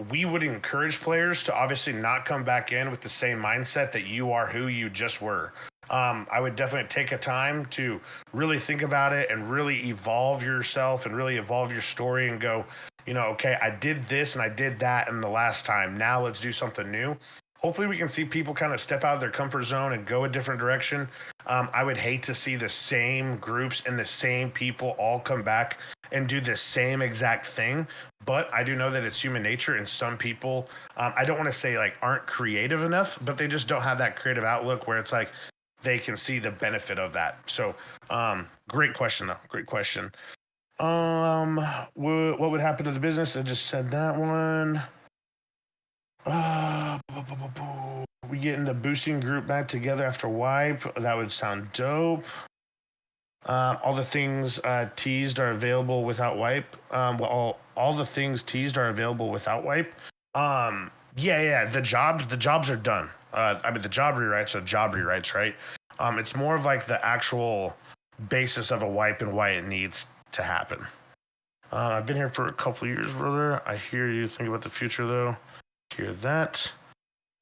We would encourage players to obviously not come back in with the same mindset that you are who you just were. I would definitely take a time to really think about it and really evolve yourself and really evolve your story and go, okay, I did this and I did that in the last time. Now let's do something new. Hopefully we can see people kind of step out of their comfort zone and go a different direction. I would hate to see the same groups and the same people all come back and do the same exact thing. But I do know that it's human nature, and some people, I don't want to say like aren't creative enough, but they just don't have that creative outlook where it's like they can see the benefit of that. So, great question though. Great question. What would happen to the business? I just said that one. We getting the boosting group back together after wipe. That would sound dope. All the things teased are available without wipe. All the things teased are available without wipe. Yeah. The jobs are done. The job rewrites are job rewrites, right? It's more of like the actual basis of a wipe and why it needs to happen. I've been here for a couple years, brother. I hear you think about the future, though. Hear that.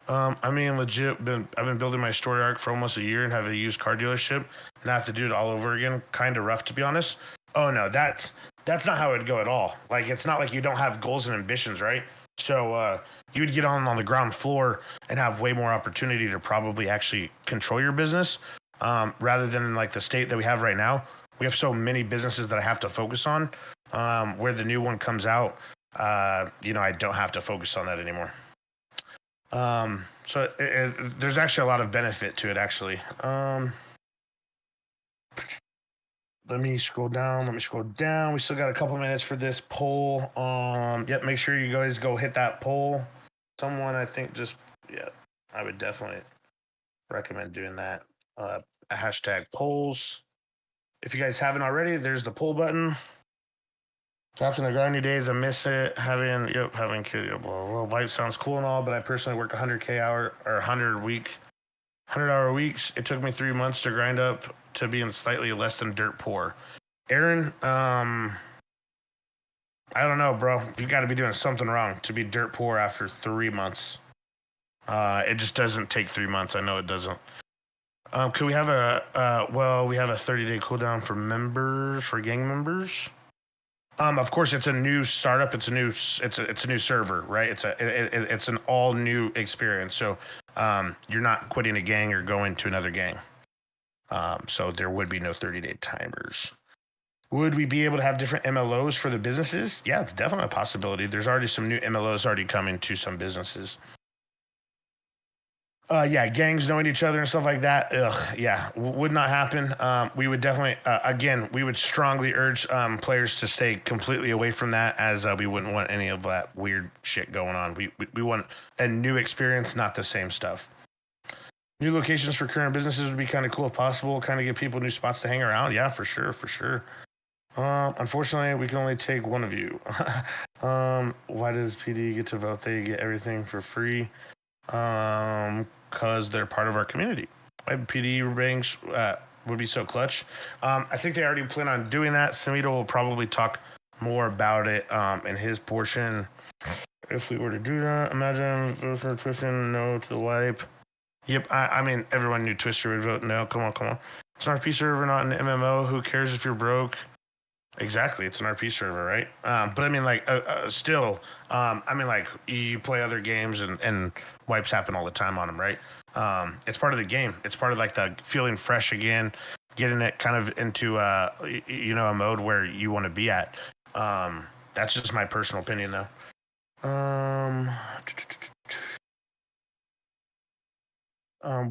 Legit, I've been building my story arc for almost a year and have a used car dealership and I have to do it all over again. Kind of rough, to be honest. Oh no, that's not how it'd go at all. Like, it's not like you don't have goals and ambitions, right? So you'd get on the ground floor and have way more opportunity to probably actually control your business, rather than in like the state that we have right now. We have so many businesses that I have to focus on. Where the new one comes out, I don't have to focus on that anymore. There's actually a lot of benefit to it, actually. Let me scroll down. We still got a couple minutes for this poll. Yep, make sure you guys go hit that poll. Someone, I think, I would definitely recommend doing that. Hashtag polls. If you guys haven't already, there's the poll button. After the grindy days, I miss it. Having kid. Well, wife sounds cool and all, but I personally work 100K hour or 100-hour weeks. It took me 3 months to grind up to being slightly less than dirt poor. Aaron, I don't know, bro. You got to be doing something wrong to be dirt poor after 3 months. It just doesn't take 3 months. I know it doesn't. Could we have we have a 30-day cooldown for gang members. Of course, it's a new startup. It's a new server, right? It's an all new experience. So you're not quitting a gang or going to another gang. So there would be no 30-day timers. Would we be able to have different MLOs for the businesses? Yeah, it's definitely a possibility. There's already some new MLOs already coming to some businesses. Gangs knowing each other and stuff like that. Would not happen. We would definitely, we would strongly urge players to stay completely away from that, as we wouldn't want any of that weird shit going on. We want a new experience, not the same stuff. New locations for current businesses would be kind of cool if possible. Kind of give people new spots to hang around. Yeah, for sure. Unfortunately, we can only take one of you. Why does PD get to vote? They get everything for free. Because they're part of our community. PD ranks would be so clutch. I think they already plan on doing that. Samito will probably talk more about it in his portion. If we were to do that, imagine for Twisting no to the wipe. Yep, everyone knew Twister would vote no. Come on. It's an RP server, not an MMO. Who cares if you're broke? Exactly, it's an RP server, right? Still, you play other games and wipes happen all the time on them, right? It's part of the game. It's part of like the feeling fresh again, getting it kind of into a mode where you want to be at. That's just my personal opinion, though.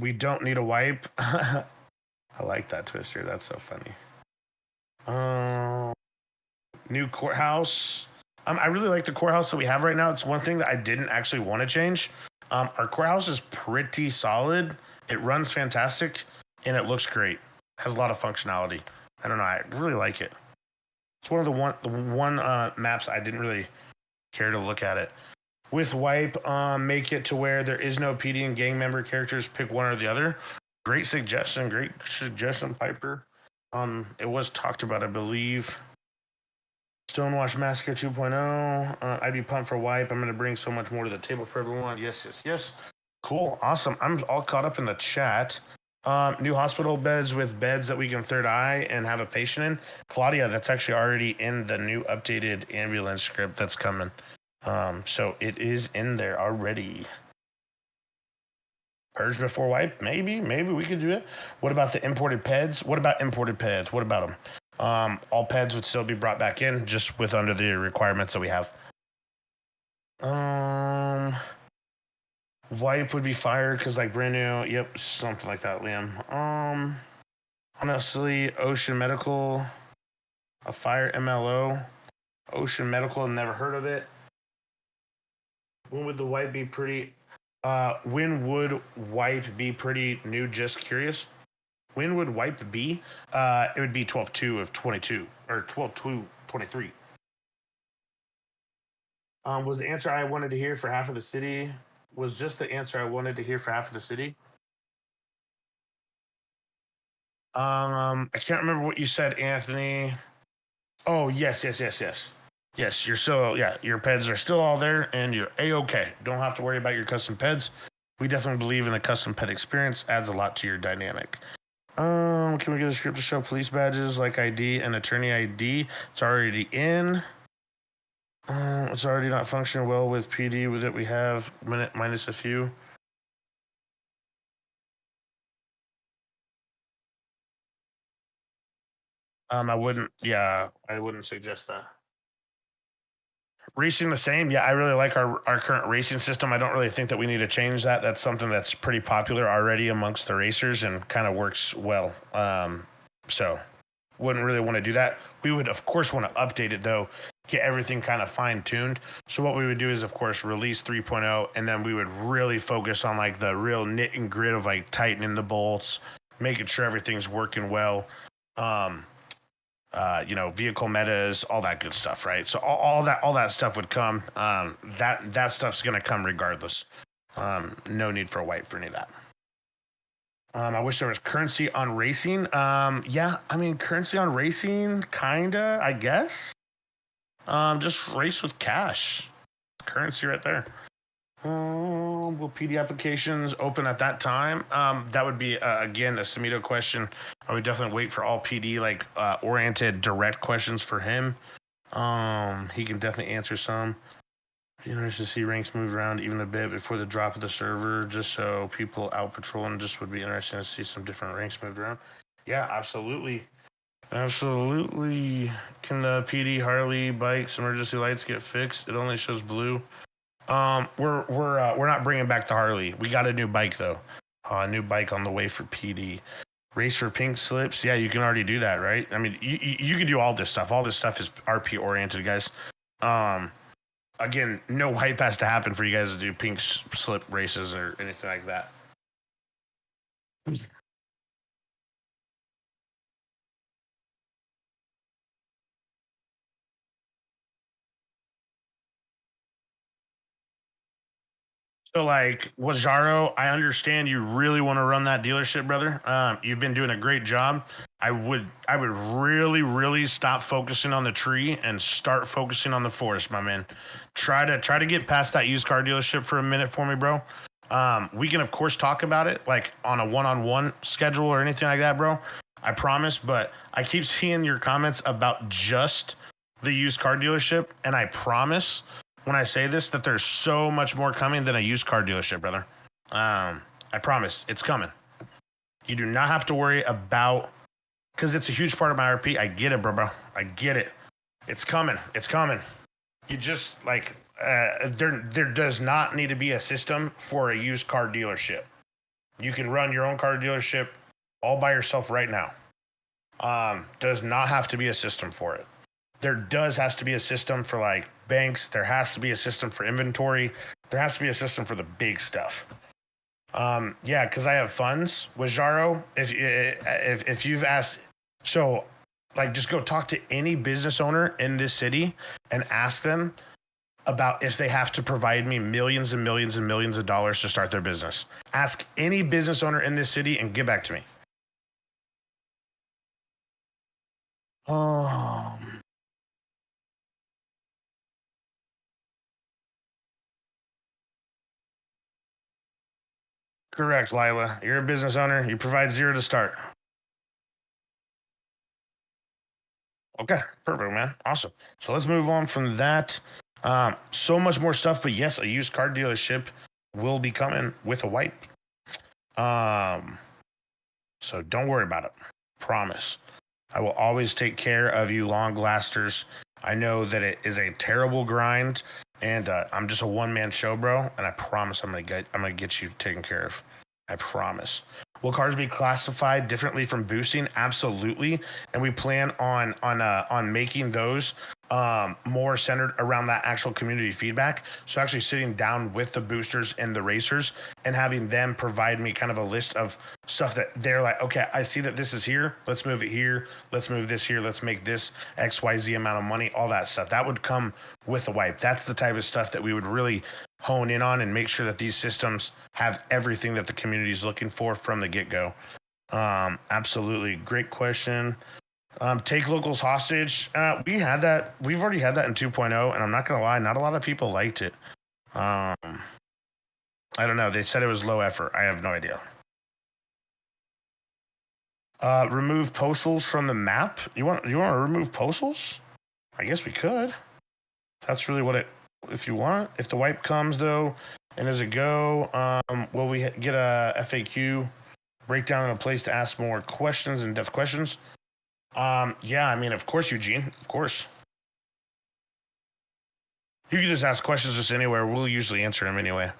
We don't need a wipe. I like that, Twister. That's so funny. New courthouse. I really like the courthouse that we have right now. It's one thing that I didn't actually want to change. Our courthouse is pretty solid. It runs fantastic, and it looks great. Has a lot of functionality. I don't know. I really like it. It's one of the one maps I didn't really care to look at it. With wipe, make it to where there is no PD and gang member characters. Pick one or the other. Great suggestion, Piper. It was talked about, I believe. Stonewash Massacre 2.0. I'd be pumped for wipe. I'm going to bring so much more to the table for everyone. Yes, yes, yes. Cool. Awesome. I'm all caught up in the chat. New hospital beds with beds that we can third eye and have a patient in. Claudia, that's actually already in the new updated ambulance script that's coming. So it is in there already. Purge before wipe? Maybe we could do it. What about the imported peds? What about imported peds? What about them? All peds would still be brought back in, just with under the requirements that we have. Wipe would be fire because like brand new. Yep, something like that, Liam. Honestly, Ocean Medical, a fire MLO. Ocean Medical, never heard of it. When would the wipe be pretty? When would wipe be pretty new? Just curious. When would wipe be? It would be 12/2 of 22 or 12/2 23. Was the answer I wanted to hear for half of the city? Was just the answer I wanted to hear for half of the city? I can't remember what you said, Anthony. Oh, yes. Yes, you're still, yeah, your peds are still all there and you're A-okay. Don't have to worry about your custom peds. We definitely believe in a custom pet experience, adds a lot to your dynamic. Can we get a script to show police badges like ID and attorney ID? It's already in. It's already not functioning well with PD with it. We have minus a few. I wouldn't suggest that. Racing the same. Yeah, I really like our current racing system. I don't really think that we need to change that. That's something that's pretty popular already amongst the racers and kind of works well. So wouldn't really want to do that. We would, of course, want to update it though, get everything kind of fine tuned. So what we would do is, of course, release 3.0, and then we would really focus on like the real knit and grit of like tightening the bolts, making sure everything's working well. Vehicle metas, all that good stuff, right? So all that stuff would come. That stuff's gonna come regardless. No need for a wipe for any of that. I wish there was currency on racing. Yeah, I mean currency on racing, kinda, I guess. Just race with cash. Currency right there. Will PD applications open at that time? That would be again a Samito question. I would definitely wait for all PD oriented direct questions for him. He can definitely answer some. Be interested to see ranks move around even a bit before the drop of the server, just so people out patrolling. Just would be interesting to see some different ranks moved around. Yeah, absolutely. Absolutely. Can the PD Harley bikes emergency lights get fixed? It only shows blue. We're not bringing back the Harley. We got a new bike though. A new bike on the way for PD. Race for pink slips. Yeah, you can already do that, right? I mean, you can do all this stuff. All this stuff is RP oriented, guys. Again, no hype has to happen for you guys to do pink slip races or anything like that. So like Wajaro, I understand you really want to run that dealership, brother. You've been doing a great job. I would really stop focusing on the tree and start focusing on the forest, my man. Try to get past that used car dealership for a minute for me, bro. We can of course talk about it like on a one-on-one schedule or anything like that, bro. I promise, but I keep seeing your comments about just the used car dealership, and I promise when I say this that there's so much more coming than a used car dealership, brother. I promise it's coming. You do not have to worry about because it's a huge part of my RP. I get it, bro. I get it. It's coming. It's coming. You just like there does not need to be a system for a used car dealership. You can run your own car dealership all by yourself right now. Does not have to be a system for it. There has to be a system for like banks. There has to be a system for inventory. There has to be a system for the big stuff. Yeah, because I have funds with Jaro. If you've asked, so like just go talk to any business owner in this city and ask them about if they have to provide me millions and millions and millions of dollars to start their business. Ask any business owner in this city and get back to me. Um, Correct, Lila. You're a business owner. You provide zero to start. Okay, perfect, man. Awesome. So let's move on from that. So much more stuff, but yes, a used car dealership will be coming with a wipe. Um, so don't worry about it. Promise. I will always take care of you long lasters. I know that it is a terrible grind, and I'm just a one man show, bro. And I promise I'm gonna get you taken care of. I promise. Will cars be classified differently from boosting? Absolutely, and we plan on making those more centered around that actual community feedback. So actually sitting down with the boosters and the racers and having them provide me kind of a list of stuff that they're like, okay, I see that this is here. Let's move it here. Let's move this here. Let's make this XYZ amount of money, all that stuff. That would come with the wipe. That's the type of stuff that we would really hone in on and make sure that these systems have everything that the community is looking for from the get-go. Absolutely. Great question. Take locals hostage. We had that. We've already had that in 2.0, and I'm not going to lie, not a lot of people liked it. I don't know. They said it was low effort. I have no idea. Remove postals from the map. You want to remove postals? I guess we could. That's really what it. If you want, if the wipe comes though, and as it go, will we get a FAQ breakdown and a place to ask more questions, in-depth questions? Yeah, I mean, of course, Eugene, of course. You can just ask questions just anywhere. We'll usually answer them anyway.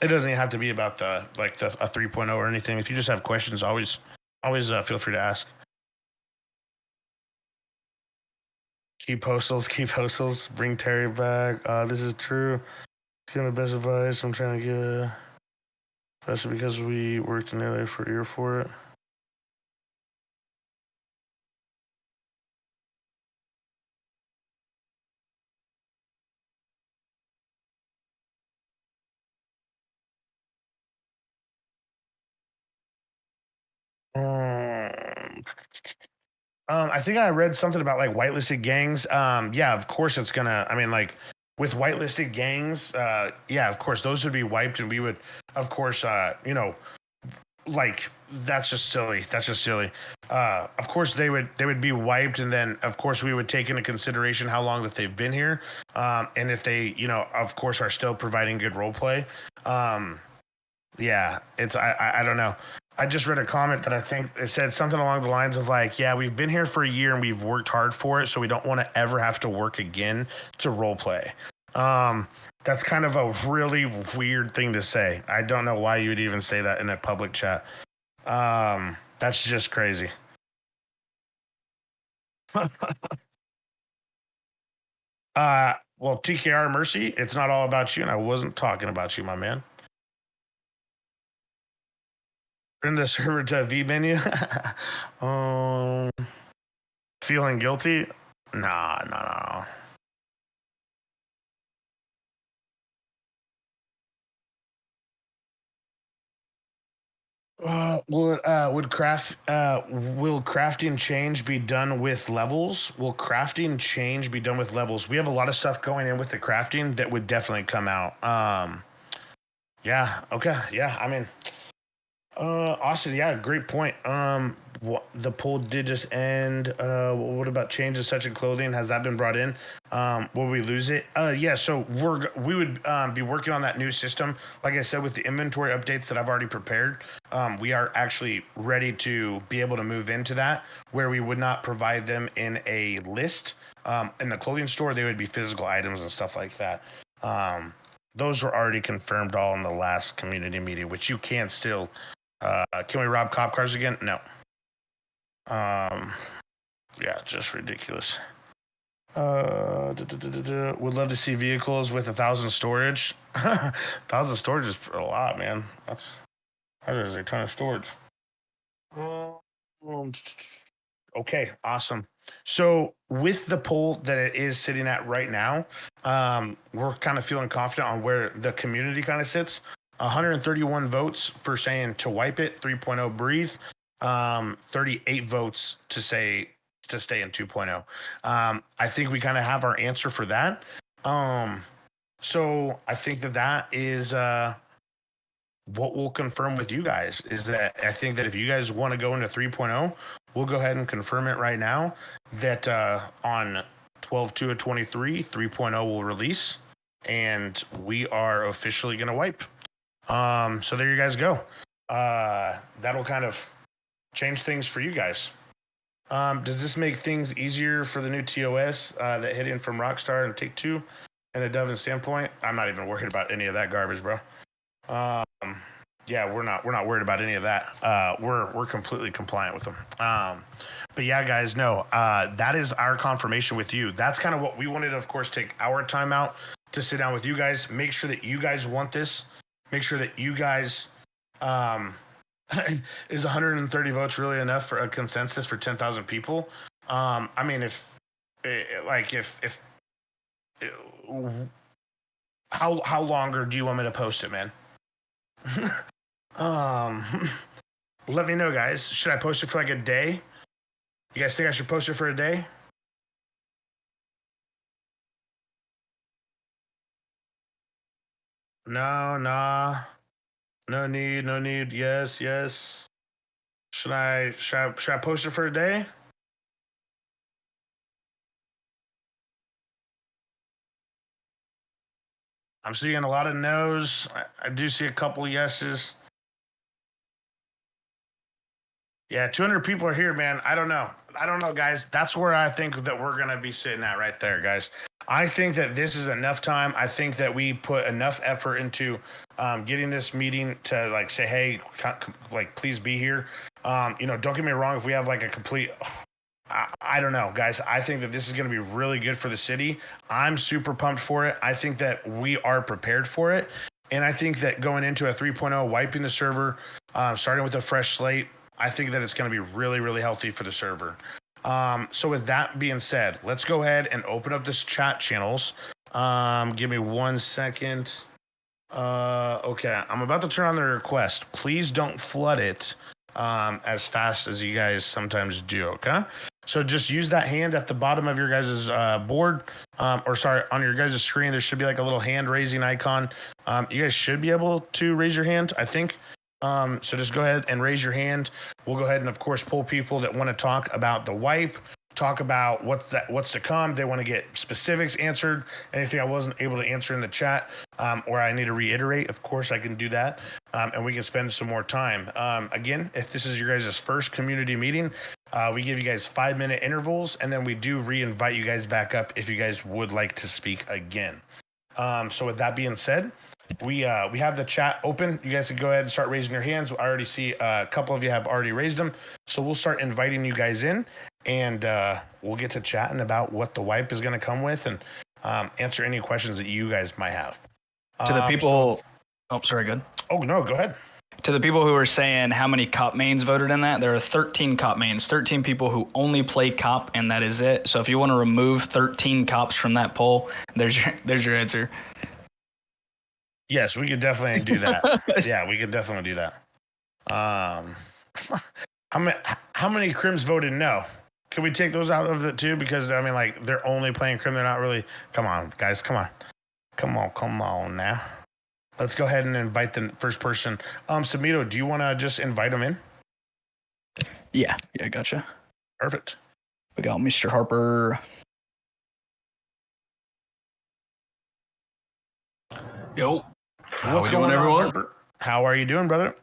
It doesn't even have to be about the a 3.0 or anything. If you just have questions, always feel free to ask. Keep postals, keep postals. Bring Terry back. This is true. Give the best advice. I'm trying to give, especially because we worked in LA for a year for it. Um, I think I read something about like whitelisted gangs. Yeah, of course it's gonna. I mean, like with whitelisted gangs, yeah, of course those would be wiped, and we would, of course, like that's just silly. That's just silly. Of course they would be wiped, and then of course we would take into consideration how long that they've been here, and if they, of course, are still providing good role play. Um, yeah, I don't know. I just read a comment that I think it said something along the lines of like, yeah, we've been here for a year and we've worked hard for it, so we don't want to ever have to work again to role play. Um, that's kind of a really weird thing to say. I don't know why you would even say that in a public chat. That's just crazy. Well, TKR Mercy, it's not all about you, and I wasn't talking about you, my man. Send the server to V menu. um, Feeling guilty? Nah, no, no. Will crafting change be done with levels? Will crafting change be done with levels? We have a lot of stuff going in with the crafting that would definitely come out. Yeah, okay, yeah. I mean, Austin, yeah, great point. The poll did just end. What about changes such in clothing? Has that been brought in? Will we lose it? Yeah. So we would be working on that new system. Like I said, with the inventory updates that I've already prepared, we are actually ready to be able to move into that, where we would not provide them in a list. In the clothing store, they would be physical items and stuff like that. Those were already confirmed all in the last community meeting, which you can still. Can we rob cop cars again? No. Yeah, just ridiculous. Would love to see vehicles with 1,000 storage. 1,000 storage is a lot, man. That is a ton of storage. Um, Okay, awesome. So with the poll that it is sitting at right now, we're kind of feeling confident on where the community kind of sits. 131 votes for saying to wipe it, 3.0 breathe. 38 votes to say to stay in 2.0. I think we kind of have our answer for that. So I think that is what we'll confirm with you guys is that I think that if you guys want to go into 3.0, we'll go ahead and confirm it right now that on 12/2 of 23, 3.0 will release, and we are officially going to wipe. So there you guys go. That'll kind of change things for you guys. Does this make things easier for the new TOS that hit in from Rockstar and Take-Two and the Dove and Standpoint? I'm not even worried about any of that garbage, bro. Yeah, we're not worried about any of that. We're completely compliant with them. But yeah, guys, no, that is our confirmation with you. That's kind of what we wanted to, of course, take our time out to sit down with you guys, make sure that you guys want this, make sure that you guys, is 130 votes really enough for a consensus for 10,000 people? I mean, how longer do you want me to post it, man? Let me know, guys. Should I post it for like a day? You guys think I should post it for a day? No, nah. No need. Yes. Should I post it for a day? I'm seeing a lot of no's. I do see a couple yeses. Yeah, 200 people are here, man. I don't know, guys. That's where I think that we're going to be sitting at right there, guys. I think that this is enough time. I think that we put enough effort into getting this meeting to like say, hey, like, please be here. Don't get me wrong. If we have like a complete, I don't know, guys. I think that this is going to be really good for the city. I'm super pumped for it. I think that we are prepared for it. And I think that going into a 3.0, wiping the server, starting with a fresh slate, I think that it's going to be really, really healthy for the server. So with that being said, let's go ahead and open up this chat channels. Give me 1 second. Okay, I'm about to turn on the request. Please don't flood it as fast as you guys sometimes do, okay? So just use that hand at the bottom of your guys' board, on your guys' screen. There should be like a little hand raising icon. You guys should be able to raise your hand, I think. So just go ahead and raise your hand. We'll go ahead and, of course, pull people that want to talk about the wipe, talk about what's to come. They want to get specifics answered. Anything I wasn't able to answer in the chat, or I need to reiterate, of course, I can do that, and we can spend some more time. Again, if this is your guys' first community meeting, we give you guys 5-minute intervals, and then we do re-invite you guys back up if you guys would like to speak again. So with that being said, we have the chat open. You guys can go ahead and start raising your hands. I already see a couple of you have already raised them. So we'll start inviting you guys in, and we'll get to chatting about what the wipe is going to come with and answer any questions that you guys might have. To the people... Oh, sorry, good. Oh, no, go ahead. To the people who are saying how many cop mains voted in that, there are 13 cop mains, 13 people who only play cop, and that is it. So if you want to remove 13 cops from that poll, there's your answer. Yes, we could definitely do that. Yeah, we could definitely do that. How many crims voted no? Can we take those out of it too? Because I mean, like, they're only playing crim. They're not really. Come on, guys. Come on now. Let's go ahead and invite the first person. Samito, do you want to just invite them in? Yeah, gotcha. Perfect. We got Mr. Harper. Yo. What's going on, everyone? Harper? How are you doing, brother?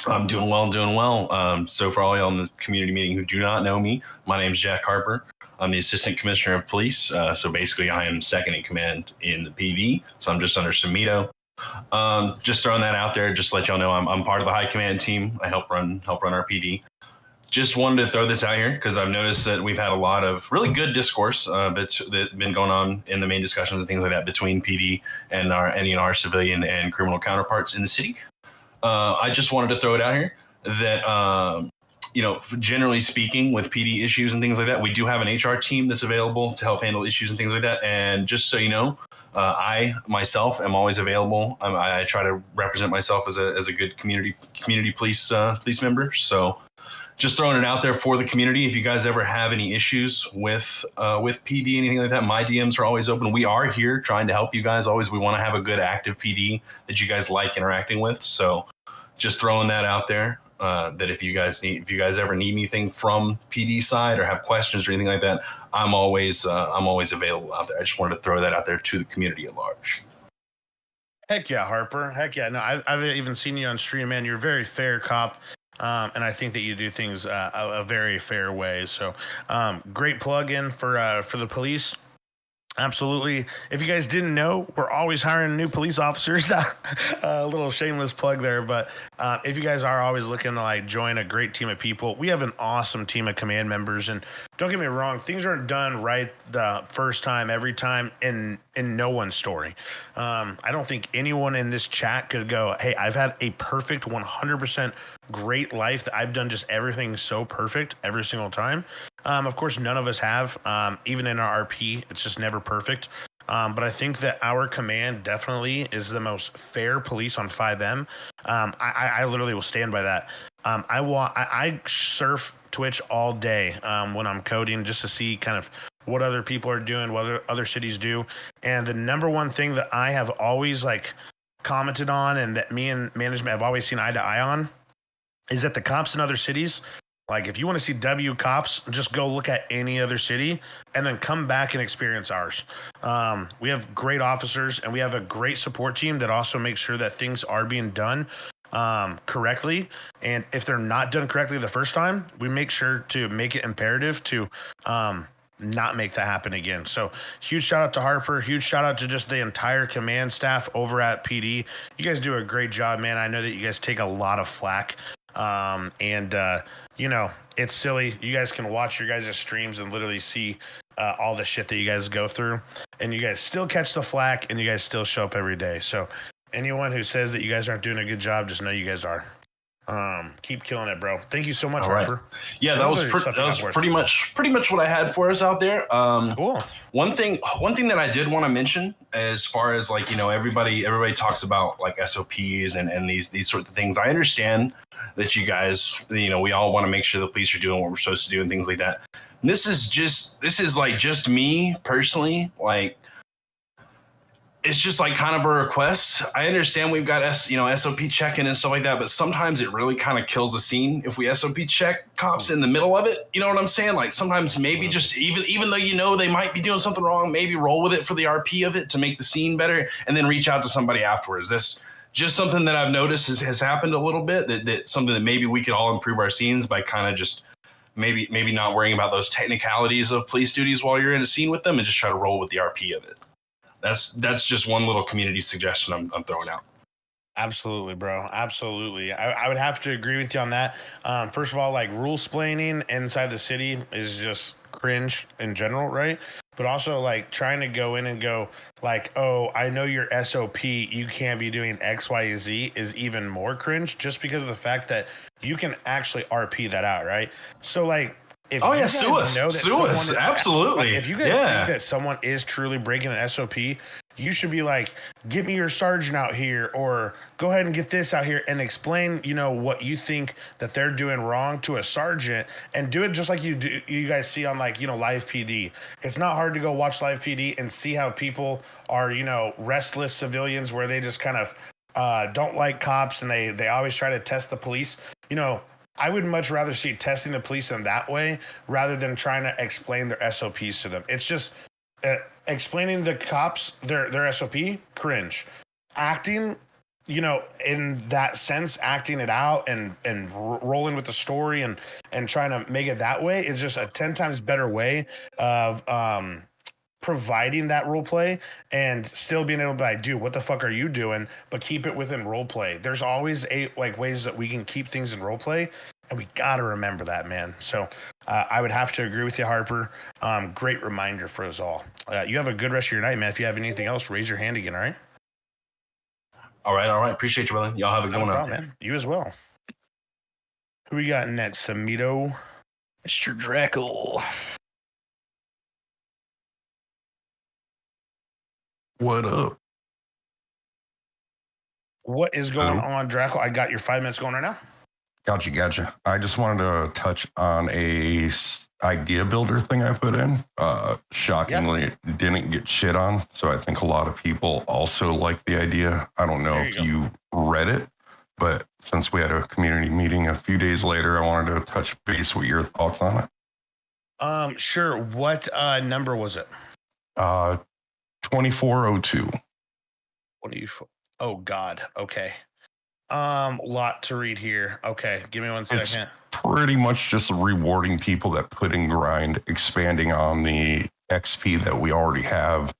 I'm doing well. So for all y'all in the community meeting who do not know me, my name is Jack Harper. I'm the Assistant Commissioner of Police. So basically I am second in command in the PD. So I'm just under Samito. Just throwing that out there, just to let y'all know I'm part of the high command team. I help run our PD. Just wanted to throw this out here because I've noticed that we've had a lot of really good discourse that's been going on in the main discussions and things like that between PD and our civilian and criminal counterparts in the city. I just wanted to throw it out here that, generally speaking, with PD issues and things like that, we do have an HR team that's available to help handle issues and things like that. And just so you know, I myself am always available. I try to represent myself as a good community police member. So just throwing it out there for the community. If you guys ever have any issues with PD, anything like that, my DMs are always open. We are here trying to help you guys. Always, we want to have a good active PD that you guys like interacting with. So, just throwing that out there. That if you guys ever need anything from PD side or have questions or anything like that, I'm always available out there. I just wanted to throw that out there to the community at large. Heck yeah, Harper. Heck yeah. No, I've even seen you on stream, man. You're a very fair cop. And I think that you do things a very fair way. So great plug in for the police. Absolutely. If you guys didn't know, we're always hiring new police officers. A little shameless plug there, but if you guys are always looking to like join a great team of people, we have an awesome team of command members. And don't get me wrong, things aren't done right the first time, every time in no one's story. I don't think anyone in this chat could go, hey, I've had a perfect 100% great life that I've done just everything so perfect every single time. Of course, none of us have, even in our RP, it's just never perfect. But I think that our command definitely is the most fair police on 5M. I literally will stand by that. I surf Twitch all day when I'm coding just to see kind of what other people are doing, what other cities do. And the number one thing that I have always like commented on and that me and management have always seen eye to eye on is that the cops in other cities, like if you want to see W cops, just go look at any other city and then come back and experience ours. We have great officers and we have a great support team that also makes sure that things are being done correctly. And if they're not done correctly the first time, we make sure to make it imperative to not make that happen again. So huge shout out to Harper, huge shout out to just the entire command staff over at PD. You guys do a great job, man. I know that you guys take a lot of flack. You know, it's silly. You guys can watch your guys' streams and literally see all the shit that you guys go through, and you guys still catch the flack and you guys still show up every day. So anyone who says that you guys aren't doing a good job, just know you guys are. Keep killing it, bro. Thank you so much, Harper. Yeah, that was pretty much what I had for us out there. Cool. One thing that I did want to mention, as far as like, you know, everybody talks about like SOPs and these sorts of things. I understand that you guys, you know, we all want to make sure the police are doing what we're supposed to do and things like that. And this is just me personally, like, it's just like kind of a request. I understand we've got SOP check-in and stuff like that, but sometimes it really kind of kills a scene if we SOP check cops in the middle of it. You know what I'm saying? Like sometimes maybe just even though you know they might be doing something wrong, maybe roll with it for the RP of it to make the scene better, and then reach out to somebody afterwards. That's just something that I've noticed has happened a little bit. That something that maybe we could all improve our scenes by kind of just maybe not worrying about those technicalities of police duties while you're in a scene with them, and just try to roll with the RP of it. That's just one little community suggestion I'm throwing out. Absolutely, bro. Absolutely. I would have to agree with you on that. First of all, like rule splaining inside the city is just cringe in general, right? But also like trying to go in and go like, oh, I know your SOP, you can't be doing X, Y, Z is even more cringe just because of the fact that you can actually RP that out, right? So like, sue us. Absolutely. Like, if you guys think that someone is truly breaking an SOP, you should be like, get me your sergeant out here, or go ahead and get this out here and explain, you know, what you think that they're doing wrong to a sergeant, and do it just like you guys see on like, you know, live PD. It's not hard to go watch live PD and see how people are, you know, restless civilians where they just kind of don't like cops and they always try to test the police. You know, I would much rather see testing the police in that way rather than trying to explain their SOPs to them. It's just explaining the cops their SOP, cringe. Acting, you know, in that sense, acting it out and rolling with the story and trying to make it that way is just a 10 times better way of providing that role play and still being able to be like, dude, what the fuck are you doing? But keep it within role play. There's always ways that we can keep things in role play, and we got to remember that, man. So I would have to agree with you, Harper. Great reminder for us all. You have a good rest of your night, man. If you have anything else, raise your hand again. All right. All right. Appreciate you, brother. Y'all have a good one out there. Man. You as well. Who we got next? Samito. Mr. Drackle. What up? What is going on, Draco? I got your 5 minutes going right now. Gotcha. I just wanted to touch on a idea builder thing I put in. Shockingly, it didn't get shit on. So I think a lot of people also like the idea. I don't know if you read it, but since we had a community meeting a few days later, I wanted to touch base with your thoughts on it. Sure. What number was it? 2402. 24. Oh God. Okay. Lot to read here. Okay, give me 1 second. It's pretty much just rewarding people that put in grind, expanding on the XP that we already have,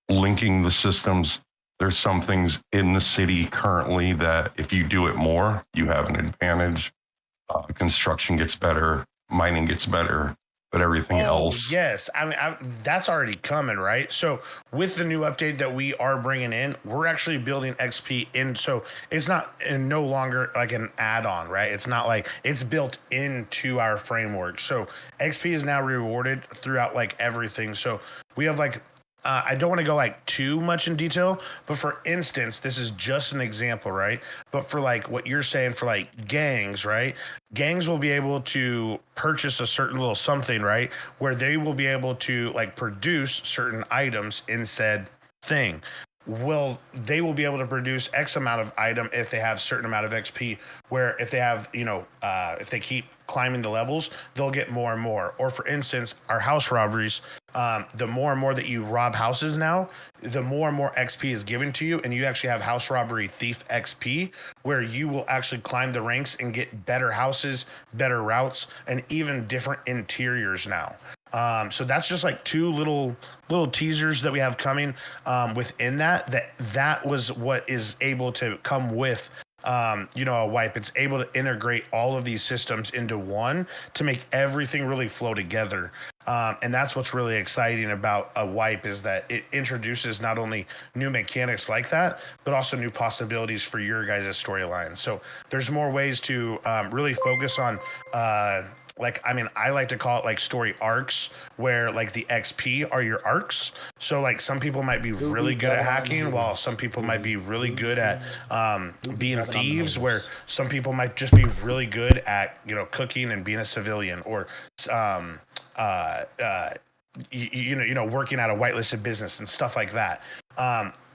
linking the systems. There's some things in the city currently that if you do it more, you have an advantage. Construction gets better, mining gets better, but everything else. Yes, I mean that's already coming, right? So with the new update that we are bringing in, we're actually building XP in. So it's not and no longer like an add-on, right? It's not like it's built into our framework. So XP is now rewarded throughout like everything. So we have like I don't want to go like too much in detail, but for instance, this is just an example, right? But for like what you're saying for like gangs, right? Gangs will be able to purchase a certain little something, right? Where they will be able to like produce certain items in said thing. Well, they will be able to produce X amount of item if they have certain amount of XP. Where if they have, if they keep climbing the levels, they'll get more and more. Or for instance, our house robberies, the more and more that you rob houses now, the more and more XP is given to you, and you actually have house robbery thief XP, where you will actually climb the ranks and get better houses, better routes, and even different interiors now. So that's just like two little teasers that we have coming within that was what is able to come with a wipe. It's able to integrate all of these systems into one to make everything really flow together. And that's what's really exciting about a wipe is that it introduces not only new mechanics like that, but also new possibilities for your guys' storylines. So there's more ways to really focus on I like to call it like story arcs where like the XP are your arcs. So like some people might be really good at hacking while some people might be really good at being thieves, where some people might just be really good at, cooking and being a civilian, or working at a whitelisted business and stuff like that.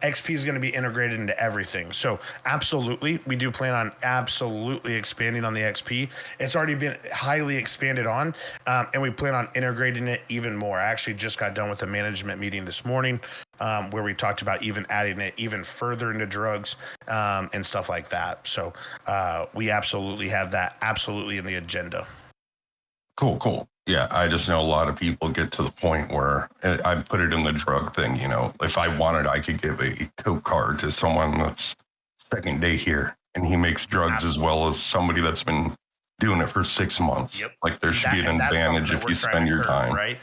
XP is going to be integrated into everything. So absolutely, we do plan on absolutely expanding on the XP. It's already been highly expanded on, and we plan on integrating it even more. I actually just got done with a management meeting this morning where we talked about even adding it even further into drugs and stuff like that. So we absolutely have that absolutely in the agenda. Cool. Yeah, I just know a lot of people get to the point where I put it in the drug thing. If I wanted, I could give a Coke card to someone that's second day here, and he makes drugs as well as somebody that's been doing it for 6 months. Yep. Like there should be an advantage if you spend your time. Right.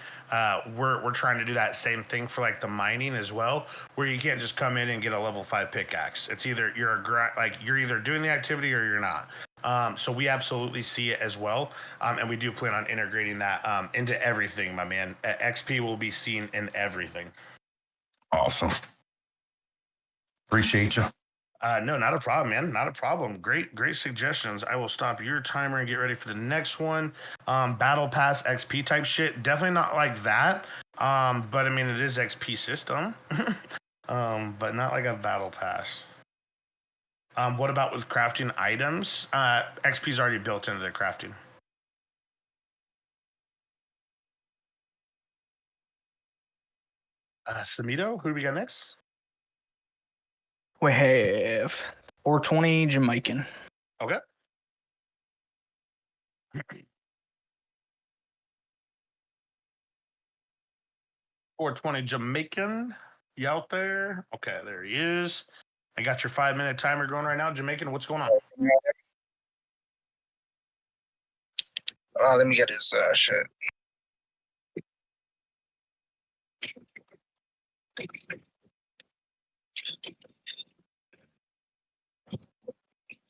We're trying to do that same thing for like the mining as well, where you can't just come in and get a level 5 pickaxe. It's either you're either doing the activity or you're not. So we absolutely see it as well, and we do plan on integrating that into everything, my man. XP will be seen in everything. Awesome. Appreciate you. No, not a problem, man. Not a problem. Great suggestions. I will stop your timer and get ready for the next one. Battle Pass XP type shit. Definitely not like that. But I mean, it is XP system. But not like a Battle Pass. What about with crafting items? XP is already built into the crafting. Samito, who do we got next? We have 420 Jamaican. Okay. $420 Jamaican. You out there? Okay, there he is. I got your 5-minute timer going right now. Jamaican, what's going on? Let me get his shit.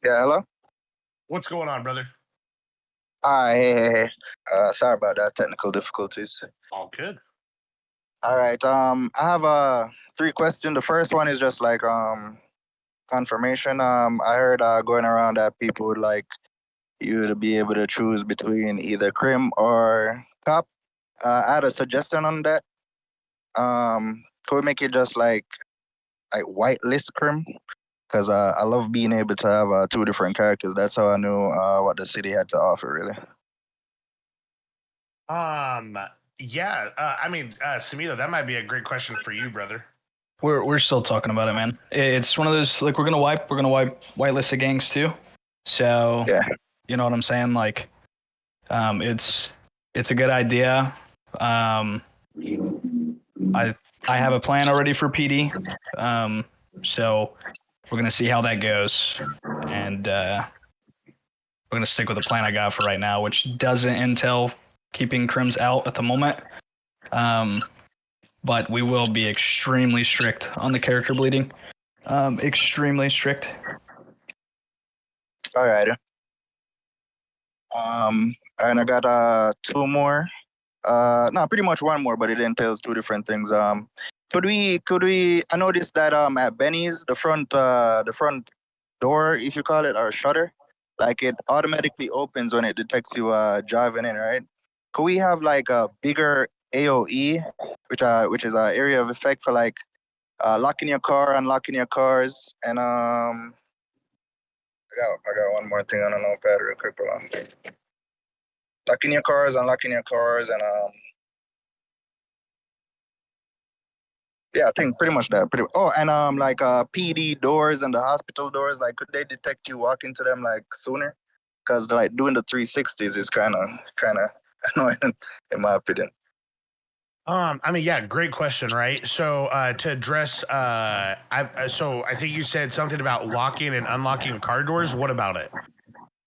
Yeah, hello? What's going on, brother? Hey. Sorry about that, technical difficulties. All good. All right, I have 3 questions. The first one is just like confirmation. I heard going around that people would like you to be able to choose between either crim or cop. I had a suggestion on that. Could we make it just like whitelist crim? Because I love being able to have two different characters. That's how I knew what the city had to offer, really. Yeah. I mean, Samito, that might be a great question for you, brother. We're still talking about it, man. It's one of those, like, we're gonna wipe whitelisted gangs too. So Yeah. you know what I'm saying? Like, it's a good idea. I have a plan already for PD. So we're gonna see how that goes, and we're gonna stick with the plan I got for right now, which doesn't entail keeping crims out at the moment. But we will be extremely strict on the character bleeding. Extremely strict. All right. And I got two more. No, pretty much one more, but it entails two different things. Could we? I noticed that at Benny's, the front door, if you call it, or shutter, like it automatically opens when it detects you driving in, right? Could we have like a bigger AOE, which is an area of effect for like locking your car, unlocking your cars, and I got one more thing on the notepad real quick. Locking your cars, unlocking your cars, and yeah, I think pretty much that. And like PD doors and the hospital doors, like could they detect you walk into them like sooner? Because like doing the 360s is kind of annoying in my opinion. I mean, yeah, great question, right? So to address, so I think you said something about locking and unlocking car doors. What about it?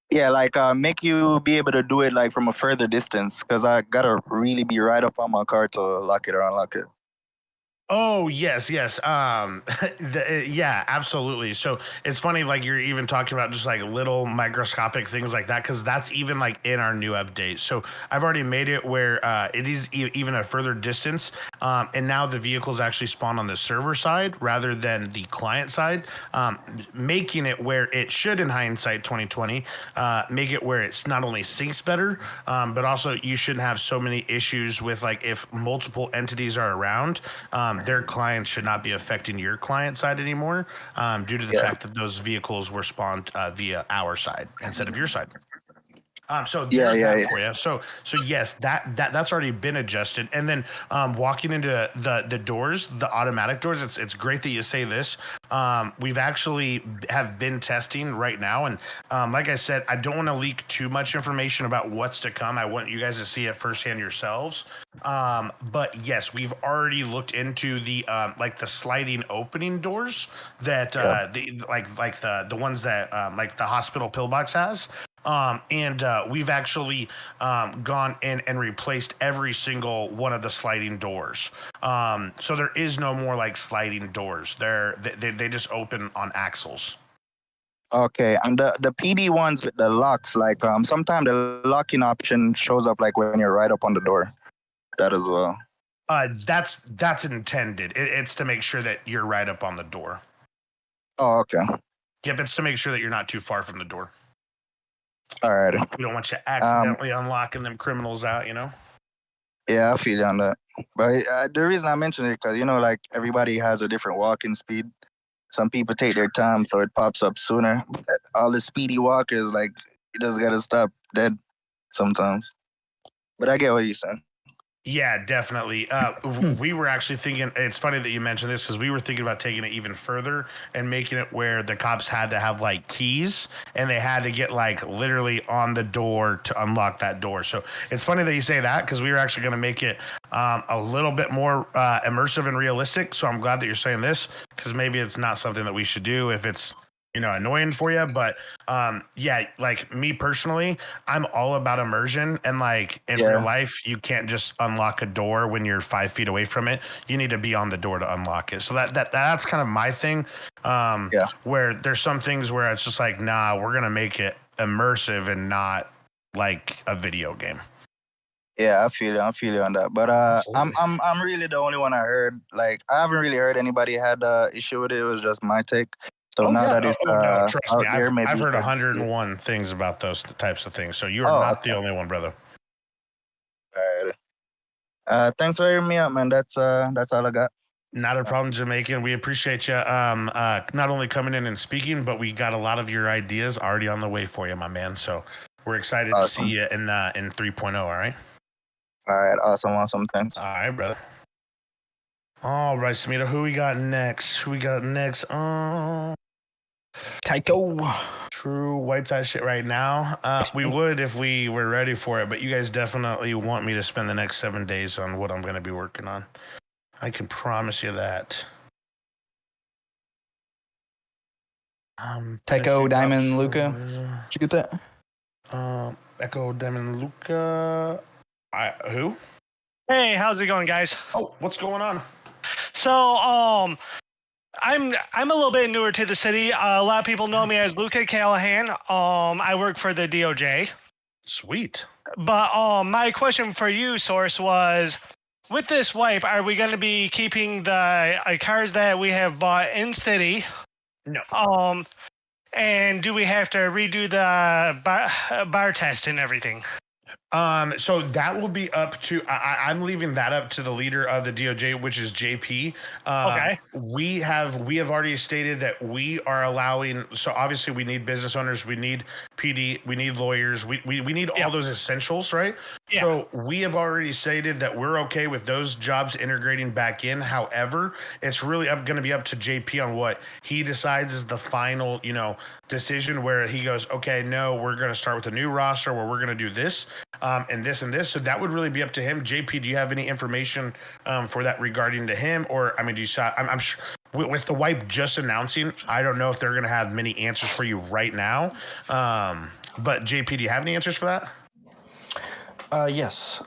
Yeah, like make you be able to do it like from a further distance, because I gotta really be right up on my car to lock it or unlock it. Oh, yes. Yeah, absolutely. So it's funny, like you're even talking about just like little microscopic things like that, because that's even like in our new update. So I've already made it where it is even a further distance, and now the vehicles actually spawn on the server side rather than the client side, making it where it should, in hindsight 2020, make it where it's not only syncs better, but also you shouldn't have so many issues with like if multiple entities are around. Their clients should not be affecting your client side anymore, due to the fact that those vehicles were spawned via our side instead of your side. So there's that for you. So yes, that's already been adjusted. And then walking into the doors, the automatic doors. It's great that you say this. We've actually have been testing right now, and like I said, I don't want to leak too much information about what's to come. I want you guys to see it firsthand yourselves. But yes, we've already looked into the like the sliding opening doors that the ones that like the hospital pillbox has. And we've actually gone in and replaced every single one of the sliding doors. So there is no more like sliding doors. They just open on axles. Okay, and the PD ones with the locks, like sometimes the locking option shows up like when you're right up on the door. That as well. That's intended. It's to make sure that you're right up on the door. Oh, okay. Yep, it's to make sure that you're not too far from the door. All right. We don't want you accidentally unlocking them criminals out, you know? Yeah, I feel you on that. But the reason I mentioned it, because, you know, like everybody has a different walking speed. Some people take their time, so it pops up sooner. All the speedy walkers, like, you just got to stop dead sometimes. But I get what you're saying. Yeah, definitely. We were actually thinking, it's funny that you mentioned this because we were thinking about taking it even further and making it where the cops had to have like keys and they had to get like literally on the door to unlock that door. So it's funny that you say that because we were actually going to make it a little bit more immersive and realistic. So I'm glad that you're saying this because maybe it's not something that we should do if it's, you know, annoying for you. But yeah, like me personally, I'm all about immersion. And like in real life, you can't just unlock a door when you're 5 feet away from it. You need to be on the door to unlock it. So that's kind of my thing. Where there's some things where it's just like, nah, we're gonna make it immersive and not like a video game. Yeah, I feel you on that. But I'm really the only one I heard. Like, I haven't really heard anybody had issue with it. It was just my take. So now that it's no, trust out me, there, maybe I've you heard can- 101 things about those types of things. So you are Oh, not the okay. only one, brother. Thanks for hearing me out, man. That's all I got. Not a problem, Jamaican. We appreciate you not only coming in and speaking, but we got a lot of your ideas already on the way for you, my man. So we're excited to see you in 3.0. All right. All right, awesome. Thanks. All right, brother. All right, Samita, who we got next? Tycho. True, wipe that shit right now. We would if we were ready for it, but you guys definitely want me to spend the next 7 days on what I'm going to be working on. I can promise you that. Tycho, Diamond, Luca. Did you get that? Echo, Diamond, Luca. Who? Hey, how's it going, guys? Oh, what's going on? So, I'm a little bit newer to the city. A lot of people know me as Luca Callahan. I work for the DOJ. Sweet. But my question for you, Source, was with this wipe, are we going to be keeping the cars that we have bought in city? No. And do we have to redo the bar test and everything? So that will be up to I'm leaving that up to the leader of the DOJ, which is JP. Okay. We have already stated that we are allowing. So obviously we need business owners, we need PD, we need lawyers, we need all those essentials, right? Yeah. So we have already stated that we're okay with those jobs integrating back in. However, it's really going to be up to JP on what he decides is the final, decision where he goes, okay, no, we're going to start with a new roster where we're going to do this. And this and this. So that would really be up to him. JP, do you have any information for that regarding to him? Or, do you saw, I'm sure with the wipe just announcing, I don't know if they're going to have many answers for you right now. But JP, do you have any answers for that? Yes.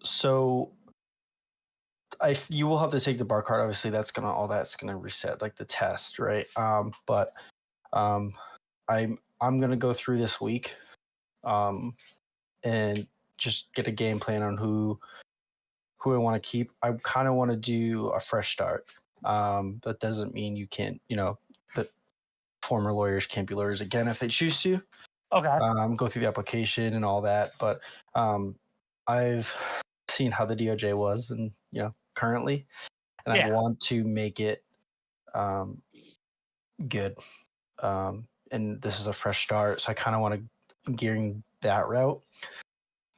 So you will have to take the bar card. Obviously, all that's gonna reset, like the test, right? But I'm gonna go through this week, and just get a game plan on who I want to keep. I kind of want to do a fresh start. That doesn't mean you can't, that former lawyers can't be lawyers again if they choose to. Okay. Go through the application and all that. But I've seen how the DOJ was, and currently, and I want to make it good. And this is a fresh start, so I kind of want to gearing that route.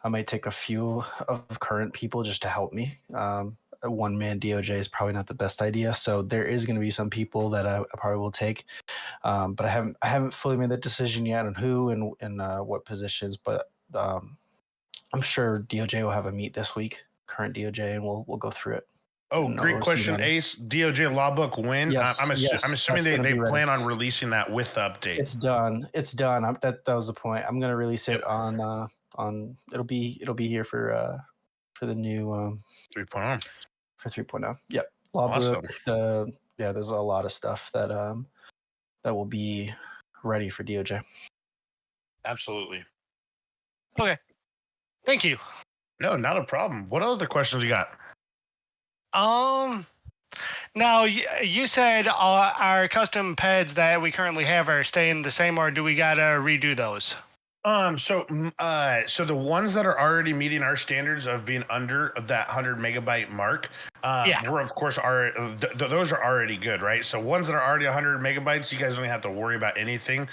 I might take a few of current people just to help me. A one-man DOJ is probably not the best idea, so there is going to be some people that I probably will take, but I haven't fully made that decision yet on who and what positions. But I'm sure DOJ will have a meet this week, current DOJ, and we'll go through it. Oh, great question, Ace. DOJ law book when? Yes, I'm assuming they plan on releasing that with the update. It's done. That was the point. I'm going to release it on it'll be here for the new 3.0. For 3.0. Yep. Law book. There's a lot of stuff that will be ready for DOJ. Absolutely. Okay. Thank you. No, not a problem. What other questions you got? Now you said our custom peds that we currently have are staying the same, or do we gotta redo those? So the ones that are already meeting our standards of being under that 100 megabyte mark, we're of course those are already good, right? So ones that are already 100 megabytes, you guys don't have to worry about anything.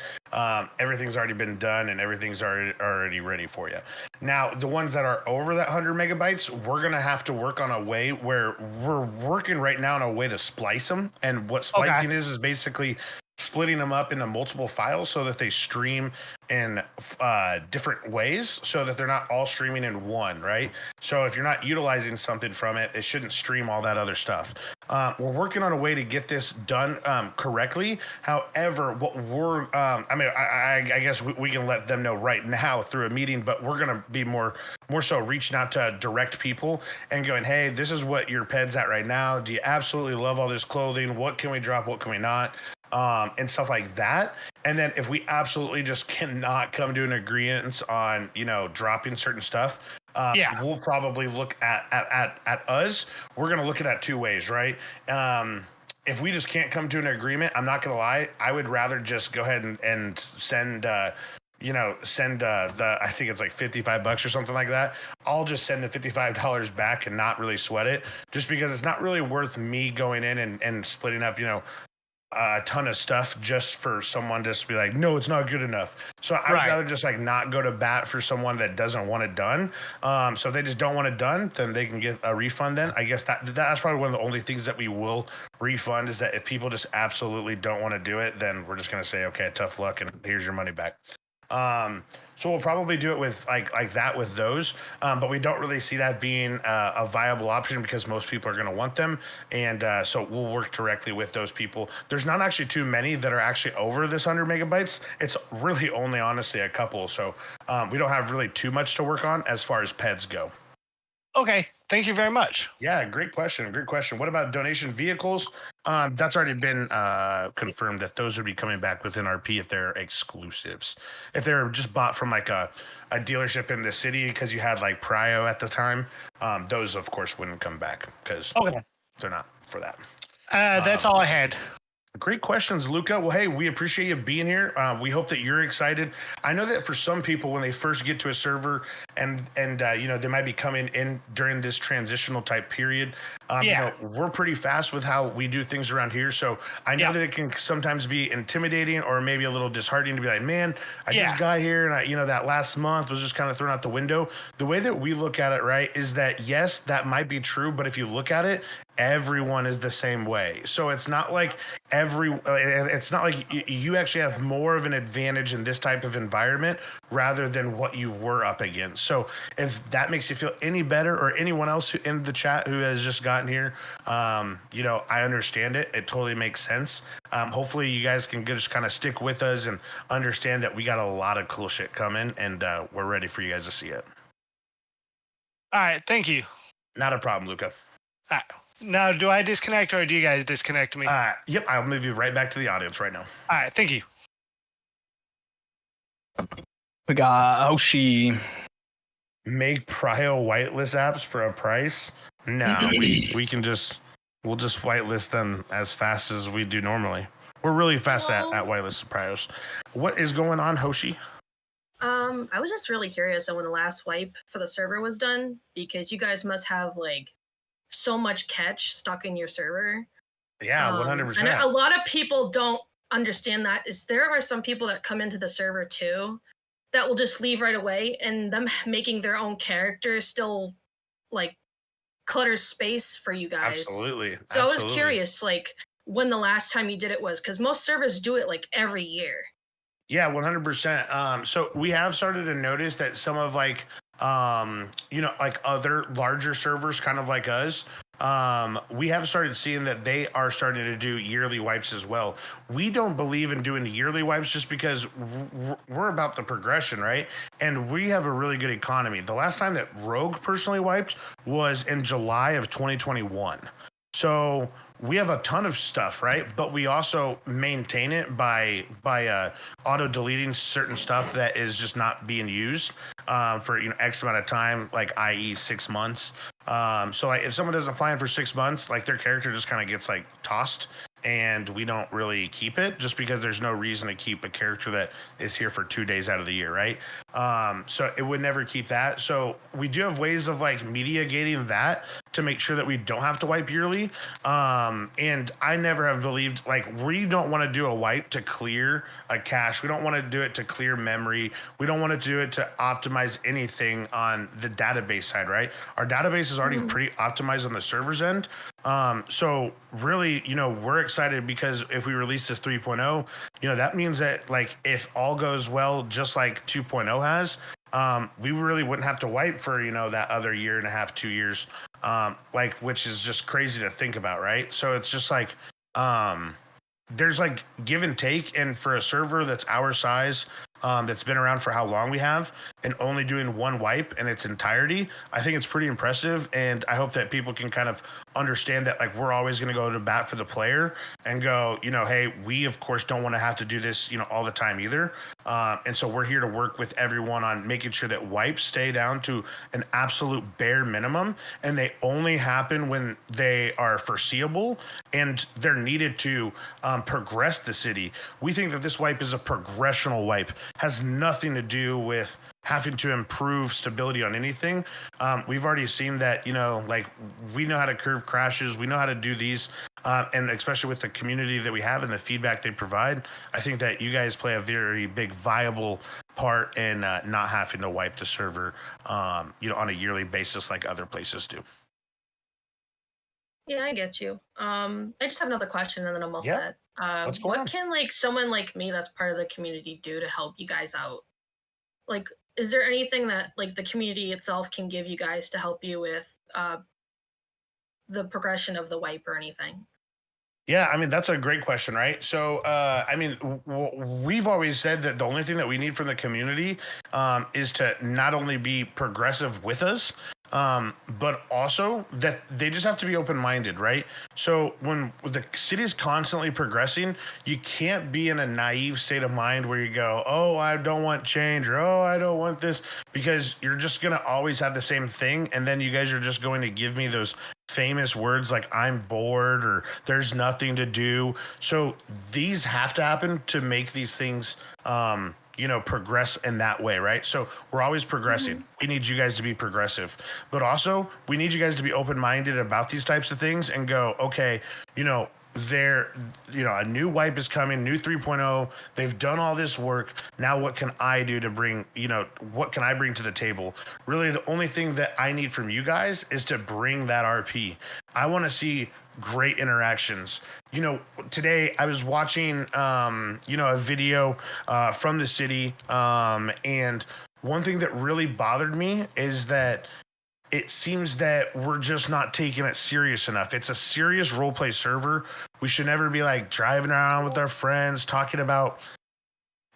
Everything's already been done and everything's already ready for you. Now, the ones that are over that 100 megabytes, we're gonna have to work on a way where we're working right now on a way to splice them. And what splicing is basically splitting them up into multiple files so that they stream in different ways so that they're not all streaming in one, right? So if you're not utilizing something from it, it shouldn't stream all that other stuff. We're working on a way to get this done correctly. However, what we're, I guess we can let them know right now through a meeting, but we're going to be more so reaching out to direct people and going, hey, this is what your ped's at right now. Do you absolutely love all this clothing? What can we drop? What can we not? And stuff like that. And then if we absolutely just cannot come to an agreement on, dropping certain stuff, we'll probably look at us. We're going to look at that two ways, right? if we just can't come to an agreement, I'm not gonna lie, I would rather just go ahead and send send I think it's like $55 or something like that. I'll just send the $55 back and not really sweat it, just because it's not really worth me going in and splitting up, a ton of stuff just for someone just to be like, no, it's not good enough. So I'd Right. rather just like not go to bat for someone that doesn't want it done. So if they just don't want it done, then they can get a refund. Then I guess that's probably one of the only things that we will refund, is that if people just absolutely don't want to do it, then we're just gonna say, okay, tough luck, and here's your money back. So we'll probably do it with like that with those, but we don't really see that being a viable option because most people are going to want them, and so we'll work directly with those people. There's not actually too many that are actually over this 100 megabytes. It's really only honestly a couple, so we don't have really too much to work on as far as PEDs go. Okay, thank you very much. Yeah, great question. Great question. What about donation vehicles? That's already been confirmed that those would be coming back within RP if they're exclusives. If they're just bought from like a dealership in the city because you had like Prio at the time, those of course wouldn't come back because Okay, they're not for that. that's all I had. Great questions, Luca. Well, hey, we appreciate you being here. We hope that you're excited. I know that for some people, when they first get to a server and they might be coming in during this transitional type period, we're pretty fast with how we do things around here. So I know that it can sometimes be intimidating or maybe a little disheartening to be like, man, I just got here and that last month was just kind of thrown out the window. The way that we look at it, right, is that yes, that might be true, but if you look at it, everyone is the same way. So it's not like you actually have more of an advantage in this type of environment rather than what you were up against. So if that makes you feel any better, or anyone else in the chat who has just gotten here, I understand it. It totally makes sense. Hopefully you guys can just kind of stick with us and understand that we got a lot of cool shit coming, and we're ready for you guys to see it. All right, thank you. Not a problem, Luca. All right. Now, do I disconnect or do you guys disconnect me? Yep, I'll move you right back to the audience right now. All right, thank you. We got Hoshi. Make Prio whitelist apps for a price? No, we'll just whitelist them as fast as we do normally. We're really fast at whitelist Prios. What is going on, Hoshi? I was just really curious on when the last wipe for the server was done, because you guys must have like so much catch stuck in your server. Yeah, 100%. And a lot of people don't understand that. There are some people that come into the server too that will just leave right away, and them making their own characters still like clutters space for you guys. Absolutely. So I was curious, like, when the last time you did it was, because most servers do it like every year. Yeah, 100%. So we have started to notice that some of like other larger servers, kind of like us, we have started seeing that they are starting to do yearly wipes as well. We don't believe in doing the yearly wipes just because we're about the progression, right? And we have a really good economy. The last time that Rogue personally wiped was in July of 2021. So we have a ton of stuff, right? But we also maintain it by auto deleting certain stuff that is just not being used for X amount of time, like i.e. 6 months. So like if someone doesn't fly in for 6 months, like their character just kind of gets like tossed, and we don't really keep it just because there's no reason to keep a character that is here for 2 days out of the year, right? So it would never keep that. So we do have ways of like mitigating that to make sure that we don't have to wipe yearly. And I never have believed, like, we don't want to do a wipe to clear a cache. We don't want to do it to clear memory. We don't want to do it to optimize anything on the database side, right? Our database is already pretty optimized on the server's end. So really, we're excited because if we release this 3.0, that means that like if all goes well, just like 2.0 has, we really wouldn't have to wipe for, that other year and a half, 2 years, which is just crazy to think about, right? So it's just like, there's like give and take. And for a server that's our size, that's been around for how long we have, and only doing one wipe in its entirety, I think it's pretty impressive. And I hope that people can kind of understand that like we're always going to go to bat for the player and go, hey, we of course don't want to have to do this, all the time either. And so we're here to work with everyone on making sure that wipes stay down to an absolute bare minimum, and they only happen when they are foreseeable and they're needed to progress the city. We think that this wipe is a progressional wipe, has nothing to do with having to improve stability on anything. We've already seen that, like we know how to curve crashes, we know how to do these, and especially with the community that we have and the feedback they provide, I think that you guys play a very big, viable part in not having to wipe the server, on a yearly basis like other places do. Yeah, I get you. I just have another question and then I'm all Yeah. set. What's going on? What can like someone like me that's part of the community do to help you guys out? Like, is there anything that like the community itself can give you guys to help you with the progression of the wipe or anything? Yeah, I mean, that's a great question, right? So, I mean, we've always said that the only thing that we need from the community is to not only be progressive with us, but also that they just have to be open-minded, right? So when the city is constantly progressing, you can't be in a naive state of mind where you go, oh, I don't want change, or oh, I don't want this, because you're just going to always have the same thing. And then you guys are just going to give me those famous words like I'm bored or there's nothing to do. So these have to happen to make these things progress in that way, right? So we're always progressing. Mm-hmm. We need you guys to be progressive, but also we need you guys to be open-minded about these types of things and go, okay, a new wipe is coming, new 3.0. They've done all this work. Now what can I do to bring, what can I bring to the table? Really, the only thing that I need from you guys is to bring that RP. I want to see great interactions. Today I was watching, a video from the city. And one thing that really bothered me is that it seems that we're just not taking it serious enough. It's a serious roleplay server. We should never be like driving around with our friends talking about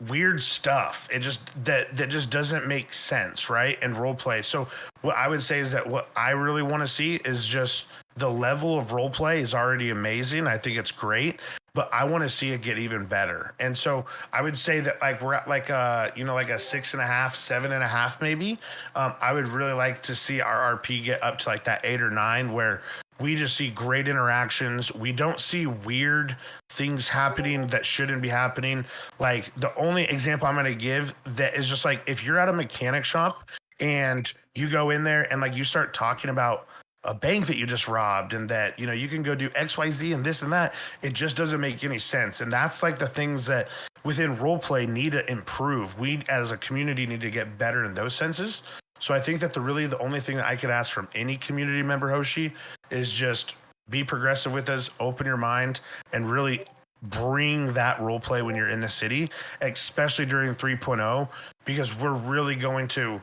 weird stuff. It just that just doesn't make sense, right? And roleplay. So what I would say is that what I really want to see is just the level of roleplay is already amazing. I think it's great, but I want to see it get even better. And so I would say that like we're at like a 6.5, 7.5 maybe. I would really like to see our RP get up to like that 8 or 9 where we just see great interactions. We don't see weird things happening that shouldn't be happening. Like the only example I'm going to give that is just like if you're at a mechanic shop and you go in there and like you start talking about a bank that you just robbed and that, you can go do XYZ and this and that. It just doesn't make any sense. And that's like the things that within roleplay need to improve. We as a community need to get better in those senses. So I think that the only thing that I could ask from any community member, Hoshi, is just be progressive with us, open your mind, and really bring that roleplay when you're in the city, especially during 3.0, because we're really going to,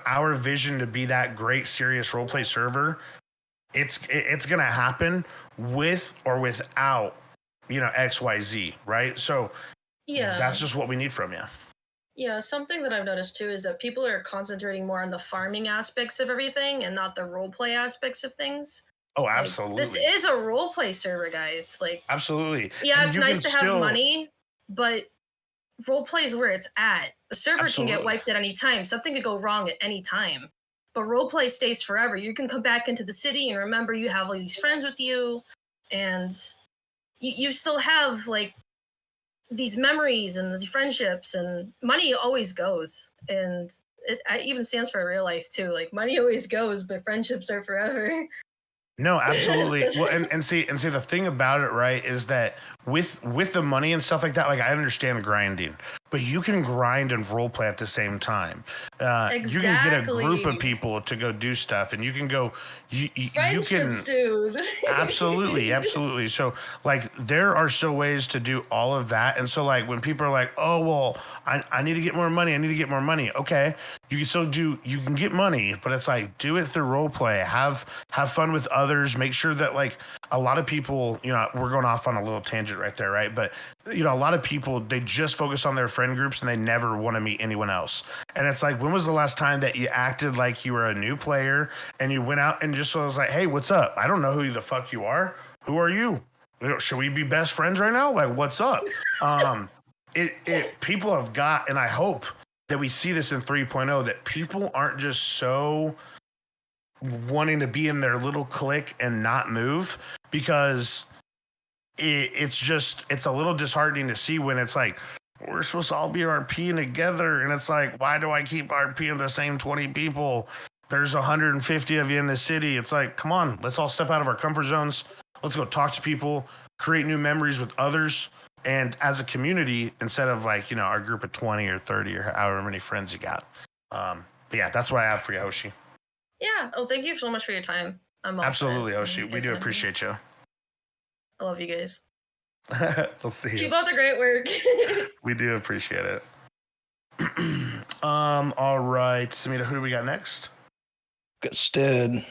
our vision to be that great, serious roleplay server, it's going to happen with or without, XYZ, right? So yeah, that's just what we need from you. Yeah, something that I've noticed too is that people are concentrating more on the farming aspects of everything and not the roleplay aspects of things. Oh, absolutely. Like, this is a roleplay server, guys. Like, absolutely. Yeah, and it's nice to have money, but roleplay is where it's at. The server can get wiped at any time. Something could go wrong at any time. But roleplay stays forever. You can come back into the city and remember you have all these friends with you, and you still have like these memories and these friendships, and money always goes, and it even stands for real life too. Like money always goes, but friendships are forever. No, absolutely. Well, and see the thing about it, right, is that with the money and stuff like that, like I understand grinding, but you can grind and roleplay at the same time. Exactly. You can get a group of people to go do stuff, and you can go. You can, dude. absolutely. So like there are still ways to do all of that, and so like when people are like, oh well, I need to get more money. Okay, You can still do. You can get money, but it's like do it through role play. Have fun with others. Make sure that like a lot of people, we're going off on a little tangent right there, right? But a lot of people they just focus on their friend groups and they never want to meet anyone else. And it's like, when was the last time that you acted like you were a new player and you went out and just was like, hey, what's up? I don't know who the fuck you are. Who are you? Should we be best friends right now? Like, what's up? People have got, and I hope that we see this in 3.0, that people aren't just so wanting to be in their little clique and not move, because it's a little disheartening to see when it's like, we're supposed to all be RPing together. And it's like, why do I keep RPing the same 20 people? There's 150 of you in the city. It's like, come on, let's all step out of our comfort zones. Let's go talk to people, create new memories with others. And as a community, instead of like, our group of 20 or 30 or however many friends you got. But yeah, that's what I have for you, Hoshi. Yeah. Oh, thank you so much for your time. I'm all Absolutely, set. Hoshi. We do appreciate you. I love you guys. We'll see you. Keep up the great work. We do appreciate it. All right, Samita, who do we got next? Got Stud.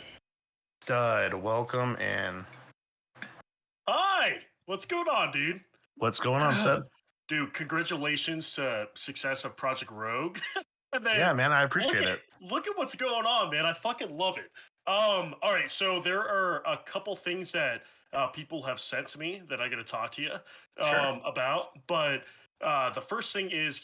Stud, welcome in. Hi, what's going on, dude? What's going on, Stud? Dude, congratulations to success of Project Rogue. And then Yeah, man, I appreciate it. Look at what's going on, man. I fucking love it. All right, so there are a couple things that people have sent to me that I got to talk to you about. But the first thing is,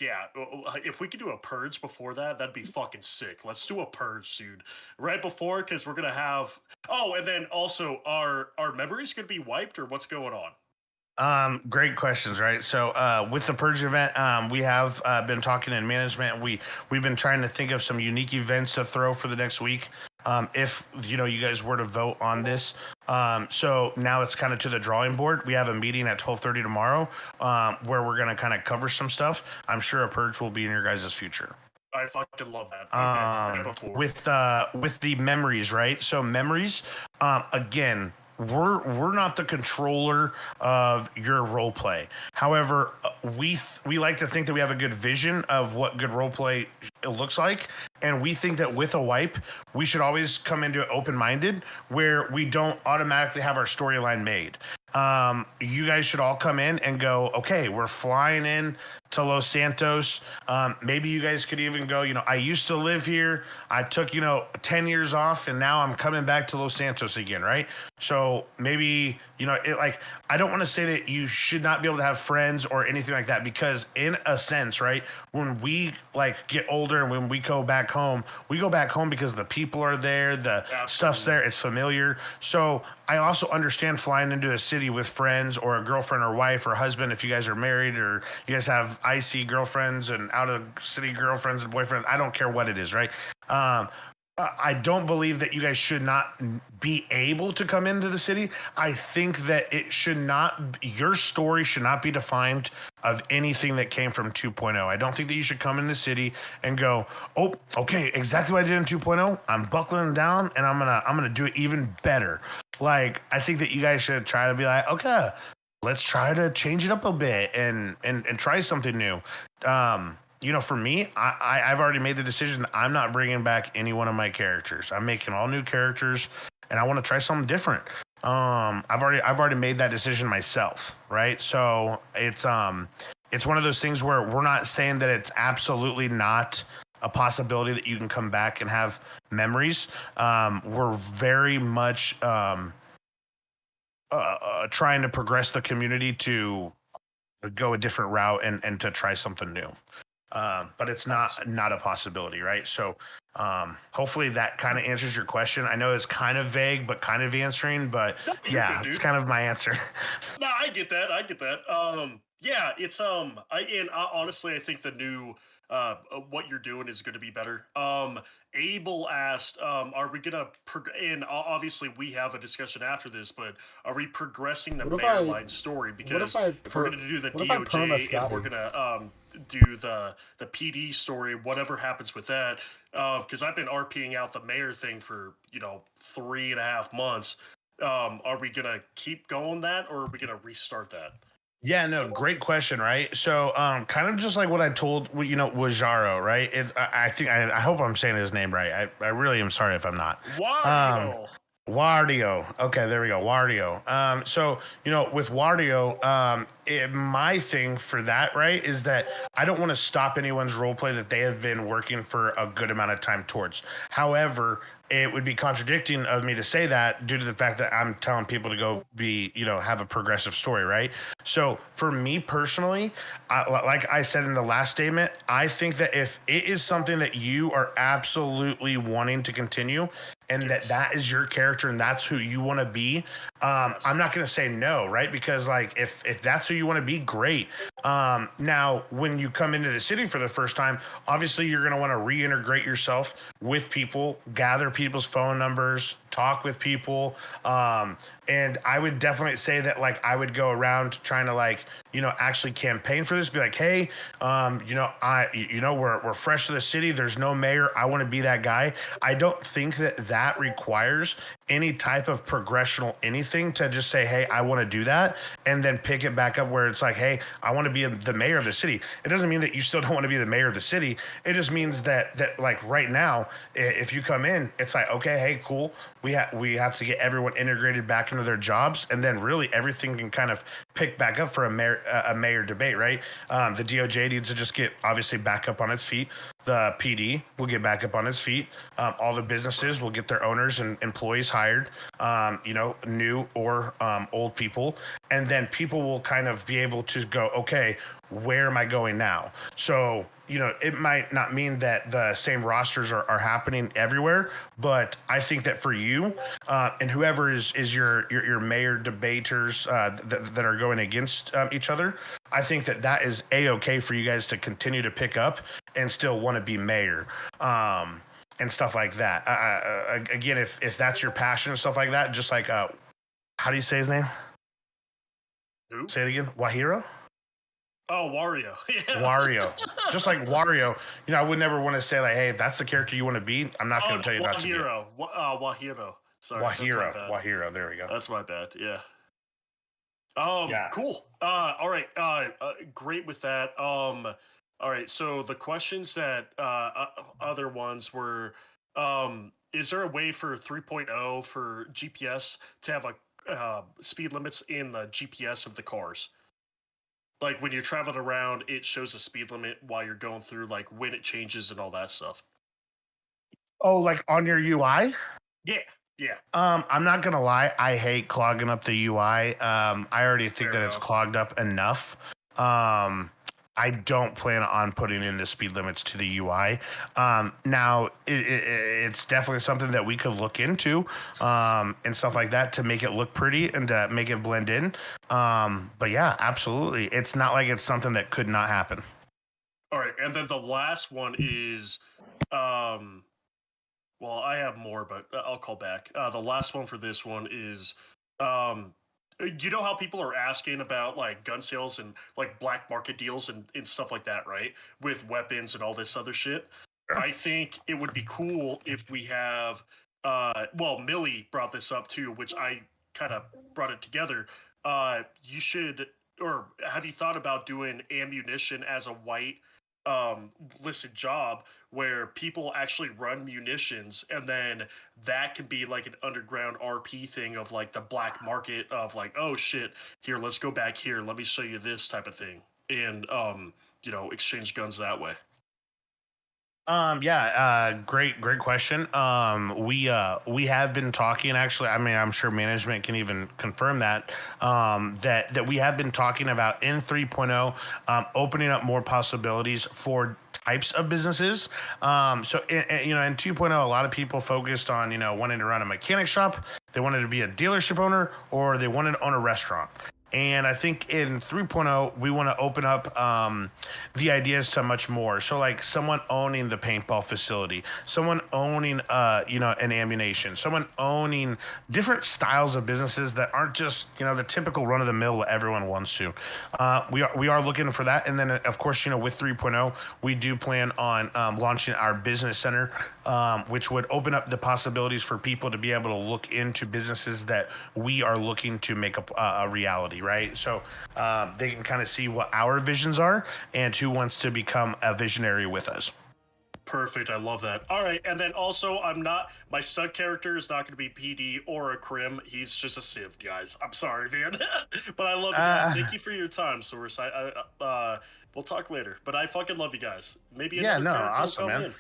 if we could do a purge before that, that'd be fucking sick. Let's do a purge, dude. Right before, because we're gonna have. Oh, and then also, are memories gonna be wiped, or what's going on? Great questions, right? So with the Purge event, we have been talking in management. We've been trying to think of some unique events to throw for the next week. If you guys were to vote on this, so now it's kind of to the drawing board. We have a meeting at 12:30 tomorrow, where we're gonna kind of cover some stuff. I'm sure a Purge will be in your guys' future. I fucking love that. Okay, With the memories, right? So memories, again, we're not the controller of your role play. However, we like to think that we have a good vision of what good role play looks like, and we think that with a wipe, we should always come into it open-minded, where we don't automatically have our storyline made. You guys should all come in and go, okay, we're flying in to Los Santos. Maybe you guys could even go, I used to live here. I took, 10 years off, and now I'm coming back to Los Santos again, right? So maybe, I don't want to say that you should not be able to have friends or anything like that, because in a sense, right, when we get older and when we go back home because the people are there, the stuff's there, it's familiar. So I also understand flying into a city with friends or a girlfriend or wife or husband, if you guys are married or you guys have icy girlfriends and out of city girlfriends and boyfriends. I don't care what it is, right? I don't believe that you guys should not be able to come into the city. I think that your story should not be defined of anything that came from 2.0. I don't think that you should come in the city and go, oh, okay, exactly what I did in 2.0. I'm buckling down and I'm gonna do it even better. Like, I think that you guys should try to be like, okay, let's try to change it up a bit and try something new. For me, I've already made the decision that I'm not bringing back any one of my characters. I'm making all new characters, and I want to try something different. I've already made that decision myself, right? So it's one of those things where we're not saying that it's absolutely not a possibility that you can come back and have memories. We're very much trying to progress the community to go a different route and to try something new. But it's not a possibility, right? So hopefully that kind of answers your question. I know it's kind of vague, but kind of answering, but yeah, it's kind of my answer. No, I get that. Yeah, it's honestly, I think the new what you're doing is going to be better. Abel asked, are we gonna and obviously we have a discussion after this, but are we progressing the mayor line story? Because if we're gonna do the DOJ and we're gonna do the PD story, whatever happens with that, because I've been RPing out the mayor thing for 3.5 months. Are we gonna keep going that, or are we gonna restart that? Yeah, no, great question, right? So, kind of just like what I told, Wajaro, right? I think, I hope I'm saying his name right. I really am sorry if I'm not. Wario. Wardio. Okay, there we go. Wardio. So, with Wardio, my thing for that, right, is that I don't want to stop anyone's role play that they have been working for a good amount of time towards. However, it would be contradicting of me to say that due to the fact that I'm telling people to go be, have a progressive story, right? So for me personally, like I said in the last statement, I think that if it is something that you are absolutely wanting to continue, and that is your character and that's who you want to be, I'm not going to say no, right? Because like if that's who you want to be, great. Now when you come into the city for the first time, obviously you're going to want to reintegrate yourself with people, gather people's phone numbers, talk with people, and I would definitely say that like I would go around trying to like actually campaign for this, be like, hey, we're fresh to the city, there's no mayor, I want to be that guy. I don't think that requires any type of progressional anything to just say, hey, I want to do that, and then pick it back up where it's like, hey, I want to be the mayor of the city. It doesn't mean that you still don't want to be the mayor of the city. It just means that like right now, if you come in, it's like, okay, hey, cool, we have to get everyone integrated back into their jobs, and then really everything can kind of pick back up for a mayor debate, right? The DOJ needs to just get obviously back up on its feet. The PD will get back up on its feet. All the businesses will get their owners and employees hired, new or old people. And then people will kind of be able to go, okay, where am I going now? So, it might not mean that the same rosters are happening everywhere, but I think that for you and whoever is your mayor debaters that are going against each other, I think that is A-okay for you guys to continue to pick up and still want to be mayor. And stuff like that. Again, if that's your passion and stuff like that, just like, how do you say his name? Who? Say it again. Wahiro? Oh, Wario. Yeah. Wario. Just like Wario, I would never want to say like, hey, if that's the character you want to be, I'm not going to tell you not to be. Wahiro. Sorry. Wahiro. There we go. That's my bad. Yeah. Yeah. Cool. All right. Great with that. All right. So the questions that other ones were, is there a way for 3.0 for GPS to have speed limits in the GPS of the cars? Like when you're traveling around, it shows a speed limit while you're going through, like when it changes and all that stuff. Oh, like on your UI? Yeah. I'm not gonna lie, I hate clogging up the UI. I already think Fair that it's enough. clogged up enough. I don't plan on putting in the speed limits to the UI. Now, it's definitely something that we could look into and stuff like that to make it look pretty and to make it blend in. But yeah, absolutely. It's not like it's something that could not happen. All right, and then the last one is, well, I have more, but I'll call back. The last one for this one is, you know how people are asking about like gun sales and like black market deals and stuff like that, right? With weapons and all this other shit. Sure. I think it would be cool if we have, well, Millie brought this up too, which I kind of brought it together. You should, or have you thought about doing ammunition as a white listed job where people actually run munitions, and then that can be like an underground RP thing of like the black market of like, oh shit, here, let's go back here, let me show you this type of thing, and exchange guns that way. Great question. We have been talking, actually. I mean, I'm sure management can even confirm that, that we have been talking about in 3.0, opening up more possibilities for types of businesses. So in 2.0, a lot of people focused on, wanting to run a mechanic shop. They wanted to be a dealership owner, or they wanted to own a restaurant. And I think in 3.0, we want to open up the ideas to much more. So like someone owning the paintball facility, someone owning, an ammunition, someone owning different styles of businesses that aren't just, the typical run of the mill what everyone wants to. We are looking for that. And then of course, with 3.0, we do plan on launching our business center, which would open up the possibilities for people to be able to look into businesses that we are looking to make a reality. reality, right? So they can kind of see what our visions are and who wants to become a visionary with us. Perfect. I love that. All right, and then also, my stud character is not going to be PD or a Crim. He's just a Civ, guys. I'm sorry, man, but I love you guys. Thank you for your time, Source. We'll talk later, but I fucking love you guys. Maybe another character awesome, will come man. in.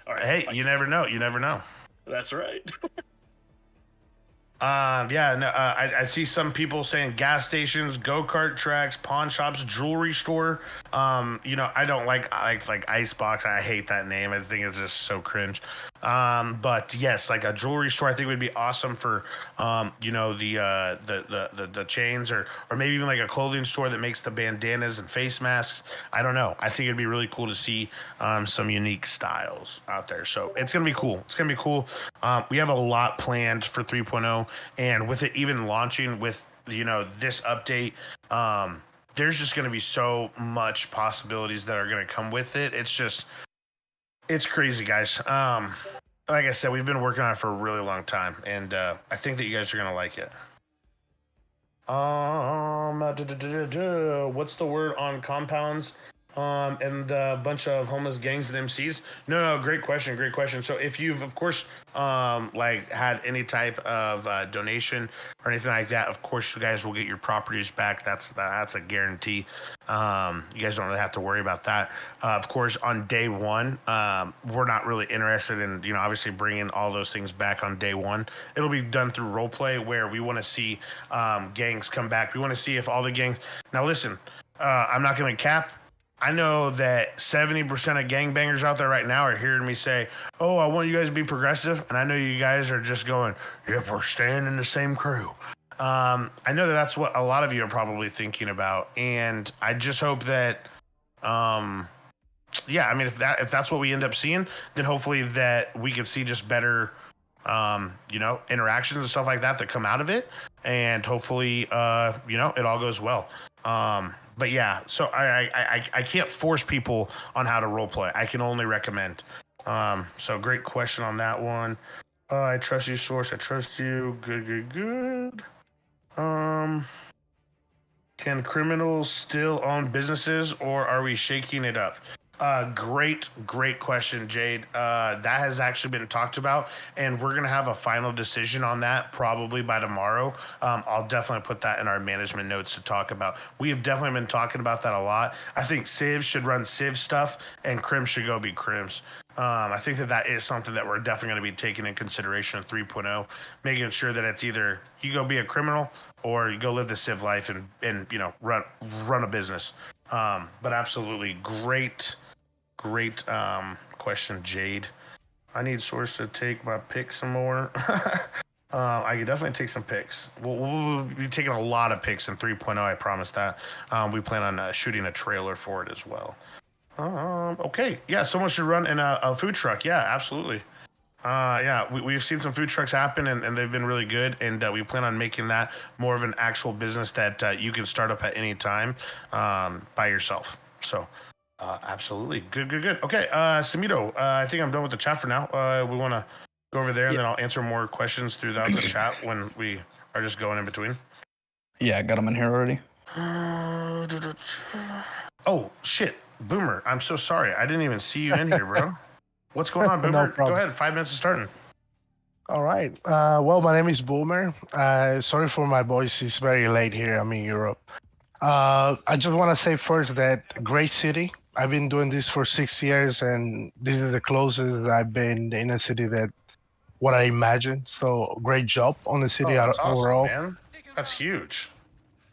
All right. Hey, bye. you never know. You never know. That's right. I see some people saying gas stations, go-kart tracks, pawn shops, jewelry store. I don't like Icebox. I hate that name. I think it's just so cringe. But yes, like a jewelry store, I think would be awesome for, the chains or maybe even like a clothing store that makes the bandanas and face masks. I don't know. I think it'd be really cool to see some unique styles out there. So it's gonna be cool. It's gonna be cool. We have a lot planned for 3.0, and with it even launching with this update, there's just going to be so much possibilities that are going to come with it. It's crazy, guys. Like I said, we've been working on it for a really long time, and I think that you guys are going to like it. What's the word on compounds? And a bunch of homeless gangs and MCs. No, great question. So if you've, of course, had any type of donation or anything like that, of course you guys will get your properties back. That's a guarantee. You guys don't really have to worry about that. Of course, on day one, we're not really interested in, obviously bringing all those things back on day one. It'll be done through role play where we want to see gangs come back. We want to see if all the gangs. Now listen, I'm not going to cap. I know that 70% of gangbangers out there right now are hearing me say, oh, I want you guys to be progressive. And I know you guys are just going, yep, we're staying in the same crew. I know that that's what a lot of you are probably thinking about. And I just hope that, if that's what we end up seeing, then hopefully that we can see just better, interactions and stuff like that come out of it. And hopefully, it all goes well. But yeah, so I can't force people on how to role play. I can only recommend. So great question on that one. I trust you, Source. I trust you. Good. Can criminals still own businesses, or are we shaking it up? Great question, Jade. That has actually been talked about, and we're gonna have a final decision on that probably by tomorrow. I'll definitely put that in our management notes to talk about. We have definitely been talking about that a lot. I think Civ should run Civ stuff, and Crim should go be Crims. I think that is something that we're definitely going to be taking in consideration of 3.0, making sure that it's either you go be a criminal or you go live the Civ life and run a business. But absolutely great question, Jade. I need Source to take my pick some more. I could definitely take some picks. We'll be taking a lot of picks in 3.0, I promise that. We plan on shooting a trailer for it as well. Okay, yeah, someone should run in a food truck. Yeah, absolutely. We've seen some food trucks happen, and they've been really good, and we plan on making that more of an actual business that you can start up at any time by yourself. So absolutely. Good. Okay, Samito, I think I'm done with the chat for now. We want to go over there, and then I'll answer more questions throughout the chat when we are just going in between. Yeah, I got them in here already. Oh, shit. Boomer, I'm so sorry. I didn't even see you in here, bro. What's going on, Boomer? No problem. Go ahead. 5 minutes of starting. All right. Well, my name is Boomer. Sorry for my voice. It's very late here. I'm in Europe. I just want to say first that great city. I've been doing this for 6 years, and this is the closest I've been in a city that what I imagined. So great job on the city that's overall. Awesome, man. That's huge.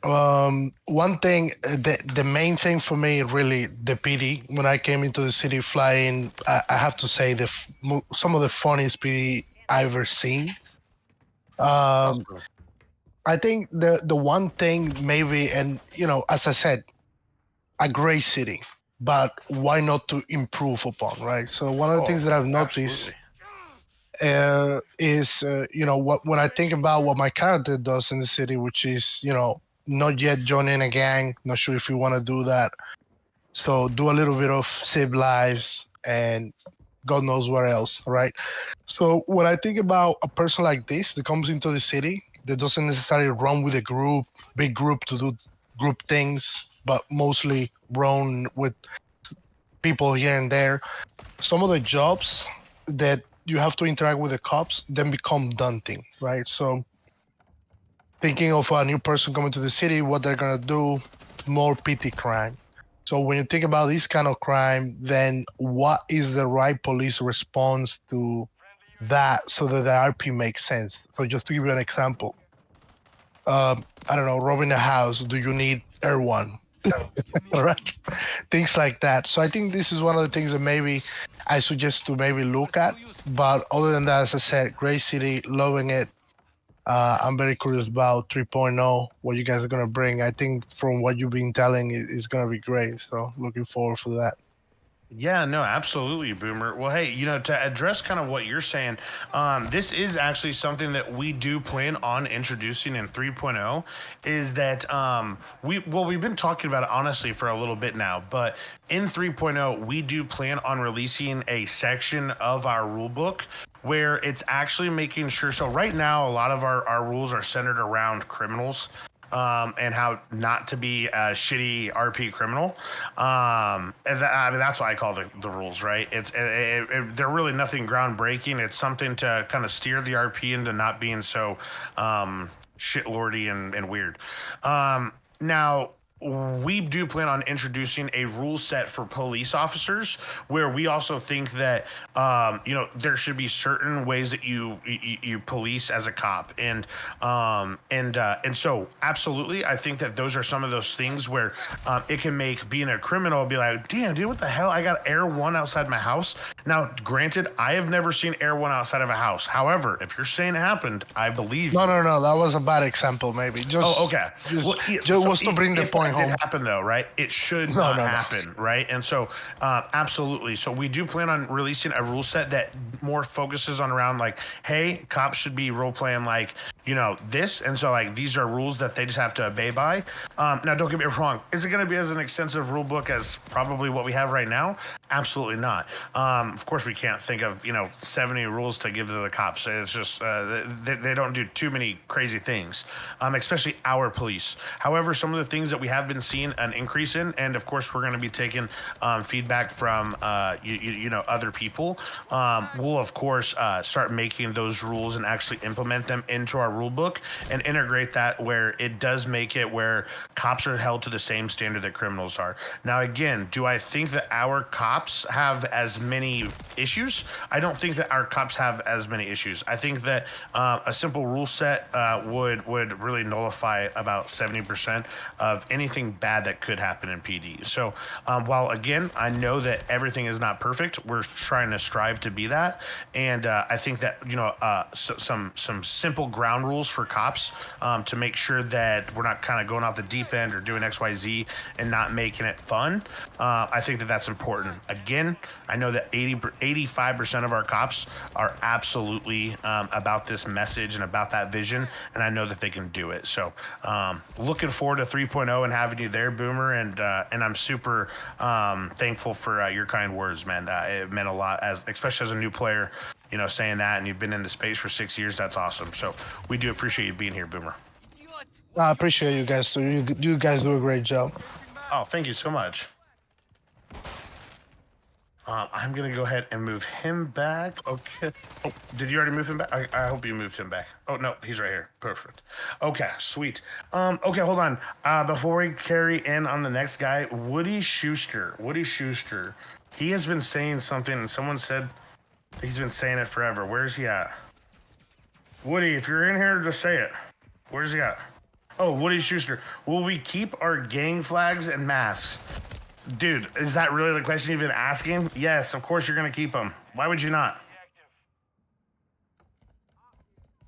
One thing, the main thing for me, really, the PD. When I came into the city flying, I have to say some of the funniest PD I've ever seen. Awesome. I think the one thing maybe, and as I said, a great city, but why not to improve upon, right? So one of the things that I've noticed is, when I think about what my character does in the city, which is, not yet joining a gang, not sure if you want to do that. So do a little bit of Civ lives and God knows what else, right? So when I think about a person like this that comes into the city, that doesn't necessarily run with a group, big group to do group things, but mostly run with people here and there. Some of the jobs that you have to interact with the cops then become daunting, right? So thinking of a new person coming to the city, what they're gonna do, more petty crime. So when you think about this kind of crime, then what is the right police response to that so that the RP makes sense? So just to give you an example, I don't know, robbing a house, do you need Air One? Right? Things like that. So I think this is one of the things that maybe I suggest to maybe look at. But other than that, as I said, great city, loving it. I'm very curious about 3.0, what you guys are going to bring. I think from what you've been telling, it's going to be great. So looking forward for that. Yeah, no, absolutely, Boomer. Well, hey, to address kind of what you're saying, this is actually something that we do plan on introducing in 3.0. Is that we've been talking about it honestly for a little bit now, but in 3.0 we do plan on releasing a section of our rule book where it's actually making sure. So right now, a lot of our rules are centered around criminals. And how not to be a shitty RP criminal. And that's why I call the rules, right? They're really nothing groundbreaking. It's something to kind of steer the RP into not being so shitlordy and weird. Now, we do plan on introducing a rule set for police officers where we also think that there should be certain ways that you police as a cop, and so absolutely I think that those are some of those things where it can make being a criminal be like, damn dude, what the hell, I got Air One outside my house. Now granted, I have never seen Air One outside of a house. However, if you're saying it happened, I believe no, that was a bad example. Maybe just okay, just to bring the point home. Did happen though, right? It should not happen, right? And so absolutely, so we do plan on releasing a rule set that more focuses on around like, hey, cops should be role playing like this, and so like these are rules that they just have to obey by. Now don't get me wrong, is it going to be as an extensive rule book as probably what we have right now? Absolutely not. Of course we can't think of 70 rules to give to the cops. It's just they don't do too many crazy things, especially our police. However, some of the things that we have been seeing an increase in, and of course we're going to be taking feedback from other people. We'll of course start making those rules and actually implement them into our rule book and integrate that where it does make it where cops are held to the same standard that criminals are. Now again, do I think that our cops have as many issues? I don't think that our cops have as many issues. I think that a simple rule set would really nullify about 70% of anything bad that could happen in PD. So while again, I know that everything is not perfect, we're trying to strive to be that. And I think that, some simple ground rules for cops to make sure that we're not kind of going off the deep end or doing XYZ and not making it fun. I think that that's important. Again, I know that 85% of our cops are absolutely about this message and about that vision, and I know that they can do it. So looking forward to 3.0 and having you there, Boomer, and I'm super thankful for your kind words, man. It meant a lot, especially as a new player, saying that, and you've been in the space for 6 years. That's awesome. So we do appreciate you being here, Boomer. I appreciate you guys too. You guys do a great job. Oh, thank you so much. I'm going to go ahead and move him back. Okay. Oh, did you already move him back? I hope you moved him back. Oh, no, he's right here. Perfect. Okay, sweet. Okay, hold on. Before we carry in on the next guy, Woody Schuster. He has been saying something, and someone said he's been saying it forever. Where's he at? Woody, if you're in here, just say it. Where's he at? Oh, Woody Schuster. Will we keep our gang flags and masks? Dude, is that really the question you've been asking? Yes, of course you're going to keep them. Why would you not?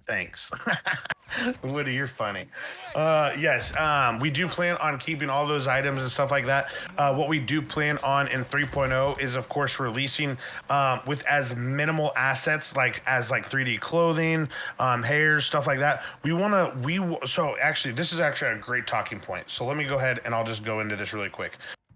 Thanks. Woody, you're funny. Yes, we do plan on keeping all those items and stuff like that. What we do plan on in 3.0 is, of course, releasing with as minimal assets as 3D clothing, hair, stuff like that. So actually, this is actually a great talking point. So let me go ahead and I'll just go into this really quick.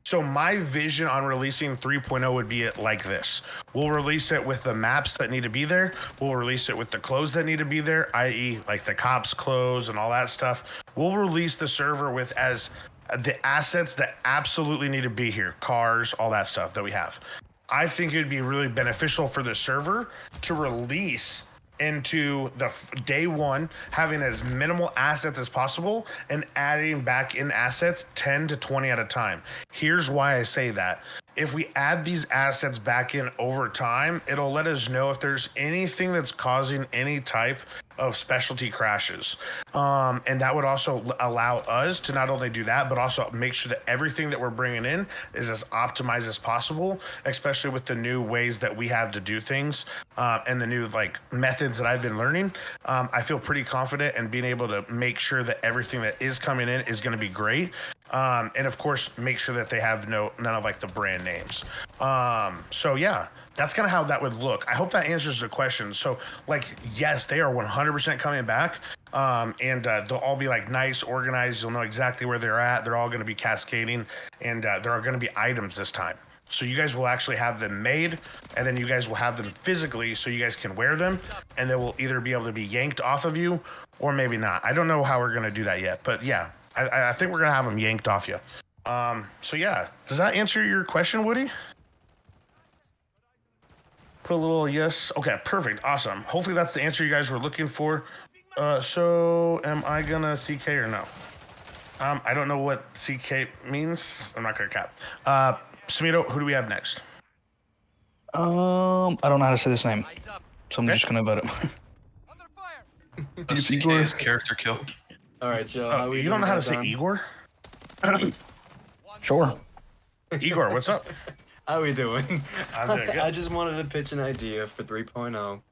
So my vision on releasing 3.0 would be it like this. We'll release it with the maps that need to be there. We'll release it with the clothes that need to be there, i.e. like the cops' clothes and all that stuff. We'll release the server with as the assets that absolutely need to be here, cars, all that stuff that we have. I think it'd be really beneficial for the server to release into the day one, having as minimal assets as possible and adding back in assets 10 to 20 at a time. Here's why I say that. If we add these assets back in over time, it'll let us know if there's anything that's causing any type of specialty crashes. And that would also allow us to not only do that, but also make sure that everything that we're bringing in is as optimized as possible, especially with the new ways that we have to do things and the new like methods that I've been learning. I feel pretty confident in being able to make sure that everything that is coming in is going to be great. And of course, make sure that they have none of like the brand names. So yeah, that's kind of how that would look. I hope that answers the question. So like, yes, they are 100% coming back. And they'll all be like nice, organized. You'll know exactly where they're at. They're all going to be cascading, and there are going to be items this time. So you guys will actually have them made, and then you guys will have them physically so you guys can wear them, and they will either be able to be yanked off of you or maybe not. I don't know how we're going to do that yet, but yeah, I think we're going to have them yanked off you. So yeah, does that answer your question, Woody? Put a little yes. Okay, perfect. Awesome. Hopefully that's the answer you guys were looking for. So am I going to CK or no? I don't know what CK means. I'm not going to cap. Smito, who do we have next? I don't know how to say this name, so I'm just gonna vote it. CK is character kill. All right, Joe. You don't know how to say Igor? Sure. Igor, what's up? How we doing? I'm doing good. I just wanted to pitch an idea for 3.0.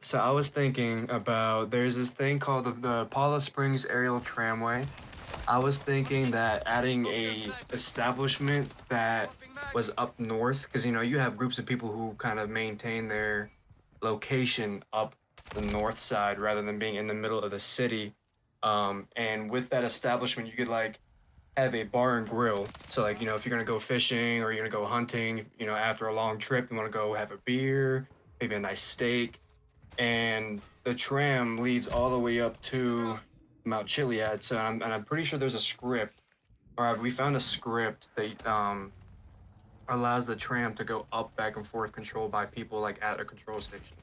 So I was thinking about there's this thing called the Paula Springs Aerial Tramway. I was thinking that adding a establishment that was up north, because you have groups of people who kind of maintain their location up the north side rather than being in the middle of the city. And with that establishment, you could like have a bar and grill. So like, if you're gonna go fishing or you're gonna go hunting, after a long trip, you want to go have a beer, maybe a nice steak, and the tram leads all the way up to Mount Chiliad. So I'm pretty sure there's a script, or we found a script that allows the tram to go up, back and forth, controlled by people like at a control station.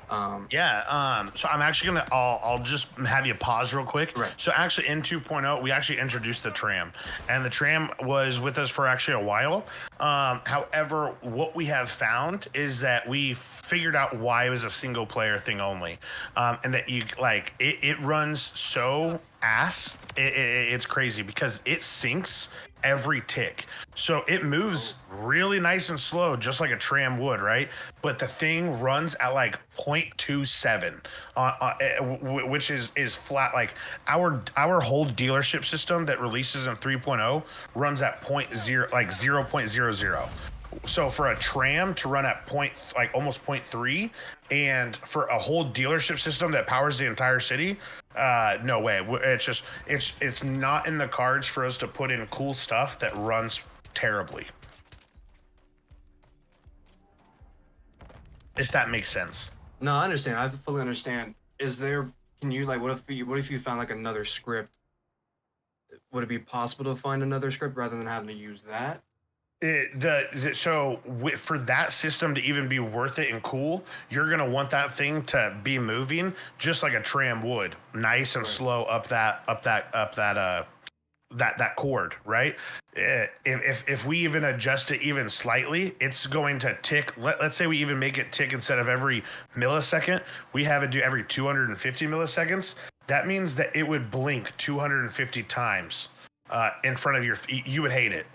So I'm actually gonna I'll just have you pause real quick. Right. So actually in 2.0 we actually introduced the tram, and the tram was with us for actually a while. However, what we have found is that we figured out why it was a single player thing only, and that you like it runs so ass. It's crazy because it syncs every tick. So it moves really nice and slow, just like a tram would, right? But the thing runs at like 0.27, which is flat. Like our whole dealership system that releases in 3.0 runs at 0.00. So for a tram to run at almost 0.3, and for a whole dealership system that powers the entire city, no way. It's not in the cards for us to put in cool stuff that runs terribly. If that makes sense. No, I understand. I fully understand. Can you like, what if you found like another script? Would it be possible to find another script rather than having to use that? For that system to even be worth it and cool, you're gonna want that thing to be moving just like a tram would, nice and slow up that cord, right? If we even adjust it even slightly, it's going to tick. Let's say we even make it tick instead of every millisecond, we have it do every 250 milliseconds. That means that it would blink 250 times. In front of you would hate it.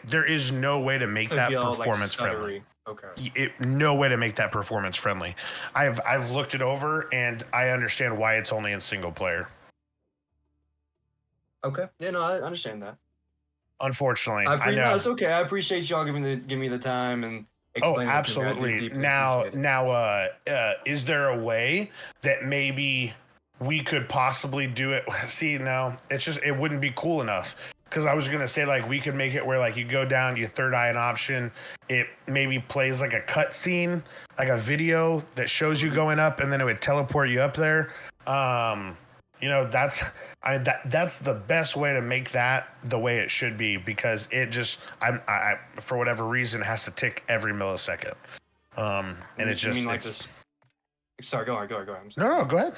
There is no way to make that performance friendly. Okay. No way to make that performance friendly. I've looked it over and I understand why it's only in single player. Okay. Yeah, no, I understand that. Unfortunately, I know. No, it's okay. I appreciate y'all giving me the time and explaining. Oh, absolutely. Now, is there a way that maybe we could possibly do it? See, no, it wouldn't be cool enough. Because I was gonna say, like, we could make it where, like, you go down, you third eye an option, it maybe plays like a cut scene, like a video that shows you going up, and then it would teleport you up there. You know, that's the best way to make that the way it should be, because it just I for whatever reason has to tick every millisecond. And it's just, you mean like this? Sorry, go on. I'm sorry. No, go ahead.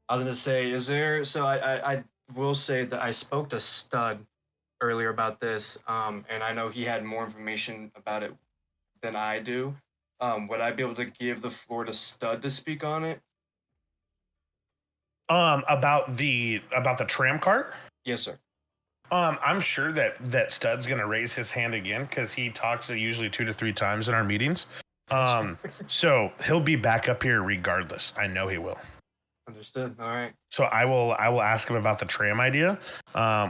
I was gonna say, is there? So I will say that I spoke to Stud earlier about this, and I know he had more information about it than I do. Would I be able to give the floor to Stud to speak on it? About the tram cart? Yes, sir. I'm sure that Stud's gonna raise his hand again, because he talks usually 2 to 3 times in our meetings. So he'll be back up here regardless. I know he will. Understood. All right. So I will ask him about the tram idea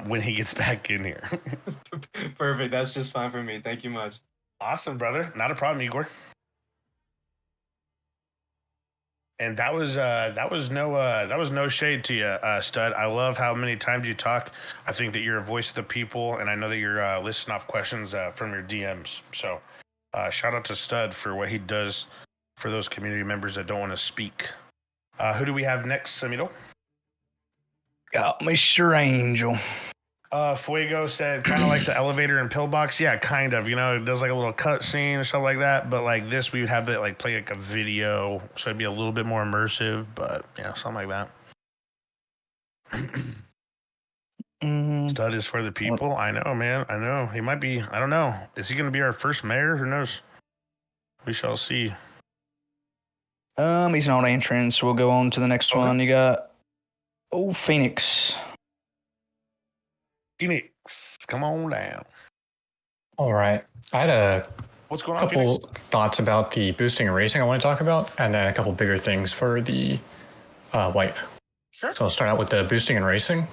when he gets back in here. Perfect. That's just fine for me. Thank you much. Awesome, brother. Not a problem, Igor. And that was no shade to you, Stud. I love how many times you talk. I think that you're a voice of the people, and I know that you're listing off questions from your DMs. So shout out to Stud for what he does for those community members that don't want to speak. Who do we have next, Samito? Got Mr. Angel. Fuego said kind of like the elevator and pillbox. Yeah, kind of. You know, it does like a little cut scene or stuff like that. But like this, we would have it like play like a video, so it'd be a little bit more immersive. But yeah, something like that. Stud is for the people. I know, man. I know. He might be. I don't know. Is he going to be our first mayor? Who knows? We shall see. He's not answering, so we'll go on to the next one. You got Phoenix. Phoenix, come on down. All right. I had a What's going on, couple Phoenix? thoughts about the boosting and racing I want to talk about, and then a couple bigger things for the wipe. Sure. So I'll start out with the boosting and racing.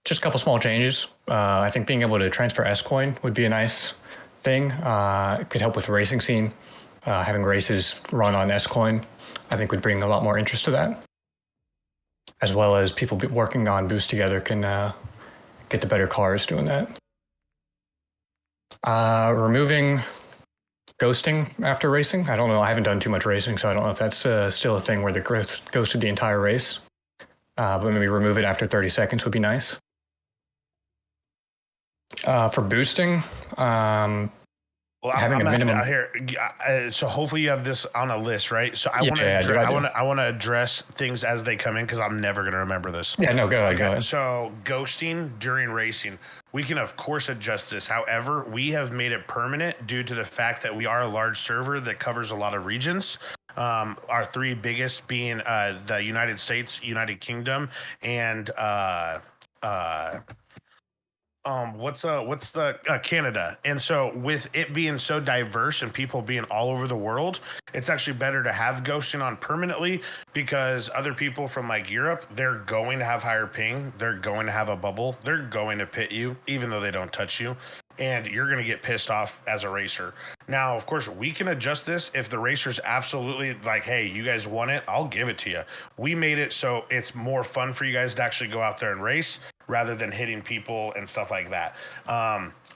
Just a couple small changes. I think being able to transfer S-Coin would be a nice thing. It could help with the racing scene. Having races run on S-Coin, I think, would bring a lot more interest to that. As well as people working on Boost together can get the better cars doing that. Removing ghosting after racing. I don't know. I haven't done too much racing, so I don't know if that's still a thing where the ghosted the entire race. But maybe remove it after 30 seconds would be nice. For boosting, Well, having I'm a minimum here. So hopefully you have this on a list, right? So I want to address things as they come in, because I'm never going to remember this. Yeah, no, go ahead. Okay, Go ahead. so ghosting during racing, we can of course adjust this. However, we have made it permanent due to the fact that we are a large server that covers a lot of regions. Our 3 biggest being the United States, United Kingdom, and Canada. And so with it being so diverse and people being all over the world, it's actually better to have ghosting on permanently, because other people from like Europe, they're going to have higher ping, they're going to have a bubble, they're going to pit you even though they don't touch you, and you're going to get pissed off as a racer. Now, of course, we can adjust this if the racer's absolutely like, hey, you guys want it, I'll give it to you. We made it so it's more fun for you guys to actually go out there and race rather than hitting people and stuff like that.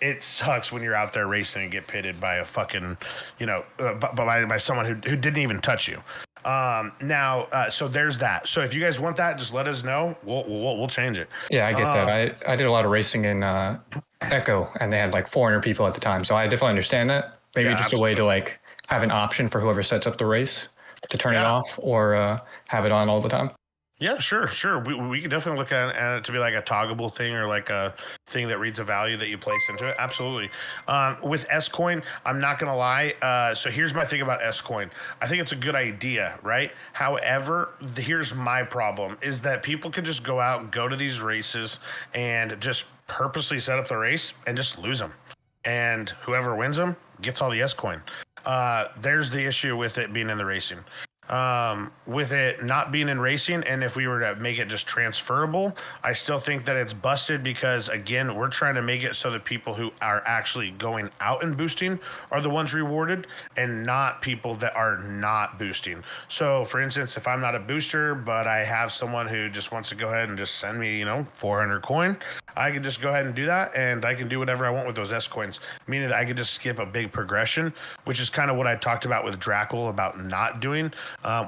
It sucks when you're out there racing and get pitted by a fucking, by someone who didn't even touch you. So there's that. So if you guys want that, just let us know. We'll change it. Yeah, I get that. I did a lot of racing in Echo, and they had like 400 people at the time, so I definitely understand that. Maybe just absolutely. a way to like have an option for whoever sets up the race to turn it off, or have it on all the time. Yeah, sure. We can definitely look at it to be like a toggleable thing, or like a thing that reads a value that you place into it. Absolutely. With S-Coin, I'm not going to lie. So here's my thing about S-Coin. I think it's a good idea, right? However, here's my problem, is that people could just go to these races and just purposely set up the race and just lose them. And whoever wins them gets all the S-Coin. There's the issue with it being in the racing. with it not being in racing, and if we were to make it just transferable, I still think that it's busted because, again, we're trying to make it so that people who are actually going out and boosting are the ones rewarded and not people that are not boosting. So, for instance, if I'm not a booster, but I have someone who just wants to go ahead and just send me, 400 coin, I can just go ahead and do that, and I can do whatever I want with those S coins, meaning that I could just skip a big progression, which is kind of what I talked about with Drackle about not doing.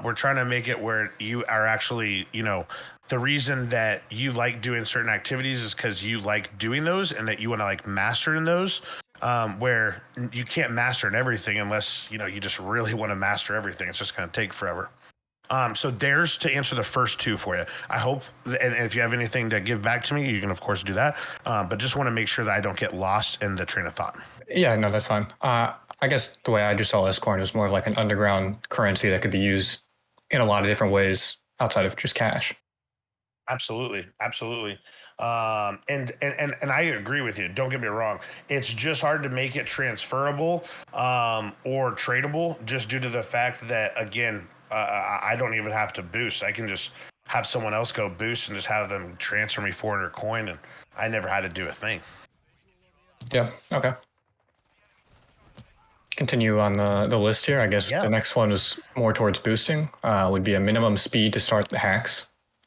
We're trying to make it where you are actually, the reason that you like doing certain activities is because you like doing those and that you want to like master in those. Where you can't master in everything unless you just really want to master everything. It's just going to take forever. So there's to answer the first two for you. I hope, and if you have anything to give back to me, you can of course do that. But just want to make sure that I don't get lost in the train of thought. Yeah, no, that's fine. I guess the way I just saw S-Coin was more of like an underground currency that could be used in a lot of different ways outside of just cash. Absolutely, absolutely. And I agree with you. Don't get me wrong. It's just hard to make it transferable or tradable, just due to the fact that, again, I don't even have to boost. I can just have someone else go boost and just have them transfer me 400 coin, and I never had to do a thing. Yeah. Okay. Continue on the list here. I guess the next one is more towards boosting. Would be a minimum speed to start the hacks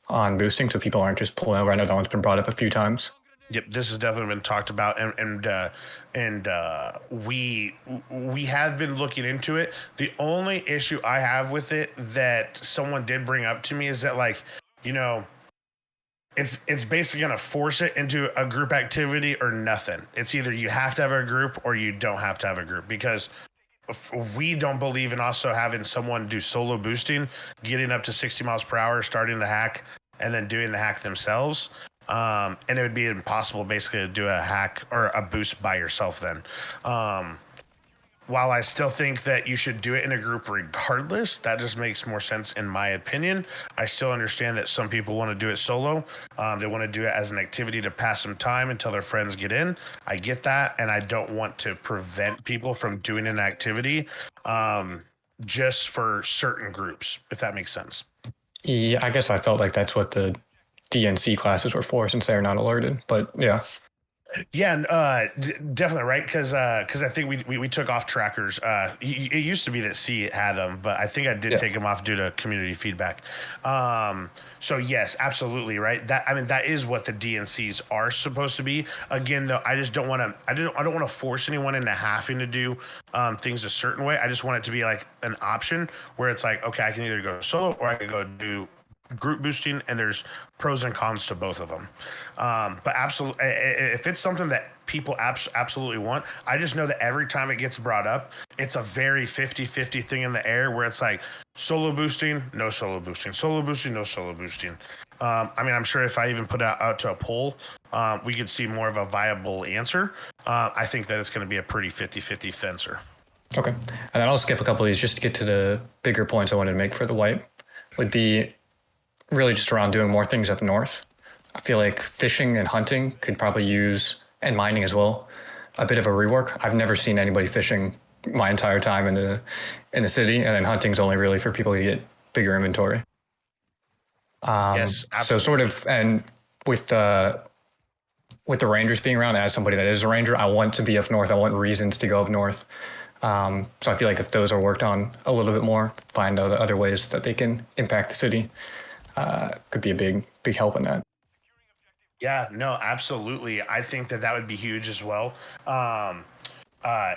on boosting, so people aren't just pulling over. I know that one's been brought up a few times. Yep, this has definitely been talked about, and we have been looking into it. The only issue I have with it that someone did bring up to me is that, like, it's basically going to force it into a group activity or nothing. It's either you have to have a group or you don't have to have a group, because we don't believe in also having someone do solo boosting, getting up to 60 miles per hour, starting the hack, and then doing the hack themselves. And it would be impossible basically to do a hack or a boost by yourself then. While I still think that you should do it in a group regardless, that just makes more sense in my opinion. I still understand that some people want to do it solo. They want to do it as an activity to pass some time until their friends get in. I get that, and I don't want to prevent people from doing an activity just for certain groups, if that makes sense. Yeah, I guess I felt like that's what the DNC classes were for, since they're not alerted. But yeah. Yeah, definitely, right? Because I think we took off trackers. It used to be that C had them, but I think I did take them off due to community feedback. So yes, absolutely, right. That is what the DNCs are supposed to be. Again, though, I just don't want to. I don't want to force anyone into having to do things a certain way. I just want it to be like an option where it's like, okay, I can either go solo or I can go do group boosting, and there's pros and cons to both of them. But absolutely, if it's something that people absolutely want, I just know that every time it gets brought up, it's a very 50-50 thing in the air where it's like solo boosting, no solo boosting, solo boosting, no solo boosting. I'm sure if I even put it out to a poll, we could see more of a viable answer. I think that it's going to be a pretty 50-50 fencer. Okay. And then I'll skip a couple of these just to get to the bigger points I wanted to make for the wipe. Would be really just around doing more things up north. I feel like fishing and hunting could probably use, and mining as well, a bit of a rework. I've never seen anybody fishing my entire time in the city, and then hunting's only really for people to get bigger inventory. Yes, absolutely. So sort of, and with the rangers being around, as somebody that is a ranger, I want to be up north. I want reasons to go up north. So I feel like if those are worked on a little bit more, find other ways that they can impact the city, could be a big help in that. Yeah, no, absolutely. I think that would be huge as well.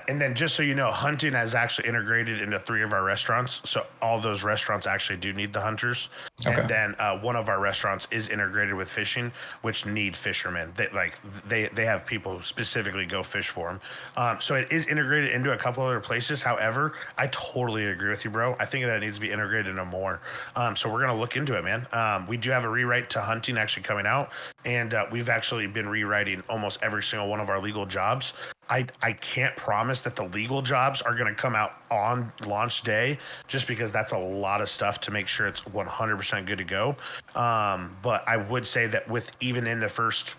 And then just so you know, hunting has actually integrated into 3 of our restaurants. So all those restaurants actually do need the hunters. Okay. And then one of our restaurants is integrated with fishing, which need fishermen. They have people who specifically go fish for them. So it is integrated into a couple other places. However, I totally agree with you, bro. I think that it needs to be integrated into more. So we're going to look into it, man. We do have a rewrite to hunting actually coming out. And we've actually been rewriting almost every single one of our legal jobs. I can't promise that the legal jobs are going to come out on launch day, just because that's a lot of stuff to make sure it's 100% good to go. But I would say that with even in the first,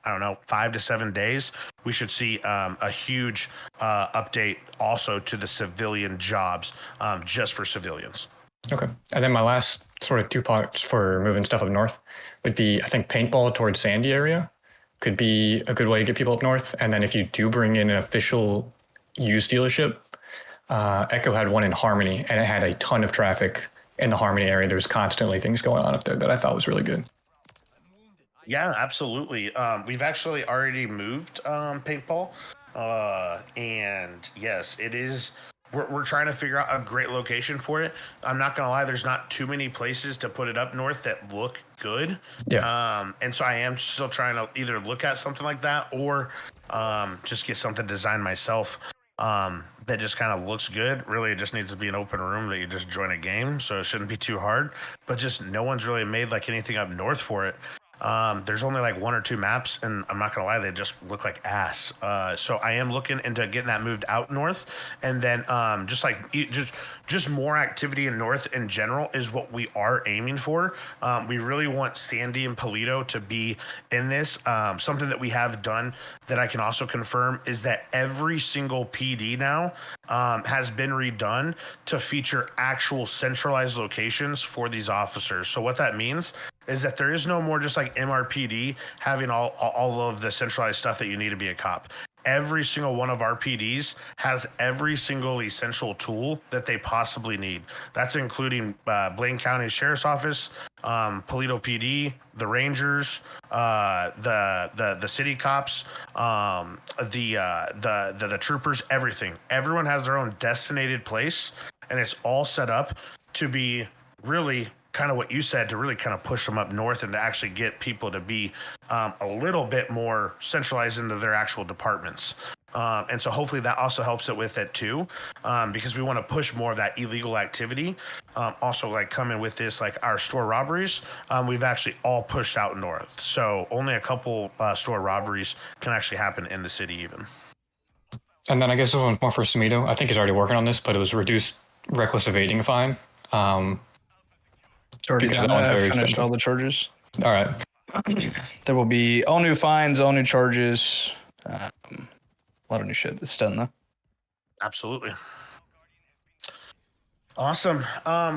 5 to 7 days, we should see a huge update also to the civilian jobs, just for civilians. Okay. And then my last sort of 2 parts for moving stuff up north would be, I think, paintball towards Sandy area could be a good way to get people up north. And then if you do bring in an official used dealership, Echo had one in Harmony, and it had a ton of traffic in the Harmony area. There was constantly things going on up there that I thought was really good. Yeah, absolutely. We've actually already moved paintball, and yes, it is. We're trying to figure out a great location for it. I'm not gonna lie, there's not too many places to put it up north that look good. Yeah. And so I am still trying to either look at something like that or just get something designed myself that just kind of looks good. Really, it just needs to be an open room that you just join a game, so it shouldn't be too hard. But just no one's really made like anything up north for it. There's only like 1 or 2 maps, and I'm not gonna lie, they just look like ass. So I am looking into getting that moved out north, and then just more activity in north in general is what we are aiming for. We really want Sandy and Polito to be in this. Something that we have done that I can also confirm is that every single PD now has been redone to feature actual centralized locations for these officers. So what that means is that there is no more just like MRPD having all of the centralized stuff that you need to be a cop. Every single one of our PDs has every single essential tool that they possibly need. That's including Blaine County Sheriff's Office, Polito PD, the Rangers, the city cops, the troopers, everything. Everyone has their own designated place, and it's all set up to be really kind of what you said, to really kind of push them up north and to actually get people to be a little bit more centralized into their actual departments. And so hopefully that also helps it with it too, because we want to push more of that illegal activity. Also, like coming with this, like our store robberies, we've actually all pushed out north. So only a couple store robberies can actually happen in the city even. And then I guess this one's more for Sumito. I think he's already working on this, but it was reduced reckless evading fine. It's already Because done. that one's I very finished expensive. all the charges. All right. There will be all new fines, all new charges. A lot of new shit. It's done though. Absolutely. Awesome.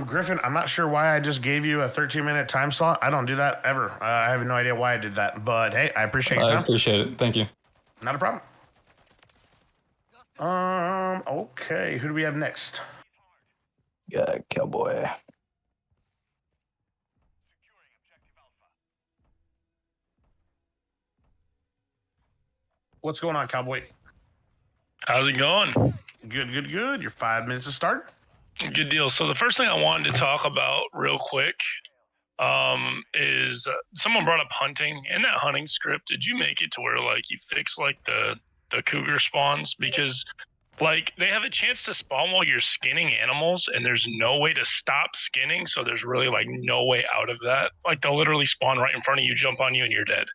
Griffin, I'm not sure why I just gave you a 13-minute time slot. I don't do that ever. I have no idea why I did that, but hey, I appreciate your I time. appreciate it. Thank you. Not a problem. Okay, who do we have next? Yeah, cowboy. What's going on, cowboy? How's it going? Good. Your 5 minutes to start. Good deal. So the first thing I wanted to talk about real quick is someone brought up hunting. In that hunting script, did you make it to where like you fix like the cougar spawns? Because like they have a chance to spawn while you're skinning animals, and there's no way to stop skinning. So there's really like no way out of that. Like they'll literally spawn right in front of you, jump on you, and you're dead.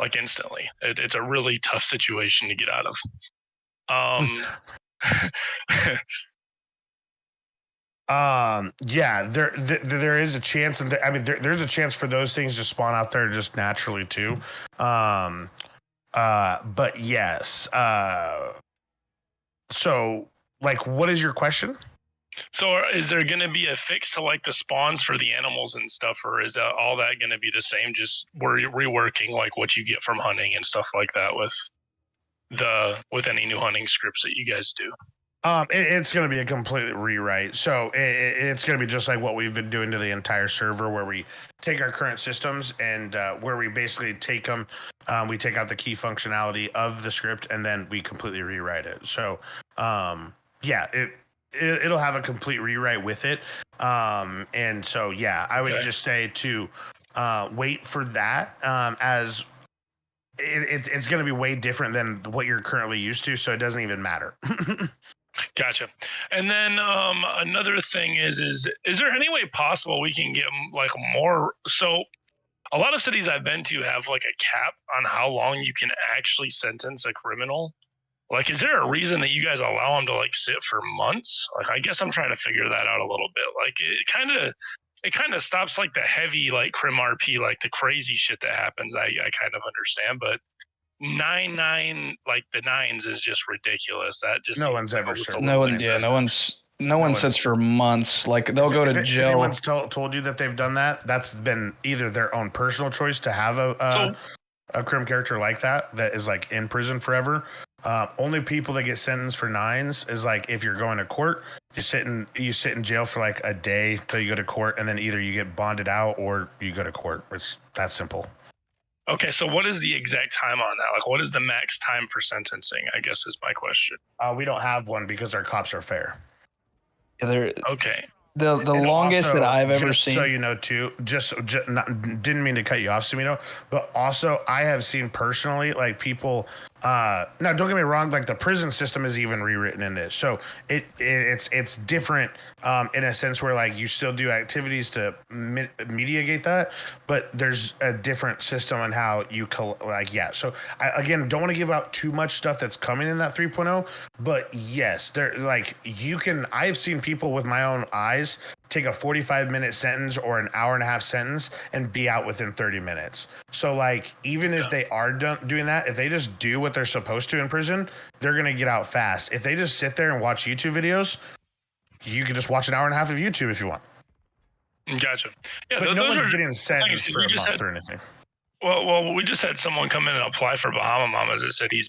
Like instantly. It's a really tough situation to get out of. Yeah, there is a chance, and I mean there's a chance for those things to spawn out there just naturally too. But yes. So like, what is your question? So is there going to be a fix to like the spawns for the animals and stuff, or is all that going to be the same? Just we're reworking like what you get from hunting and stuff like that with any new hunting scripts that you guys do? It's going to be a complete rewrite. So it's going to be just like what we've been doing to the entire server, where we take our current systems and where we basically take them, we take out the key functionality of the script, and then we completely rewrite it. So yeah, it'll have a complete rewrite with it. And so yeah, I would just say to wait for that, as it's going to be way different than what you're currently used to, so it doesn't even matter. Gotcha. And then another thing is there any way possible we can get like more? So a lot of cities I've been to have like a cap on how long you can actually sentence a criminal. Like, is there a reason that you guys allow them to like sit for months? Like, I guess I'm trying to figure that out a little bit. Like, it kind of stops like the heavy like crim RP, like the crazy shit that happens. I kind of understand, but 9 like the nines is just ridiculous. That just no one's ever no no one sits for months. Like they'll go to If jail. anyone's told you that they've done that, that's been either their own personal choice to have a crim character like that is like in prison forever. Only people that get sentenced for 9s is like if you're going to court, you sit in jail for like a day till you go to court, and then either you get bonded out or you go to court. It's that simple. Okay, so what is the exact time on that? Like, what is the max time for sentencing? I guess is my question. We don't have one because our cops are fair. Yeah, okay. The longest also, that I've ever just seen. So you know, too, didn't mean to cut you off, Sumito, but also I have seen personally, like people. Now, don't get me wrong. Like the prison system is even rewritten in this, so it's different in a sense where like you still do activities to mediate that, but there's a different system on how you So I again don't want to give out too much stuff that's coming in that 3.0, but yes, they're like you can. I've seen people with my own eyes take a 45-minute sentence or an hour-and-a-half sentence and be out within 30 minutes. So like even if they are doing that, if they just do what they're supposed to in prison, they're going to get out fast. If they just sit there and watch YouTube videos, you can just watch an hour and a half of YouTube if you want. Gotcha. Yeah, but no those one's are getting sentenced for a month or anything. Well, we just had someone come in and apply for Bahama Mamas that said he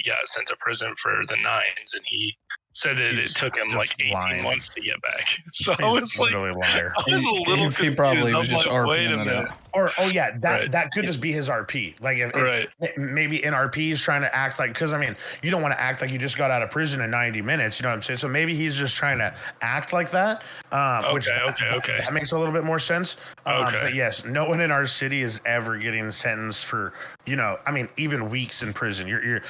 got sent to prison for the 9s, and he said that it took him like 18 months to get back. So I was like, liar. I was a little He probably was just wait a RPing it minute. out. Or that could just be his RP. Like if maybe NRP is trying to act like, because I mean you don't want to act like you just got out of prison in 90 minutes. You know what I'm saying? So maybe he's just trying to act like that. Okay. That makes a little bit more sense. But yes, no one in our city is ever getting sentenced for even weeks in prison.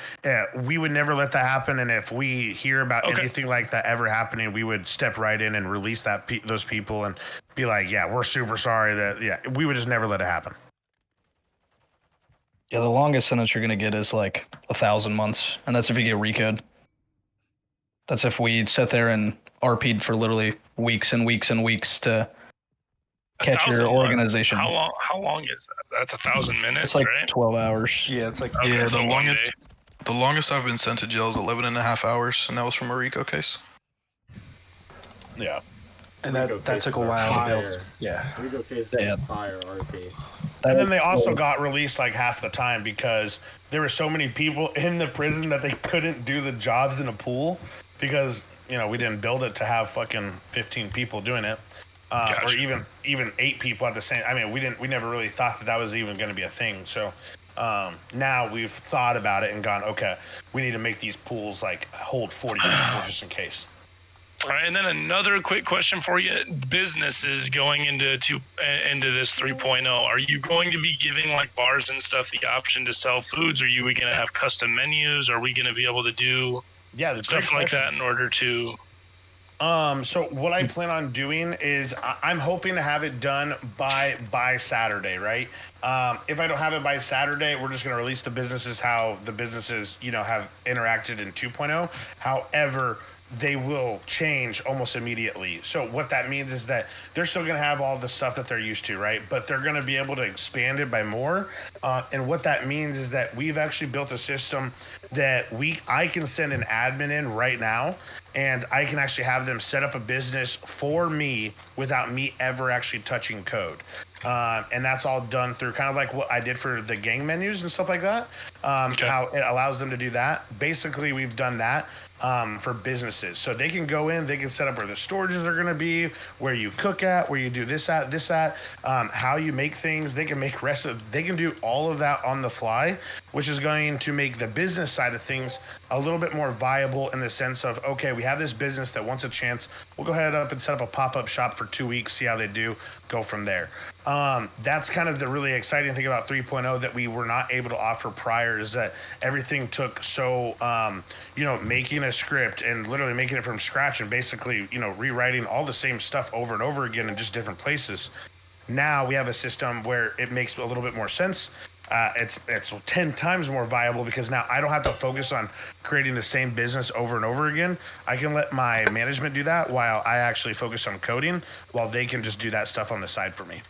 We would never let that happen. And if we hear about anything like that ever happening, we would step right in and release those people and be like, yeah, we're super sorry we would just never let it happen. Yeah, the longest sentence you're gonna get is like 1,000 months, and that's if you get recode. That's if we sit there and RP'd for literally weeks and weeks and weeks to catch your organization. How long is that? That's 1,000 minutes, it's like right? 12 hours. Yeah, it's like the longest I've been sent to jail is 11.5 hours, and that was from a RICO case. Yeah. And that took a while to build. Yeah. RICO case fire RP. And then they also got released like half the time because there were so many people in the prison that they couldn't do the jobs in a pool because, we didn't build it to have fucking 15 people doing it. Or even 8 people at the same. I mean, we never really thought that was even going to be a thing. So now we've thought about it and gone, okay, we need to make these pools like hold 40 people just in case. All right, and then another quick question for you: businesses going into this 3.0, are you going to be giving like bars and stuff the option to sell foods? Are you going to have custom menus? Are we going to be able to do stuff like that in order to? So what I plan on doing is I'm hoping to have it done by Saturday, right? If I don't have it by Saturday, we're just going to release the businesses how the businesses, have interacted in 2.0. However, they will change almost immediately. So what that means is that they're still going to have all the stuff that they're used to, right? But they're going to be able to expand it by more. And what that means is that we've actually built a system that I can send an admin in right now, and I can actually have them set up a business for me without me ever actually touching code. And that's all done through kind of like what I did for the gang menus and stuff like that. How it allows them to do that. Basically, we've done that for businesses. So they can go in, they can set up where the storages are going to be, where you cook at, where you do this at, how you make things. They can make they can do all of that on the fly, which is going to make the business side of things a little bit more viable in the sense of, okay, we have this business that wants a chance. We'll go ahead and set up a pop-up shop for 2 weeks, see how they do, go from there. That's kind of the really exciting thing about 3.0 that we were not able to offer prior, is that everything took so, making a script and literally making it from scratch and basically, rewriting all the same stuff over and over again in just different places. Now we have a system where it makes a little bit more sense. It's 10 times more viable because now I don't have to focus on creating the same business over and over again. I can let my management do that while I actually focus on coding, while they can just do that stuff on the side for me.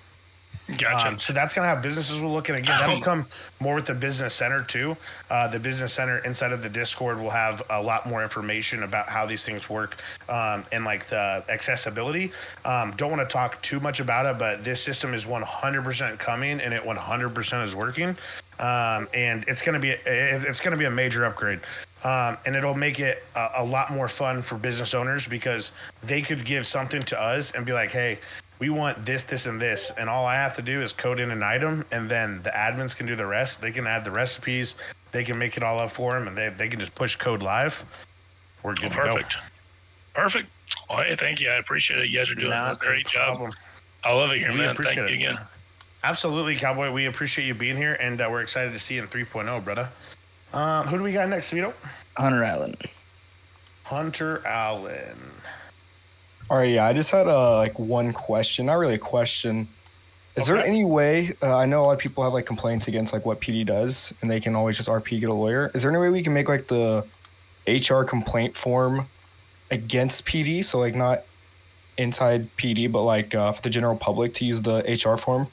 Gotcha. So that's kind of how businesses will look. And again, that'll come more with the business center too. The business center inside of the Discord will have a lot more information about how these things work and like the accessibility. Don't want to talk too much about it, but this system is 100% coming and it 100% is working. And it's going to be a major upgrade. And it'll make it a lot more fun for business owners because they could give something to us and be like, hey, we want this, this, and this. And all I have to do is code in an item, and then the admins can do the rest. They can add the recipes. They can make it all up for them, and they can just push code live. We're good to go. Perfect. Well, hey, thank you. I appreciate it. You guys are doing a great job. I love it here, man. Thank you again. Absolutely, Cowboy. We appreciate you being here, and we're excited to see you in 3.0, brother. Who do we got next, Vito? Hunter Allen. Hunter Allen. All right, yeah, I just had one question, not really a question. Is there any way, I know a lot of people have like complaints against like what PD does and they can always just RP get a lawyer. Is there any way we can make like the HR complaint form against PD? So like not inside PD, but like for the general public to use the HR form?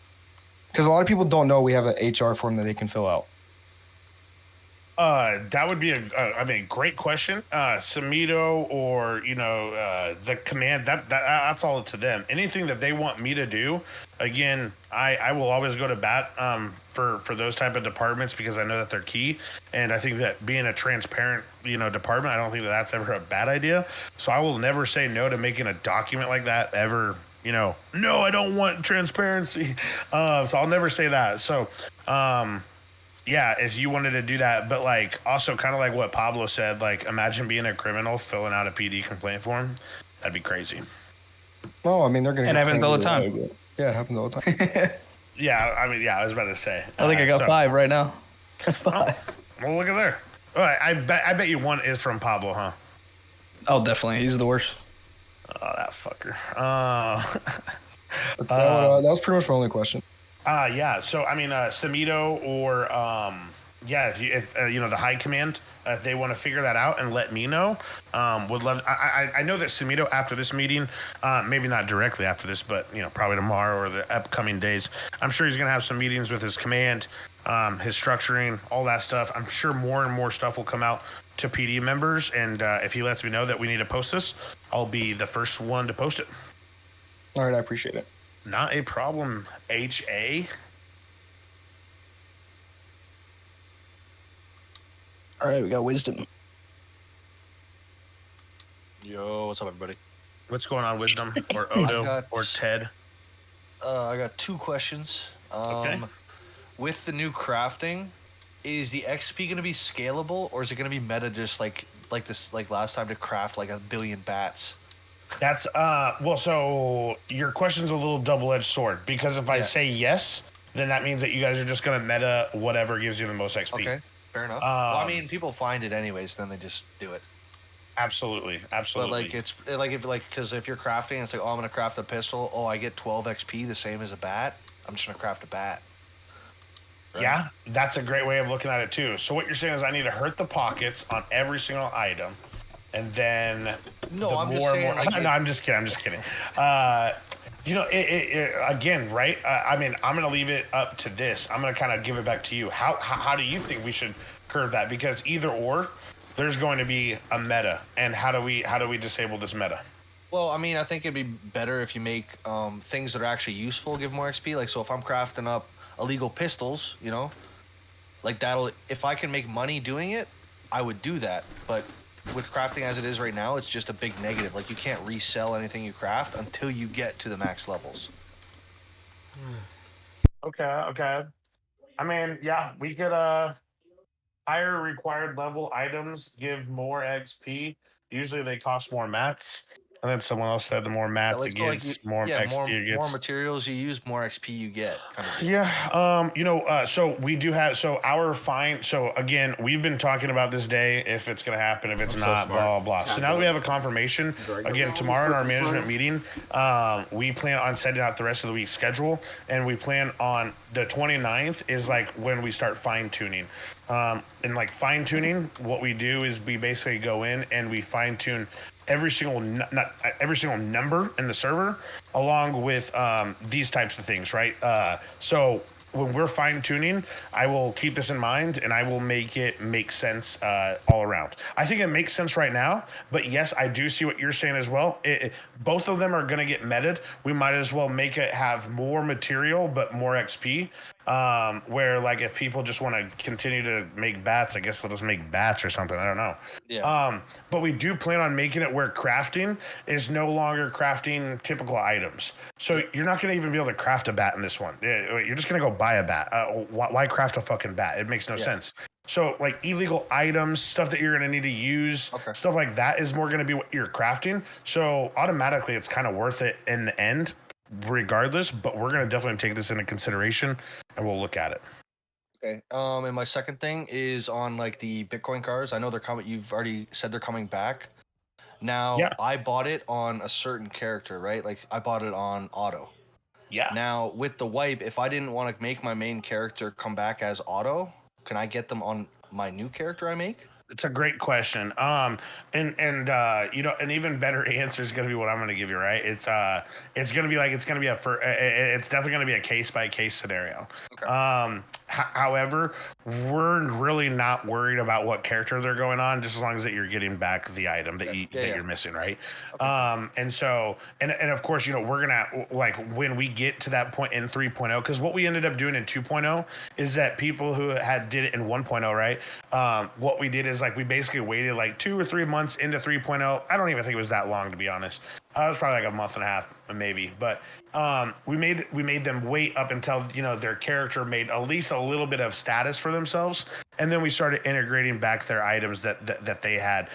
Because a lot of people don't know we have an HR form that they can fill out. That would be a great question. Samito or, the command, that's all to them. Anything that they want me to do, again, I will always go to bat for those type of departments because I know that they're key. And I think that being a transparent, department, I don't think that that's ever a bad idea. So I will never say no to making a document like that ever, no, I don't want transparency. So I'll never say that. So, yeah, if you wanted to do that, but like also kind of like what Pablo said, like imagine being a criminal filling out a PD complaint form. That'd be crazy. No, I mean they're gonna. It happens all the time. Yeah, it happens all the time. Yeah, I was about to say. I think I got 5 right now. 5. Well, look at there. All right, I bet you one is from Pablo, huh? Oh, definitely. He's the worst. Oh, that fucker. That was pretty much my only question. Yeah. So I mean, Samito or if the high command, if they want to figure that out and let me know, would love. I know that Samito after this meeting, maybe not directly after this, but probably tomorrow or the upcoming days, I'm sure he's gonna have some meetings with his command, his structuring, all that stuff. I'm sure more and more stuff will come out to PD members, and if he lets me know that we need to post this, I'll be the first one to post it. All right, I appreciate it. Not a problem, HA. All right, we got Wisdom. Yo, what's up, everybody? What's going on, Wisdom or Odo or Ted? I got 2 questions. Okay. With the new crafting, is the XP going to be scalable, or is it going to be meta just like last time to craft like 1 billion bats? That's well, so your question's a little double-edged sword because if I say yes, then that means that you guys are just gonna meta whatever gives you the most XP. Okay, fair enough. Well, I mean, people find it anyways, then they just do it. Absolutely. But like it's because if you're crafting, it's like, oh, I'm gonna craft a pistol. Oh, I get 12 XP, the same as a bat. I'm just gonna craft a bat. Right? Yeah, that's a great way of looking at it too. So what you're saying is I need to hurt the pockets on every single item. And then no, I'm just saying. No, I'm just kidding. Again, right? I mean, I'm gonna leave it up to this. I'm gonna kind of give it back to you. How do you think we should curve that? Because either or, there's going to be a meta, and how do we disable this meta? Well, I mean, I think it'd be better if you make things that are actually useful give more XP. Like, so if I'm crafting up illegal pistols, like that'll. If I can make money doing it, I would do that. But with crafting as it is right now, it's just a big negative. Like, you can't resell anything you craft until you get to the max levels. Okay. I mean, yeah, we could higher required level items give more XP. Usually they cost more mats. And then someone else said the more mats it gets, more XP it gets. More materials you use, more XP you get. Kind of yeah. So we do have, our fine. So again, we've been talking about this day, if it's going to happen, if it's not, blah, blah. So now that we have a confirmation, again, tomorrow in our management meeting, we plan on sending out the rest of the week's schedule. And we plan on the 29th is like when we start fine tuning. in like fine tuning, what we do is we basically go in and we fine tune every single not every single number in the server, along with these types of things, right? So when we're fine tuning, I will keep this in mind and I will make it make sense all around. I think it makes sense right now, but yes, I do see what you're saying as well. Both of them are going to get meted. We might as well make it have more material but more XP. Where like if people just want to continue to make bats, I guess they'll just make bats or something. I don't know. Yeah. But we do plan on making it where crafting is no longer crafting typical items. So you're not going to even be able to craft a bat in this one. You're just going to go buy a bat. Why craft a fucking bat? It makes no sense. So like illegal items, stuff that you're going to need to use, stuff like that is more going to be what you're crafting. So automatically it's kind of worth it in the end regardless, but we're going to definitely take this into consideration and we'll look at it. Okay. And my second thing is on like the Bitcoin cars. I know they're coming. You've already said they're coming back. Now, I bought it on a certain character, right? Like I bought it on auto. Yeah. Now with the wipe, if I didn't want to make my main character come back as auto, can I get them on my new character I make? It's a great question. And you know, an even better answer is going to be what I'm going to give you, right? It's going to be like, it's definitely going to be a case by case scenario. However, we're really not worried about what character they're going on, just as long as that you're getting back the item that you're missing, right? And so, and of course, you know, we're gonna like when we get to that point in 3.0, because what we ended up doing in 2.0 is that people who did it in 1.0, right? What we did is like we basically waited like 2 or 3 months into 3.0. I don't even think it was that long, to be honest. It was probably like a month and a half, maybe. But we made them wait up until, you know, their character made at least a little bit of status for themselves, and then we started integrating back their items that they had.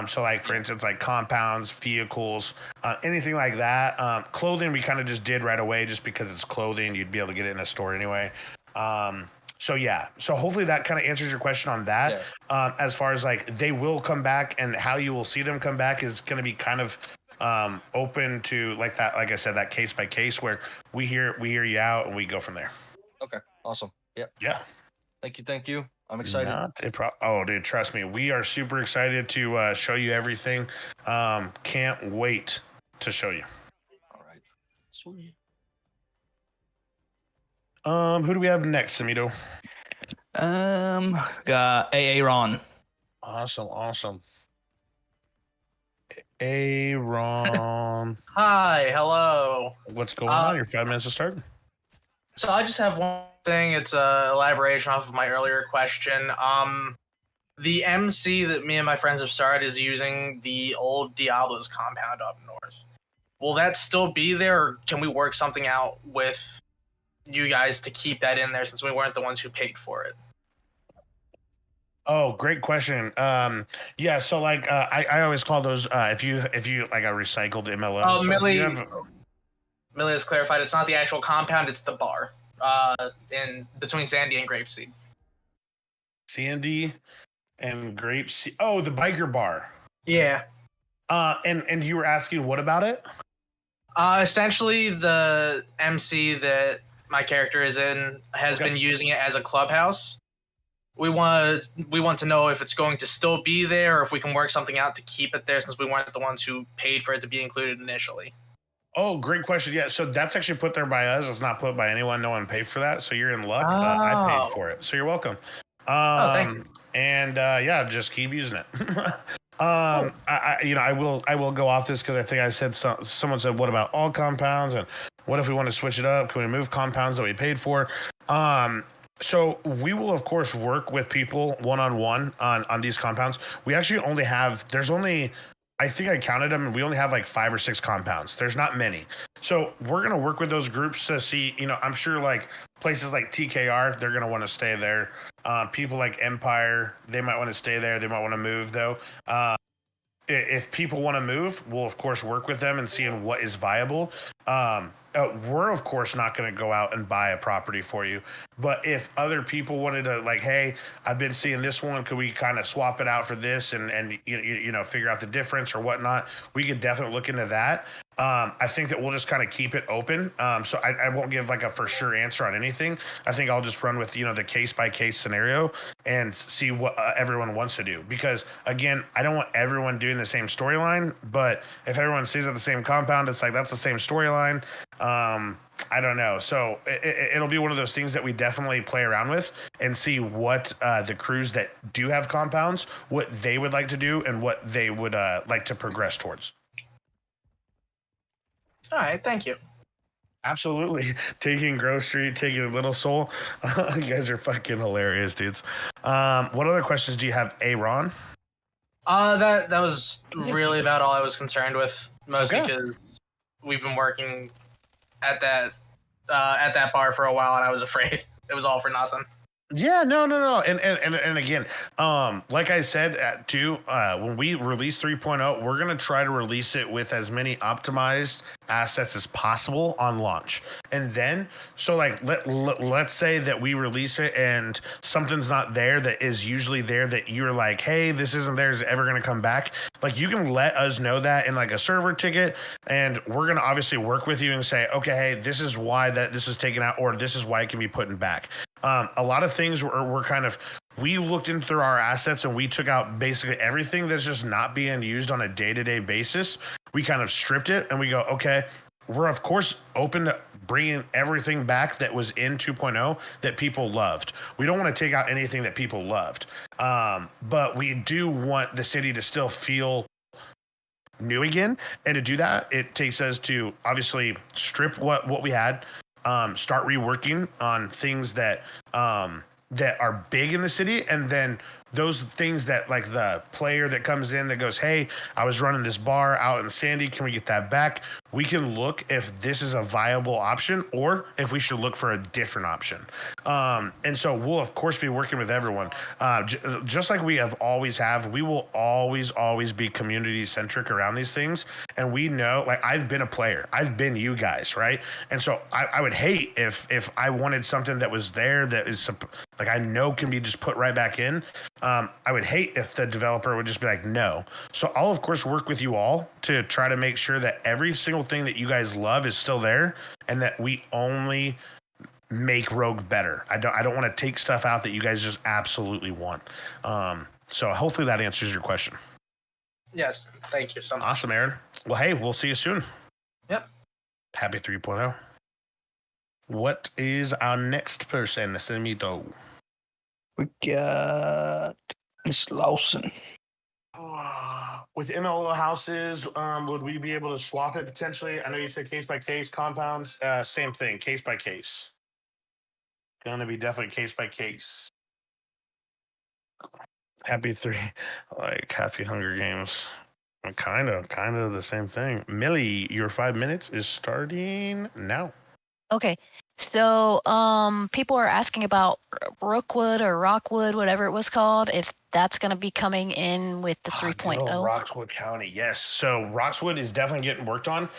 So like for instance, like compounds, vehicles, anything like that. Clothing we kind of just did right away, just because it's clothing. You'd be able to get it in a store anyway. So yeah, so hopefully that kind of answers your question on that. As far as like they will come back and how you will see them come back is going to be kind of open to like that, like I said, that case by case where we hear you out and we go from there. Okay, awesome. Yep. Yeah. Thank you. I'm excited. Oh, dude, trust me, we are super excited to show you everything. Can't wait to show you. All right. Sweet. Who do we have next, Samito? Got Aaron. Awesome. Aaron. Hi, hello. What's going on? Your 5 minutes to start. So I just have one thing. It's a elaboration off of my earlier question. The MC that me and my friends have started is using the old Diablo's compound up north. Will that still be there, or can we work something out with you guys to keep that in there since we weren't the ones who paid for it? Oh, great question. Yeah, so like I always call those if you like a recycled MLM. Oh, so Millie has clarified it's not the actual compound, it's the bar. In between Sandy and Grapeseed. Sandy and Grapeseed. Oh, the biker bar. Yeah. And you were asking what about it? Essentially the MC that my character is in has been using it as a clubhouse. We want to know if it's going to still be there, or if we can work something out to keep it there, since we weren't the ones who paid for it to be included initially. Oh, great question. Yeah, so that's actually put there by us. It's not put by anyone. No one paid for that, so you're in luck. I paid for it, so you're welcome. Thank you. And yeah, just keep using it. I will go off this because I think I said someone said, what about all compounds, and what if we want to switch it up? Can we move compounds that we paid for? So we will of course work with people one-on-one on these compounds. We actually only have, I think I counted them, and we only have like 5 or 6 compounds. There's not many. So we're going to work with those groups to see, you know, I'm sure like places like TKR, they're going to want to stay there. People like Empire, they might want to stay there. They might want to move though. If people want to move, we'll of course work with them and seeing what is viable. We're of course not going to go out and buy a property for you, but if other people wanted to, like, hey, I've been seeing this one, could we kind of swap it out for this and you know figure out the difference or whatnot? We could definitely look into that. I think that we'll just kind of keep it open. So I won't give like a for sure answer on anything. I think I'll just run with, the case by case scenario and see what everyone wants to do. Because again, I don't want everyone doing the same storyline, but if everyone stays at the same compound, it's like, that's the same storyline. I don't know. So it'll be one of those things that we definitely play around with and see what the crews that do have compounds, what they would like to do and what they would like to progress towards. All right, thank you. Absolutely. Taking Grove Street, taking Little Soul. You guys are fucking hilarious, dudes. What other questions do you have, Ron? That was really about all I was concerned with, mostly Okay. because we've been working at that bar for a while, and I was afraid it was all for nothing. Yeah, no. And again, like I said, too, when we release 3.0, we're going to try to release it with as many optimized assets as possible on launch. And then, so like, let's say that we release it and something's not there that is usually there that you're like, hey, this isn't there, is it ever going to come back? Like, you can let us know that in like a server ticket, and we're going to obviously work with you and say, okay, hey, this is why that this is taken out, or this is why it can be put in back. A lot of things were kind of, we looked into our assets and we took out basically everything that's just not being used on a day-to-day basis. We kind of stripped it and we go, okay, we're of course open to bringing everything back that was in 2.0 that people loved. We don't want to take out anything that people loved. But we do want the city to still feel new again. And to do that, it takes us to obviously strip what we had, start reworking on things that that are big in the city, and then those things that like the player that comes in that goes, hey, I was running this bar out in Sandy, can we get that back? We can look if this is a viable option or if we should look for a different option. And so we'll of course be working with everyone, just like we always have. We will always be community centric around these things. And we know, like, I've been a player, I've been you guys, right? And so I would hate if I wanted something that was there that is like I know can be just put right back in. I would hate if the developer would just be like, no. So I'll of course work with you all to try to make sure that every single thing that you guys love is still there, and that we only make Rogue better. I don't want to take stuff out that you guys just absolutely want. So hopefully that answers your question. Yes, thank you so much. Awesome, Aaron. Well, hey, we'll see you soon. Yep. Happy 3.0. What is our next person, Semito? We got Miss Lawson. Within all the houses, would we be able to swap it potentially? I know you said case by case compounds. Same thing, case by case. Gonna be definitely case by case. Happy 3, like Happy Hunger Games. Kind of the same thing. Millie, your 5 minutes is starting now. Okay. So people are asking about Rookwood or Rockwood, whatever it was called, if that's going to be coming in with the 3.0. Roxwood County, yes. So Roxwood is definitely getting worked on.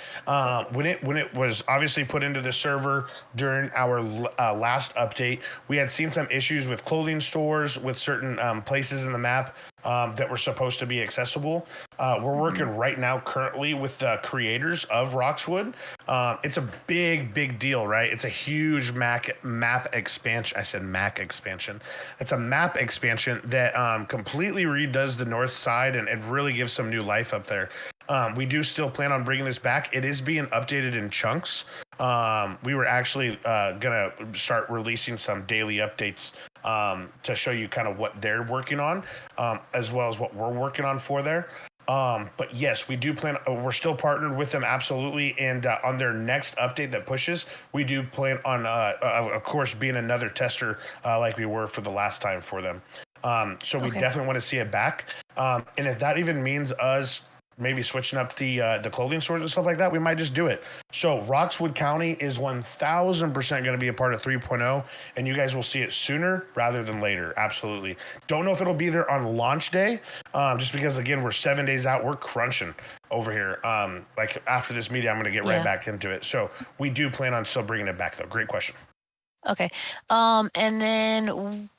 When it was obviously put into the server during our last update, we had seen some issues with clothing stores, with certain places in the map that were supposed to be accessible. We're working right now currently with the creators of Roxwood. It's a big deal, right? It's a huge map expansion. I said Mac expansion. It's a map expansion that completely redoes the north side and it really gives some new life up there. We do still plan on bringing this back. It is being updated in chunks. We were actually gonna start releasing some daily updates to show you kind of what they're working on, as well as what we're working on for there. But yes, we do plan, we're still partnered with them, absolutely. And on their next update that pushes, we do plan on, of course, being another tester like we were for the last time for them. So we definitely want to see it back. And if that even means us maybe switching up the clothing stores and stuff like that, we might just do it. So Roxwood County is 1000% going to be a part of 3.0, and you guys will see it sooner rather than later. Absolutely. Don't know if it'll be there on launch day, just because again, we're 7 days out. We're crunching over here. Like after this meeting, I'm going to get right back into it. So we do plan on still bringing it back though. Great question. Okay. And then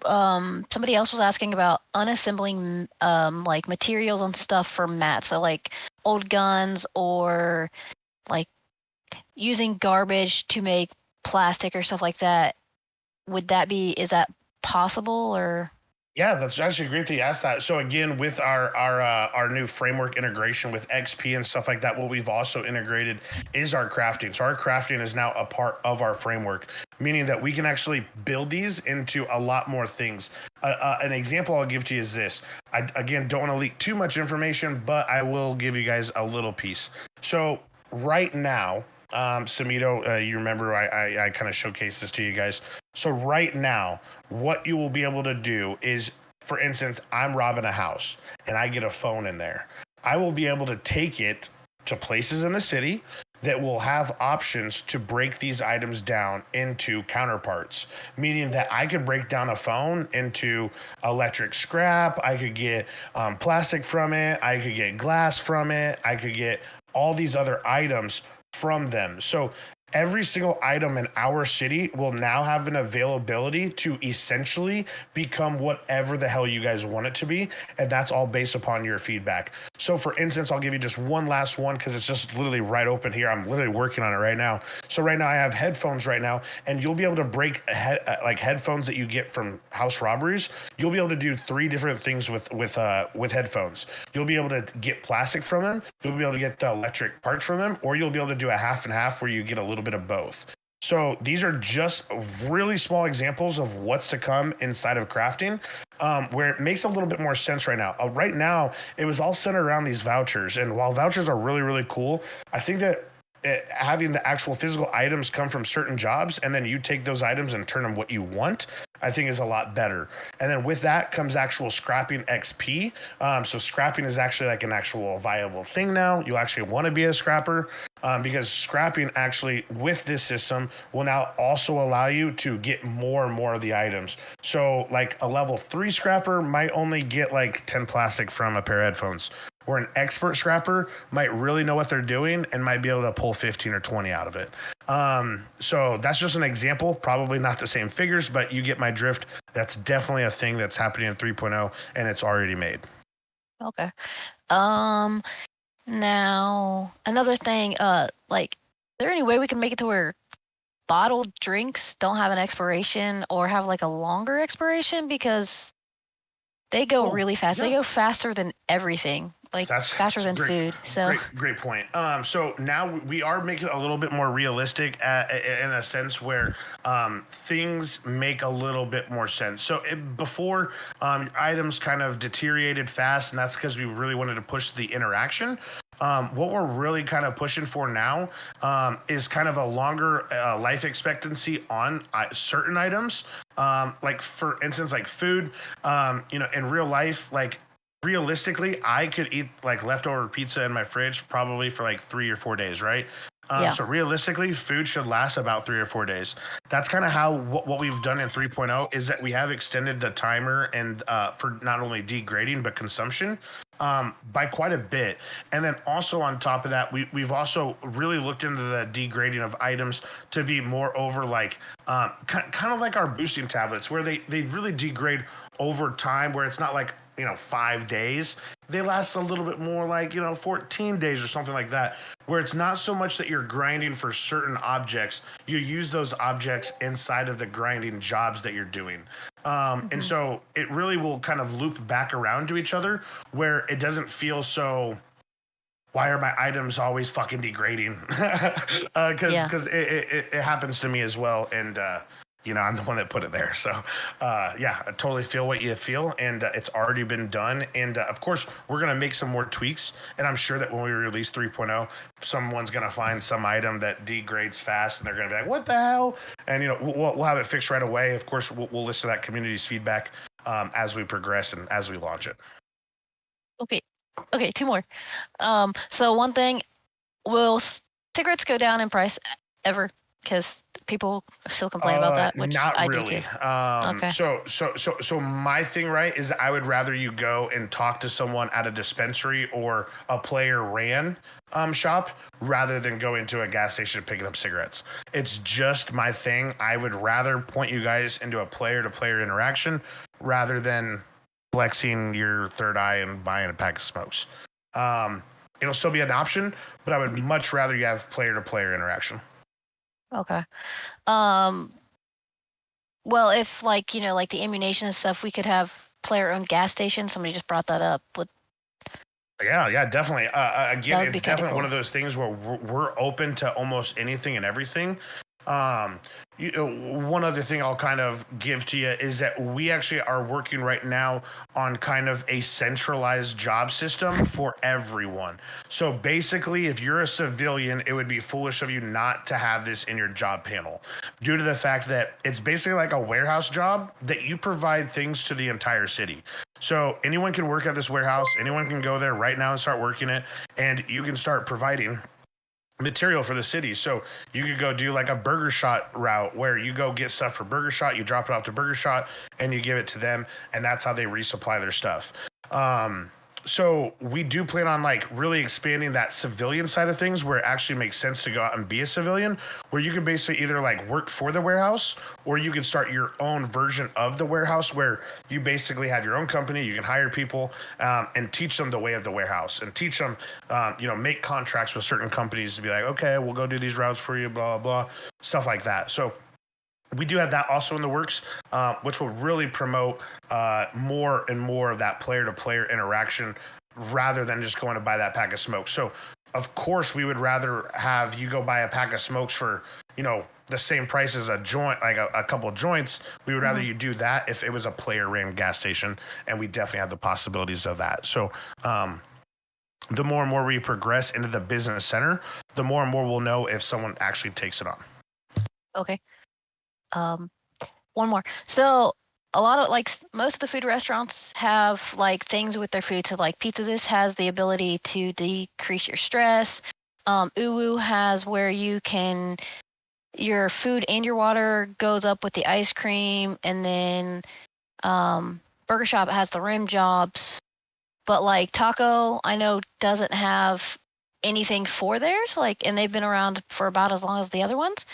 somebody else was asking about unassembling like materials and stuff for mats. So like old guns or like using garbage to make plastic or stuff like that. Is that possible or? Yeah, that's actually great that you asked that. So again, with our new framework integration with XP and stuff like that, what we've also integrated is our crafting. So our crafting is now a part of our framework, meaning that we can actually build these into a lot more things. An example I'll give to you is this. I again don't want to leak too much information, but I will give you guys a little piece. So right now, Samito, you remember I kind of showcased this to you guys. So right now, what you will be able to do is, for instance, I'm robbing a house and I get a phone in there. I will be able to take it to places in the city that will have options to break these items down into counterparts, meaning that I could break down a phone into electric scrap. I could get plastic from it. I could get glass from it. I could get all these other items from them. So every single item in our city will now have an availability to essentially become whatever the hell you guys want it to be. And that's all based upon your feedback. So for instance, I'll give you just one last one because it's just literally right open here. I'm literally working on it right now. So right now I have headphones right now, and you'll be able to break like headphones that you get from house robberies. You'll be able to do 3 different things with headphones. You'll be able to get plastic from them. You'll be able to get the electric parts from them, or you'll be able to do a half and half where you get a little bit of both. So these are just really small examples of what's to come inside of crafting, where it makes a little bit more sense right now. Right now, it was all centered around these vouchers. And while vouchers are really, really cool, I think that having the actual physical items come from certain jobs and then you take those items and turn them what you want, I think is a lot better. And then with that comes actual scrapping XP. So scrapping is actually like an actual viable thing now. You actually want to be a scrapper, because scrapping actually with this system will now also allow you to get more and more of the items. So like a level 3 scrapper might only get like 10 plastic from a pair of headphones, where an expert scrapper might really know what they're doing and might be able to pull 15 or 20 out of it. So that's just an example, probably not the same figures, but you get my drift. That's definitely a thing that's happening in 3.0, and it's already made. Okay. Now another thing, like, is there any way we can make it to where bottled drinks don't have an expiration or have like a longer expiration, because they go really fast. They go faster than everything, like faster than food. So Great point. So now we are making it a little bit more realistic in a sense where things make a little bit more sense. So before, items kind of deteriorated fast, and that's because we really wanted to push the interaction. What we're really kind of pushing for now is kind of a longer life expectancy on certain items. Like for instance, like food, in real life, like realistically, I could eat like leftover pizza in my fridge probably for like 3 or 4 days, right? So realistically, food should last about 3 or 4 days. That's kind of how what we've done in 3.0 is that we have extended the timer and for not only degrading but consumption by quite a bit. And then also on top of that, we've also really looked into the degrading of items to be more over like kind of like our boosting tablets, where they really degrade over time, where it's not like 5 days. They last a little bit more, like 14 days or something like that, where it's not so much that you're grinding for certain objects. You use those objects inside of the grinding jobs that you're doing. And so it really will kind of loop back around to each other, where it doesn't feel so, why are my items always fucking degrading? Because it happens to me as well. And I'm the one that put it there. So, I totally feel what you feel, and it's already been done. And of course, we're going to make some more tweaks. And I'm sure that when we release 3.0, someone's going to find some item that degrades fast, and they're going to be like, what the hell? And, we'll have it fixed right away. Of course, we'll listen to that community's feedback as we progress and as we launch it. Okay, 2 more. So one thing, will cigarettes go down in price ever? Because people still complain about that, which Not I really. do too. Okay. So my thing, right, is I would rather you go and talk to someone at a dispensary or a player ran shop rather than go into a gas station picking up cigarettes. It's just my thing. I would rather point you guys into a player-to-player interaction rather than flexing your third eye and buying a pack of smokes. It'll still be an option, but I would much rather you have player-to-player interaction. Okay. Well, if like like the ammunition and stuff, we could have player-owned gas stations. Somebody just brought that up. Yeah, definitely. Again, That would be it's kinda definitely cool. one of those things where we're open to almost anything and everything. One other thing I'll kind of give to you is that we actually are working right now on kind of a centralized job system for everyone. So basically, if you're a civilian, it would be foolish of you not to have this in your job panel due to the fact that it's basically like a warehouse job that you provide things to the entire city. So anyone can work at this warehouse, anyone can go there right now and start working it, and you can start providing material for the city. So you could go do like a Burger Shot route where you go get stuff for Burger Shot, you drop it off to Burger Shot, and you give it to them, and that's how they resupply their stuff. So we do plan on like really expanding that civilian side of things where it actually makes sense to go out and be a civilian, where you can basically either like work for the warehouse or you can start your own version of the warehouse where you basically have your own company, you can hire people and teach them the way of the warehouse and teach them, make contracts with certain companies to be like, okay, we'll go do these routes for you, blah, blah, stuff like that. So we do have that also in the works, which will really promote more and more of that player-to-player interaction rather than just going to buy that pack of smokes. So, of course, we would rather have you go buy a pack of smokes for, the same price as a joint, like a couple of joints. We would rather you do that if it was a player-ran gas station, and we definitely have the possibilities of that. So, the more and more we progress into the business center, the more and more we'll know if someone actually takes it on. Okay. One more. So a lot of most of the food restaurants have like things with their food. So like Pizza This has the ability to decrease your stress. Uwu has where you can your food and your water goes up with the ice cream, and then Burger Shop has the rim jobs. But like Taco, I know doesn't have anything for theirs. And they've been around for about as long as the other ones.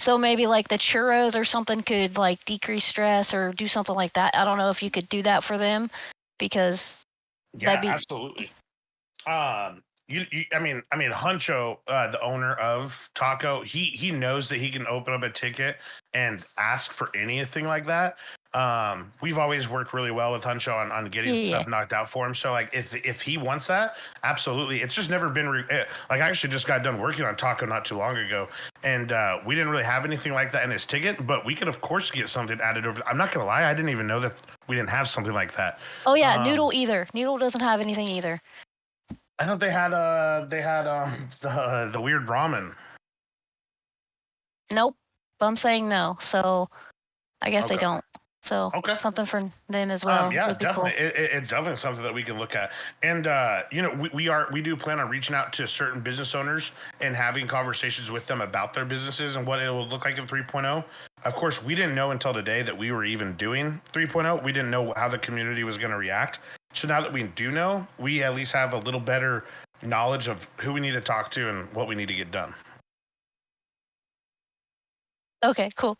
So maybe like the churros or something could like decrease stress or do something like that. I don't know if you could do that for them because that'd be absolutely. I mean, Huncho, the owner of Taco, he knows that he can open up a ticket and ask for anything like that. We've always worked really well with Huncho on getting stuff knocked out for him. So like if he wants that, absolutely. It's just never been like I actually just got done working on Taco not too long ago, and we didn't really have anything like that in his ticket, but we could of course get something added over. I'm not gonna lie, I didn't even know that we didn't have something like that. Oh yeah, Noodle either. Noodle doesn't have anything either. I thought they had the weird ramen. Nope. But I'm saying no. So I guess they don't. So something for them as well. Yeah, would be definitely. Cool. It's definitely something that we can look at. And we do plan on reaching out to certain business owners and having conversations with them about their businesses and what it will look like in 3.0. Of course, we didn't know until today that we were even doing 3.0. We didn't know how the community was going to react. So now that we do know, we at least have a little better knowledge of who we need to talk to and what we need to get done. Okay, cool.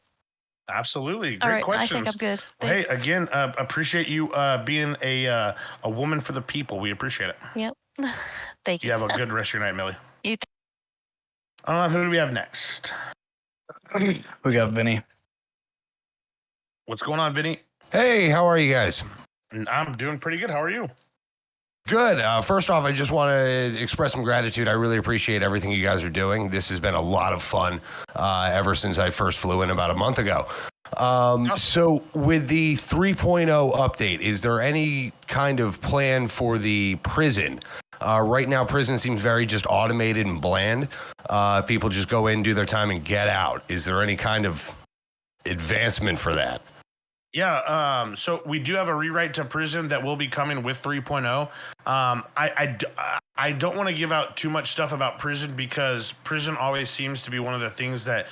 Absolutely. Great All right, questions. I think I'm good. Well, hey, again, appreciate you being a woman for the people. We appreciate it. Yep. Thank you. You have a good rest of your night, Millie. You too. Who do we have next? We got Vinny. What's going on, Vinny? Hey, how are you guys? I'm doing pretty good. How are you? Good. First off, I just want to express some gratitude. I really appreciate everything you guys are doing. This has been a lot of fun ever since I first flew in about a month ago. So with the 3.0 update, is there any kind of plan for the prison? Right now, prison seems very just automated and bland. People just go in, do their time, and get out. Is there any kind of advancement for that? Yeah, so we do have a rewrite to prison that will be coming with 3.0. I don't want to give out too much stuff about prison because prison always seems to be one of the things that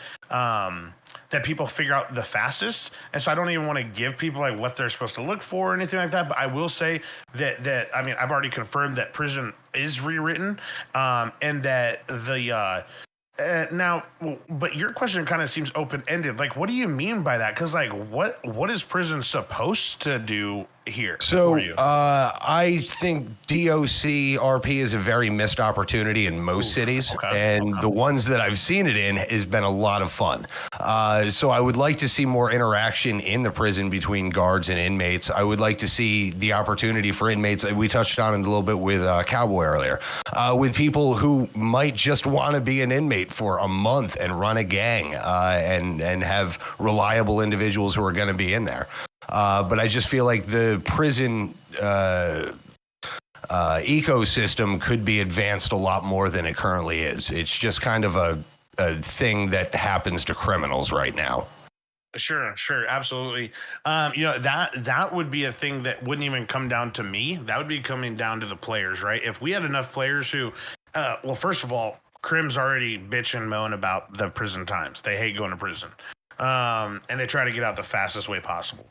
that people figure out the fastest, and so I don't even want to give people like what they're supposed to look for or anything like that. But I will say that I mean I've already confirmed that prison is rewritten, and that the now, but your question kind of seems open ended. Like, what do you mean by that? Because like, what is prison supposed to do here So for you? I think DOC RP is a very missed opportunity in most cities, and the ones that I've seen it in has been a lot of fun. So I would like to see more interaction in the prison between guards and inmates. I would like to see the opportunity for inmates. We touched on it a little bit with Cowboy earlier, with people who might just want to be an inmate for a month and run a gang and have reliable individuals who are going to be in there. But I just feel like the prison ecosystem could be advanced a lot more than it currently is. It's just kind of a thing that happens to criminals right now. Sure, absolutely. You know, that would be a thing that wouldn't even come down to me. That would be coming down to the players, right? If we had enough players who, well, first of all, Crim's already bitching and moan about the prison times. They hate going to prison. And they try to get out the fastest way possible.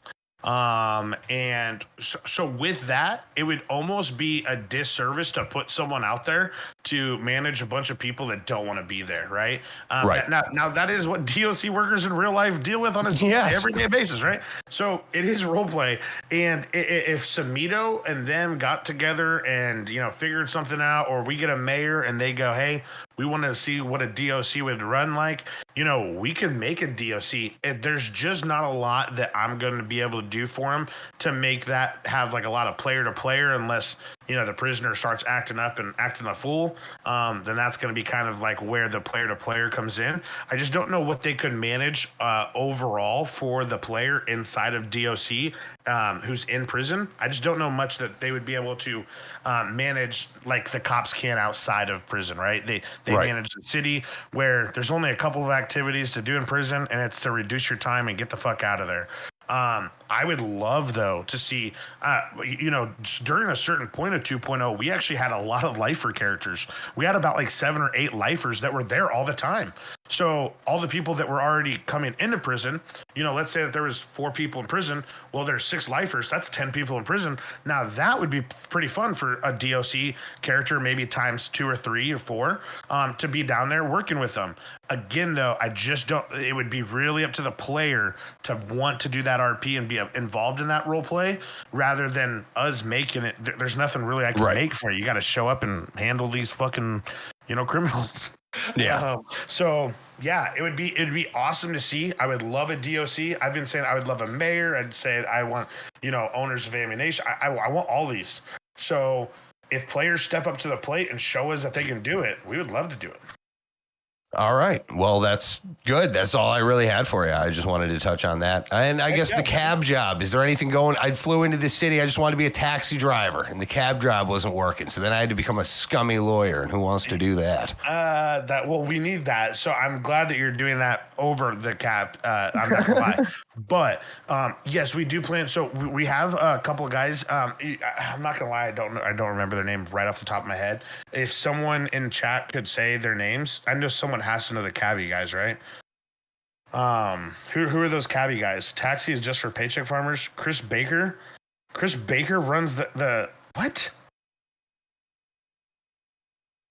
And so with that, it would almost be a disservice to put someone out there to manage a bunch of people that don't want to be there, right? Right. Now that is what DOC workers in real life deal with on a everyday basis, right? So it is role play, and if Samito and them got together and figured something out, or we get a mayor and they go, hey, we want to see what a DOC would run like, we can make a DOC. There's just not a lot that I'm going to be able to do for them to make that have like a lot of player to player, unless the prisoner starts acting up and acting a fool. Then that's going to be kind of like where the player to player comes in. I just don't know what they could manage overall for the player inside of DOC who's in prison. I just don't know much that they would be able to manage like the cops can outside of prison, right? They manage the city where there's only a couple of activities to do in prison, and it's to reduce your time and get the fuck out of there. I would love, though, to see, during a certain point of 2.0, we actually had a lot of lifer characters. We had about like 7 or 8 lifers that were there all the time. So all the people that were already coming into prison, let's say that there was 4 people in prison. Well, there's 6 lifers. That's 10 people in prison. Now that would be pretty fun for a DOC character, maybe times 2 or 3 or 4, to be down there working with them. Again, though, I just don't. It would be really up to the player to want to do that RP and be involved in that role play, rather than us making it. There's nothing really I can make for you. You got to show up and handle these fucking, criminals. Yeah. So yeah, it'd be awesome to see. I would love a DOC. I've been saying I would love a mayor. I'd say I want owners of ammunition. I want all these. So if players step up to the plate and show us that they can do it, we would love to do it. All right. Well, that's good. That's all I really had for you. I just wanted to touch on that. And I guess the cab job, is there anything going? I flew into the city. I just wanted to be a taxi driver, and the cab job wasn't working. So then I had to become a scummy lawyer. And who wants to do that? We need that. So I'm glad that you're doing that over the cab. I'm not gonna lie. But yes, we do plan. So we have a couple of guys. I'm not gonna lie. I don't remember their name right off the top of my head. If someone in chat could say their names, I know someone has to know the cabbie guys, right? Who are those cabbie guys? Taxi is just for paycheck farmers. Chris Baker runs the what?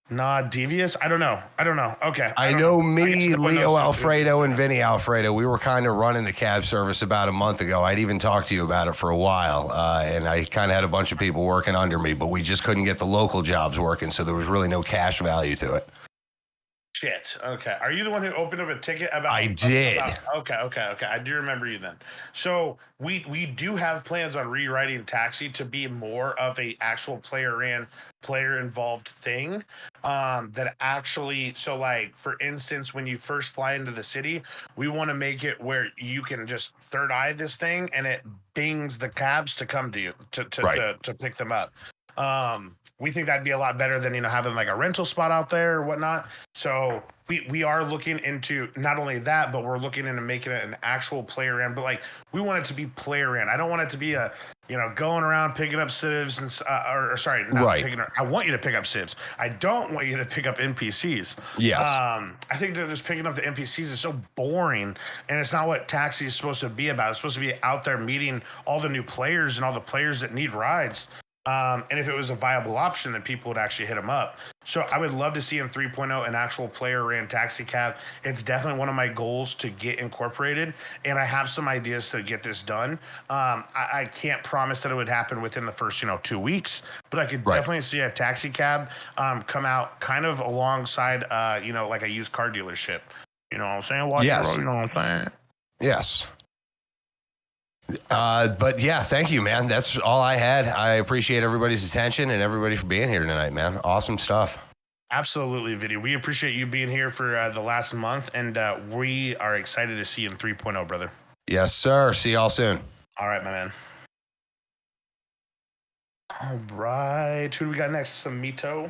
Nah, Devious? I don't know. Okay. I know me, Leo Alfredo, and Vinny Alfredo, we were kind of running the cab service about a month ago. I'd even talked to you about it for a while, and I kind of had a bunch of people working under me, but we just couldn't get the local jobs working, so there was really no cash value to it. Shit. Okay. Are you the one who opened up a ticket about? I did. Okay. I do remember you then. So we do have plans on rewriting Taxi to be more of a actual player involved thing. That actually, so like for instance, when you first fly into the city, we want to make it where you can just third eye this thing and it bings the cabs to come to you to pick them up. we think that'd be a lot better than, you know, having like a rental spot out there or whatnot. So we are looking into not only that, but we're looking into making it an actual player in. But like, we want it to be player in. I don't want it to be a, you know, going around picking up civs and or sorry, not Right. picking up. I want you to pick up civs. I don't want you to pick up NPCs. Yes. I think that just picking up the NPCs is so boring, and it's not what Taxi is supposed to be about. It's supposed to be out there meeting all the new players and all the players that need rides. And if it was a viable option, then people would actually hit them up. So I would love to see in 3.0 an actual player-ran taxi cab. It's definitely one of my goals to get incorporated, and I have some ideas to get this done. I can't promise that it would happen within the first, you know, 2 weeks, but I could definitely see a taxi cab come out kind of alongside, you know, like a used car dealership. You know what I'm saying? Watch Yes. it, bro. You know what I'm saying? Yes. But yeah, thank you, man. That's all I had. I appreciate everybody's attention and everybody for being here tonight, man. Awesome stuff. Absolutely, Video. We appreciate you being here for the last month, and we are excited to see you in 3.0, brother. Yes, sir. See y'all soon. All right, my man. All right. Who do we got next? Samito.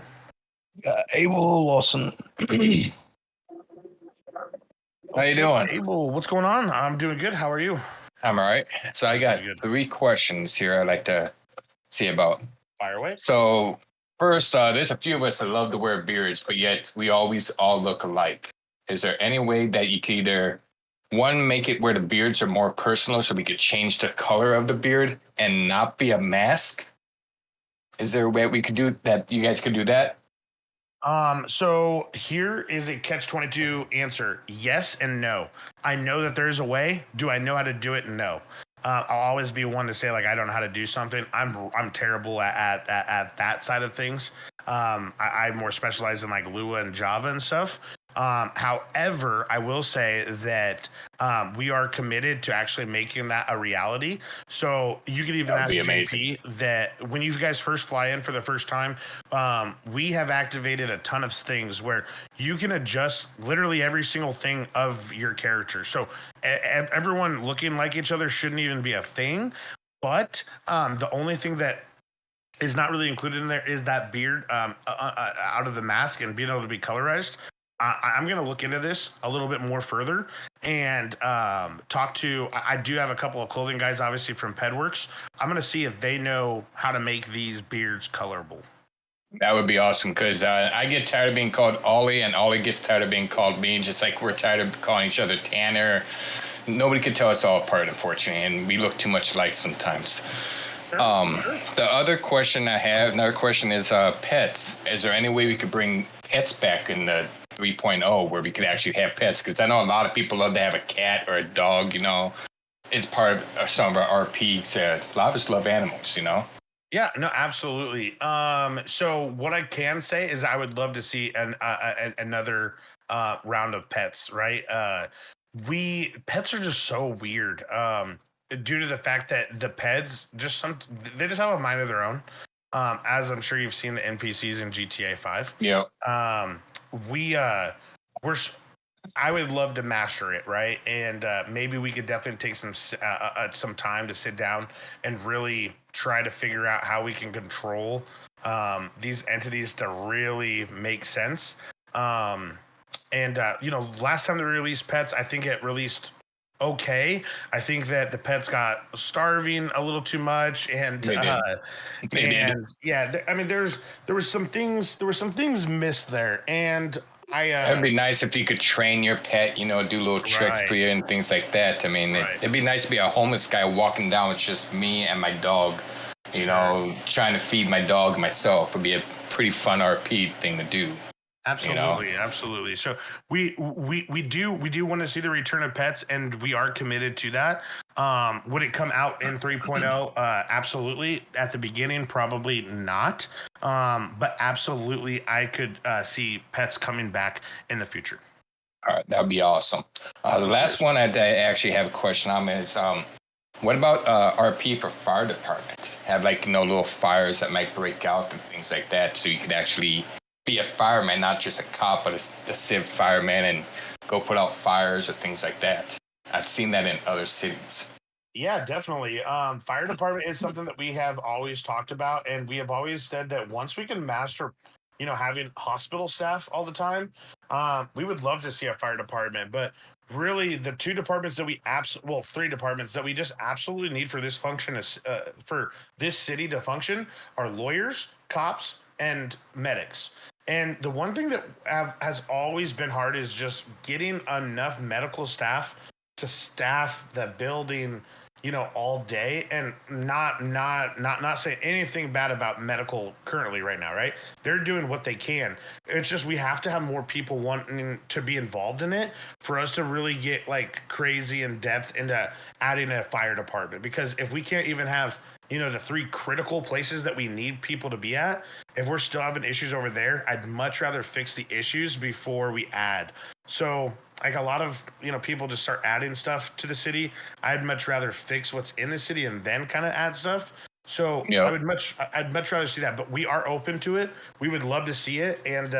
Abel Lawson. How you doing? Abel, what's going on? I'm doing good. How are you? I'm all right. So I got 3 questions here I'd like to see about. Fire away. So first, there's a few of us that love to wear beards, but yet we always all look alike. Is there any way that you could either, one, make it where the beards are more personal so we could change the color of the beard and not be a mask? Is there a way we could do that? You guys could do that? So here is a catch-22 answer. Yes and no. I know that there's a way. Do I know how to do it? No. I'll always be one to say, like, I don't know how to do something. I'm terrible at that side of things. I more specialize in like Lua and Java and stuff. However, I will say that we are committed to actually making that a reality. So you could even ask JP that when you guys first fly in for the first time, we have activated a ton of things where you can adjust literally every single thing of your character. So everyone looking like each other shouldn't even be a thing. But the only thing that is not really included in there is that beard out of the mask and being able to be colorized. I'm going to look into this a little bit more further and talk to, I do have a couple of clothing guys, obviously from Pedworks. I'm going to see if they know how to make these beards colorable. That would be awesome because I get tired of being called Ollie and Ollie gets tired of being called me. Just like we're tired of calling each other Tanner. Nobody could tell us all apart, unfortunately, and we look too much alike sometimes. The other question I have, another question is pets. Is there any way we could bring pets back in the 3.0 where we could actually have pets? Because I know a lot of people love to have a cat or a dog, you know. It's part of some of our RPs. A lot of us love animals, you know. Yeah, no, absolutely. So what I can say is I would love to see another round of pets, right? Pets are just so weird. Due to the fact that the pets they just have a mind of their own. As I'm sure you've seen the NPCs in GTA 5. Yeah. I would love to master it, right? And maybe we could definitely take some time to sit down and really try to figure out how we can control these entities to really make sense. You know, last time they released pets, I think it released okay. I think that the pets got starving a little too much, and yeah, I mean, there were some things missed there, and it'd be nice if you could train your pet, you know, do little tricks for you and things like that. I mean, it'd be nice to be a homeless guy walking down with just me and my dog, you know, trying to feed my dog myself. Would be a pretty fun RP thing to do. Absolutely, you know? Absolutely. So we do want to see the return of pets, and we are committed to that. Would it come out in 3.0? Absolutely. At the beginning, probably not. But absolutely, I could see pets coming back in the future. All right, that would be awesome. The last one I actually have a question on is, what about RP for fire department? Have like, you know, little fires that might break out and things like that, so you could actually be a fireman, not just a cop, but a civ fireman, and go put out fires or things like that. I've seen that in other cities. Yeah, definitely. Fire department is something that we have always talked about, and we have always said that once we can master, having hospital staff all the time, we would love to see a fire department. But really, the two departments that three departments that we just absolutely need for this function is for this city to function are lawyers, cops, and medics. And the one thing that has always been hard is just getting enough medical staff to staff the building all day. And not saying anything bad about medical currently right now, right? They're doing what they can. It's just we have to have more people wanting to be involved in it for us to really get like crazy in depth into adding a fire department. Because if we can't even have the three critical places that we need people to be at, if we're still having issues over there, I'd much rather fix the issues before we add. So like a lot of people just start adding stuff to the city. I'd much rather fix what's in the city and then kind of add stuff. So I'd much rather see that. But we are open to it. We would love to see it, and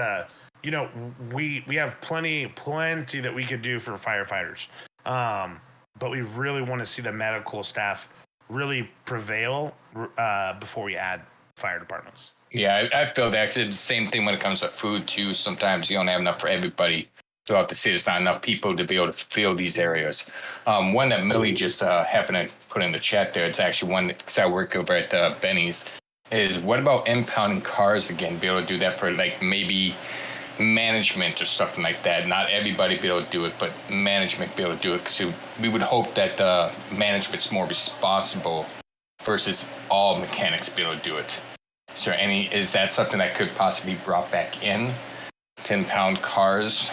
we have plenty that we could do for firefighters. But we really want to see the medical staff really prevail before we add fire departments. Yeah, I feel that it's the same thing when it comes to food too. Sometimes you don't have enough for everybody throughout the city. There's not enough people to be able to fill these areas. One that Millie just happened to put in the chat there, it's actually one because I work over at Benny's, is what about impounding cars again? Be able to do that for like maybe management or something like that. Not everybody be able to do it, but management be able to do it. Because we would hope that the management's more responsible versus all mechanics be able to do it. Is that something that could possibly be brought back in to impound cars?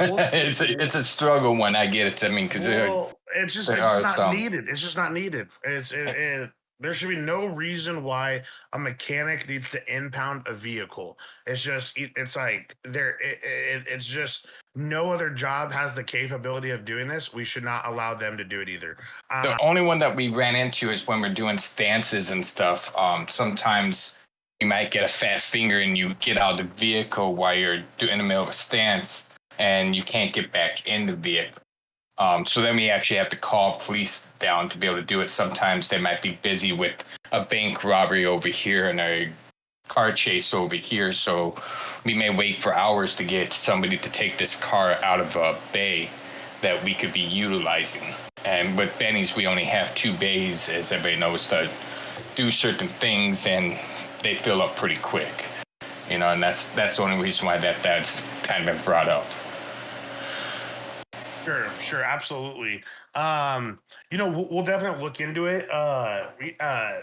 It's a struggle one. I get it. I mean, because it's just not needed. It's just not needed. There should be no reason why a mechanic needs to impound a vehicle. It's just it's just no other job has the capability of doing this. We should not allow them to do it either. The only one that we ran into is when we're doing stances and stuff. Sometimes you might get a fat finger and you get out of the vehicle while you're in the middle of a stance and you can't get back in the vehicle. So then we actually have to call police down to be able to do it. Sometimes they might be busy with a bank robbery over here and a car chase over here. So we may wait for hours to get somebody to take this car out of a bay that we could be utilizing. And with Benny's, we only have 2 bays, as everybody knows, to do certain things, and they fill up pretty quick. And that's the only reason why that's kind of been brought up. Sure, absolutely. We'll definitely look into it.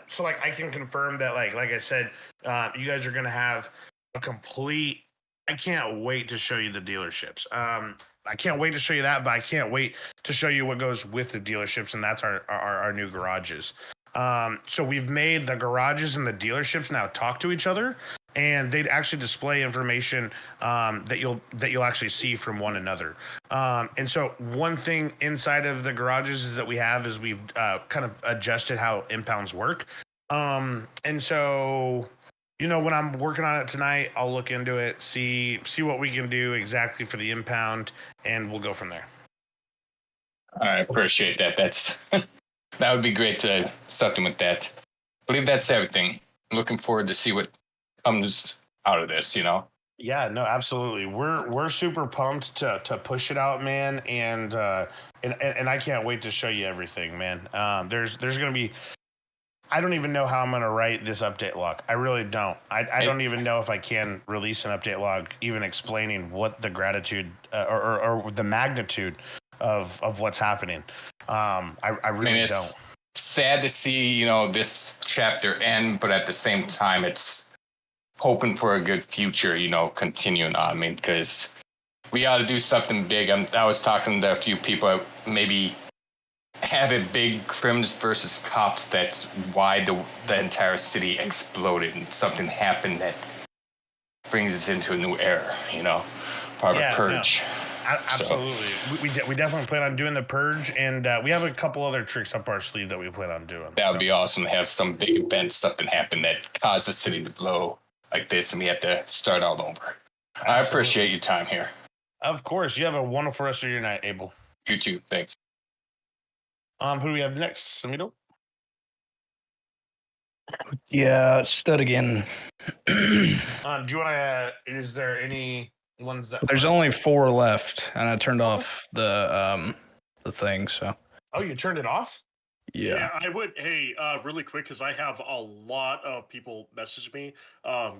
So like I can confirm that like I said, you guys are gonna have a complete. I can't wait to show you the dealerships. I can't wait to show you that, but I can't wait to show you what goes with the dealerships, and that's our new garages. So we've made the garages and the dealerships now talk to each other, and they'd actually display information that you'll actually see from one another. And so one thing inside of the garages is that we've kind of adjusted how impounds work. And so when I'm working on it tonight, I'll look into it, see what we can do exactly for the impound, and we'll go from there. I appreciate that. That would be great to something with that. I believe that's everything. I'm looking forward to see what comes out of this, Yeah, no, absolutely. We're super pumped to push it out, man, and I can't wait to show you everything, man. There's gonna be. I don't even know how I'm gonna write this update log. I really don't. I don't even know if I can release an update log, even explaining what the gratitude or the magnitude of what's happening. I really don't. Sad to see this chapter end, but at the same time, it's hoping for a good future, continuing on. I mean, because we ought to do something big. I was talking to a few people, maybe have it big crims versus cops. That's why the entire city exploded and something happened that brings us into a new era, part of a purge. No. Absolutely. So, we definitely plan on doing the purge, and we have a couple other tricks up our sleeve that we plan on doing. That would be awesome to have some big event, something happen that caused the city to blow like this and we have to start all over. I appreciate your time here. Of course. You have a wonderful rest of your night, Abel. You too. Thanks. Who do we have next, Samito? Yeah, stud again. Do you want to? Is there any ones that? There's only 4 left, and I turned off the thing. So. Oh, you turned it off? Yeah. I would. Hey, really quick, because I have a lot of people message me.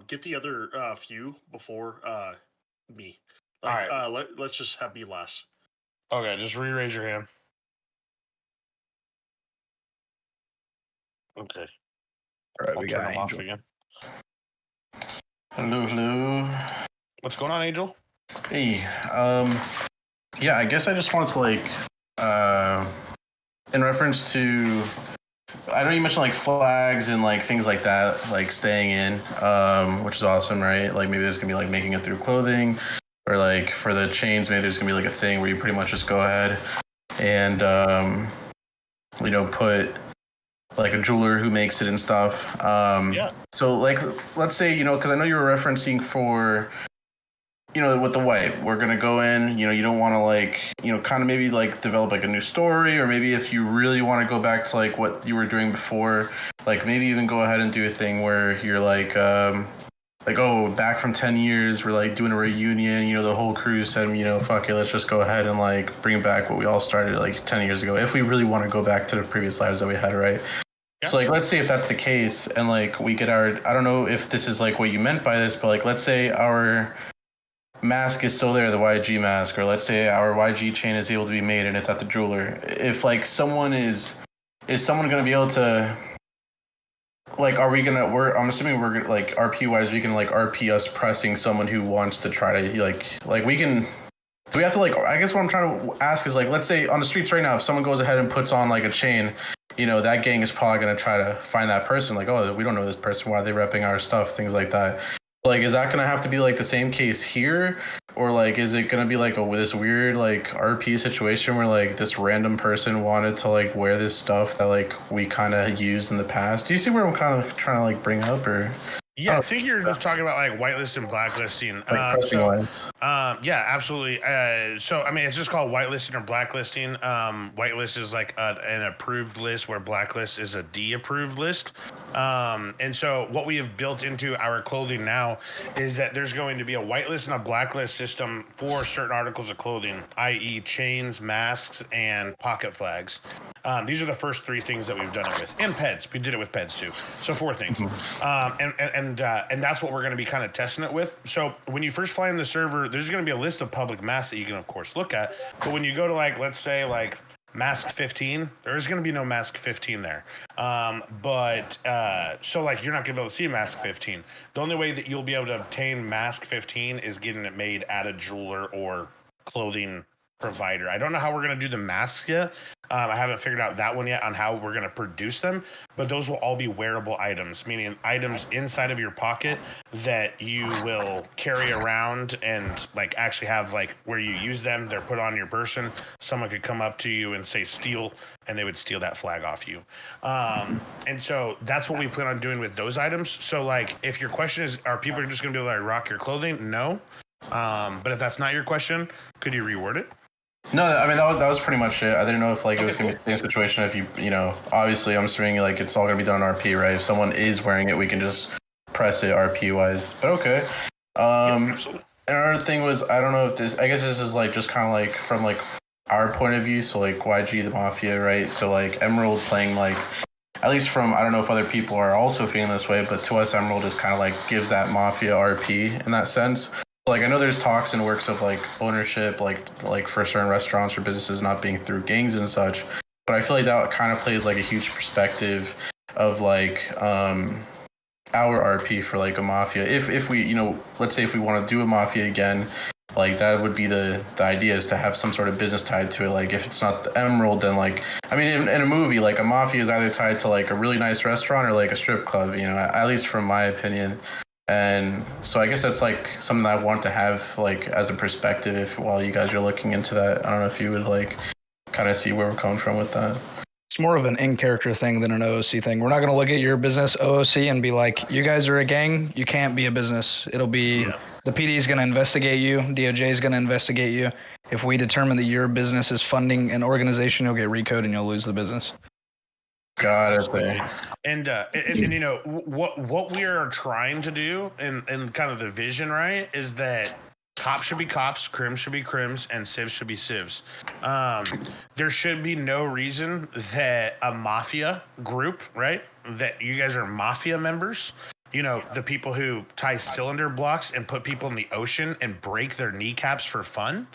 Get the other few before me. Like, All right. Let's just have me last. Okay, just re-raise your hand. Okay. All right, I'll we turn got them off Angel. again. Hello. What's going on, Angel? Hey, yeah, I guess I just wanted to in reference to, I know you mentioned like flags and like things like that, like staying in, which is awesome, right? Like maybe there's gonna be like making it through clothing, or like for the chains, maybe there's gonna be like a thing where you pretty much just go ahead and put like a jeweler who makes it and stuff. Yeah. So like, let's say, because I know you were referencing for, with the white, we're going to go in, you don't want to like, kind of maybe like develop like a new story, or maybe if you really want to go back to like what you were doing before, like maybe even go ahead and do a thing where you're like, oh, back from 10 years, we're like doing a reunion, the whole crew said, fuck it, let's just go ahead and like bring back what we all started like 10 years ago, if we really want to go back to the previous lives that we had, right? Yeah. So like, let's say if that's the case, and like we get I don't know if this is like what you meant by this, but like, let's say our mask is still there, the YG mask, or let's say our YG chain is able to be made and it's at the jeweler. If like someone is someone going to be able to, like, I'm assuming we're gonna, like, RP wise, we can like RP us pressing someone who wants to try to like we can, do we have to like, I guess what I'm trying to ask is like, let's say on the streets right now, if someone goes ahead and puts on like a chain, that gang is probably going to try to find that person, like, oh, we don't know this person, why are they repping our stuff, things like that. Like, is that going to have to be like the same case here, or like is it going to be like this weird like RP situation where like this random person wanted to like wear this stuff that like we kind of used in the past? Do you see where I'm kind of trying to like bring up, or? Yeah, I think you're just talking about like whitelist and blacklisting. Yeah, absolutely. So I mean, it's just called whitelisting or blacklisting. Whitelist is like an approved list, where blacklist is a de-approved list. And so what we have built into our clothing now is that there's going to be a whitelist and a blacklist system for certain articles of clothing, i.e., chains, masks, and pocket flags. These are the first 3 things that we've done it with, and peds. We did it with peds too. So 4 things. And that's what we're going to be kind of testing it with. So when you first fly in the server, there's going to be a list of public masks that you can, of course, look at. But when you go to, like, let's say, like, mask 15, there's going to be no mask 15 there. So, like, you're not going to be able to see mask 15. The only way that you'll be able to obtain mask 15 is getting it made at a jeweler or clothing provider. I don't know how we're going to do the masks yet. I haven't figured out that one yet on how we're going to produce them, but those will all be wearable items, meaning items inside of your pocket that you will carry around and like actually have like where you use them, they're put on your person. Someone could come up to you and say steal, and they would steal that flag off you. And so that's what we plan on doing with those items. So like, if your question is, are people just going to be able to rock your clothing? No. But if that's not your question, could you reword it? No, I mean, that was pretty much it. I didn't know if like it was going to be the same situation if you obviously I'm assuming like it's all going to be done on RP, right? If someone is wearing it, we can just press it RP wise. But okay. Another thing was, I don't know if I guess this is like just kind of like from like our point of view. So like YG, the Mafia, right? So like Emerald playing like, at least from, I don't know if other people are also feeling this way, but to us, Emerald just kind of like gives that Mafia RP in that sense. Like, I know there's talks and works of like ownership, like for certain restaurants or businesses not being through gangs and such, but I feel like that kind of plays like a huge perspective of like our RP for like a Mafia. If we, let's say if we want to do a Mafia again, like that would be the idea, is to have some sort of business tied to it. Like if it's not the Emerald, then like, I mean, in a movie, like a Mafia is either tied to like a really nice restaurant or like a strip club, at least from my opinion. And so I guess that's like something that I want to have like as a perspective while you guys are looking into that. I don't know if you would like kind of see where we're coming from with that. more of an in-character thing than an OOC thing. We're not going to look at your business OOC and be like, you guys are a gang, you can't be a business. It'll be the PD is going to investigate you, DOJ is going to investigate you. If we determine that your business is funding an organization, you'll get recoded and you'll lose the business. Got it. And you know what we are trying to do, and kind of the vision, right, is that cops should be cops, crims should be crims, and civs should be civs. There should be no reason that a mafia group, right, that you guys are mafia members. You know, the people who tie cylinder blocks and put people in the ocean and break their kneecaps for fun.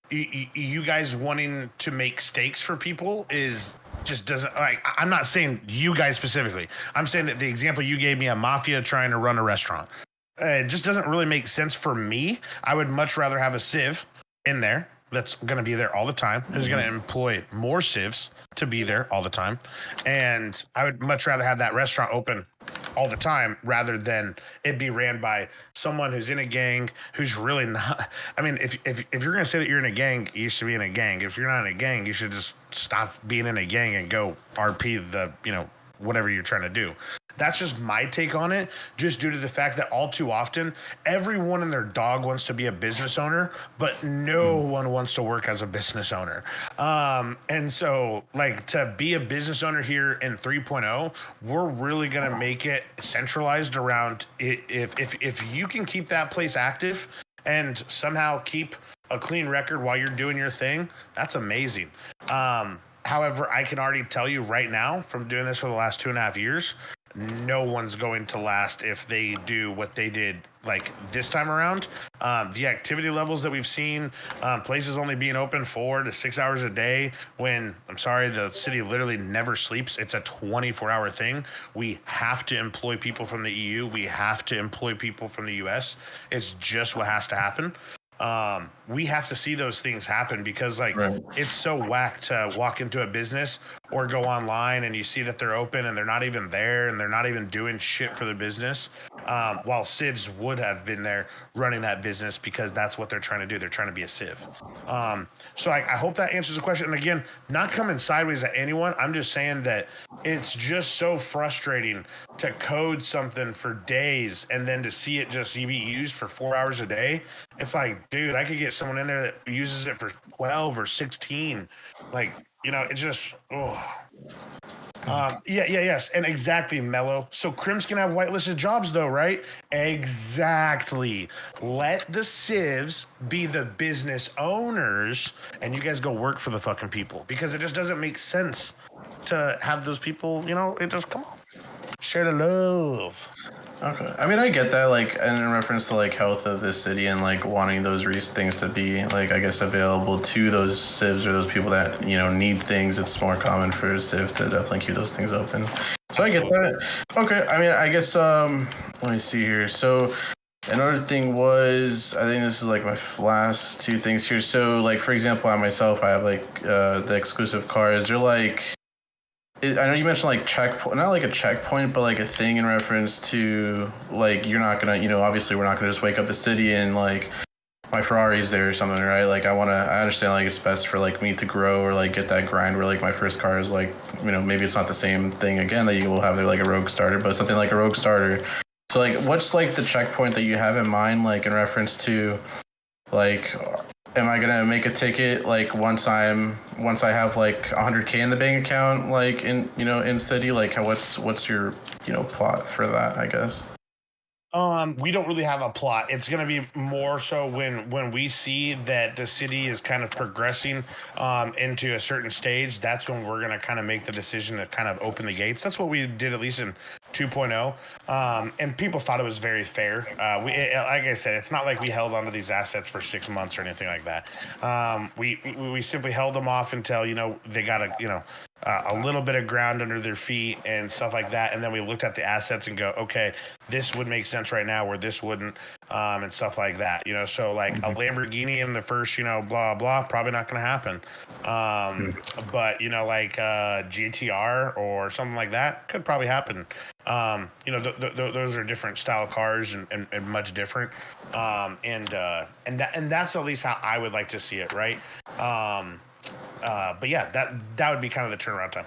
You guys wanting to make steaks for people is just doesn't, like, I'm not saying you guys specifically. I'm saying that the example you gave me, a mafia trying to run a restaurant, it just doesn't really make sense for me. I would much rather have a civ in there that's going to be there all the time, who's going to employ more civs to be there all the time. And I would much rather have that restaurant open all the time rather than it be ran by someone who's in a gang who's really not. I mean, if you're going to say that you're in a gang, you should be in a gang. If you're not in a gang, you should just stop being in a gang and go RP the, you know, whatever you're trying to do. That's just my take on it, just due to the fact that all too often, everyone and their dog wants to be a business owner, but no one wants to work as a business owner. And so, like, to be a business owner here in 3.0, we're really going to make it centralized around if you can keep that place active and somehow keep a clean record while you're doing your thing, that's amazing. However, I can already tell you right now, from doing this for the last 2.5 years, no one's going to last if they do what they did like this time around. The activity levels that we've seen, places only being open 4 to 6 hours a day, when, I'm sorry, the city literally never sleeps. It's a 24-hour thing. We have to employ people from the EU. We have to employ people from the US. It's just what has to happen. We have to see those things happen because, like, it's so whack to walk into a business or go online and you see that they're open and they're not even there and they're not even doing shit for the business, while civs would have been there running that business because that's what they're trying to do. They're trying to be a civ. So I hope that answers the question. And again, not coming sideways at anyone. I'm just saying that it's just so frustrating to code something for days and then to see it just be used for 4 hours a day. It's like, dude, I could get someone in there that uses it for 12 or 16. Like, you know, it's just, yes, and exactly, Mello. So crims can have whitelisted jobs, though, right? Exactly. Let the civs be the business owners, and you guys go work for the fucking people, because it just doesn't make sense to have those people. You know, it just, come on, share the love. Okay. I mean, I get that, like, and in reference to, like, health of the city and, like, wanting those things to be, like, I guess, available to those civs or those people that, you know, need things. It's more common for a civ to definitely keep those things open. So I get that. Okay. I mean, I guess, let me see here. So another thing was, I think this is, like, my last two things here. So, like, for example, I myself, I have, like, the exclusive cars. They're, like, I know you mentioned, like, checkpoint, not like a checkpoint, but like a thing in reference to, like, you're not gonna, you know, obviously we're not gonna just wake up the city and, like, my Ferrari's there or something, right? Like, I understand, like, it's best for, like, me to grow or, like, get that grind where, like, my first car is, like, you know, maybe it's not the same thing again that you will have there, like a rogue starter, but something like a rogue starter. So, like, what's, like, the checkpoint that you have in mind, like, in reference to, like, am I gonna make a ticket, like, once I have, like, 100K in the bank account, like, in city? Like, what's your, you know, plot for that, I guess? We don't really have a plot. It's going to be more so when we see that the city is kind of progressing into a certain stage. That's when we're going to kind of make the decision to kind of open the gates. That's what we did, at least in 2.0. And people thought it was very fair. Like I said, it's not like we held onto these assets for 6 months or anything like that. We simply held them off until, you know, they got a little bit of ground under their feet and stuff like that. And then we looked at the assets and go, okay, this would make sense right now where this wouldn't, and stuff like that, you know? So, like, a Lamborghini in the first, you know, blah, blah, probably not going to happen. But, you know, like GTR or something like that could probably happen. You know, those are different style cars and much different. And that's at least how I would like to see it, right? But yeah, that would be kind of the turnaround time.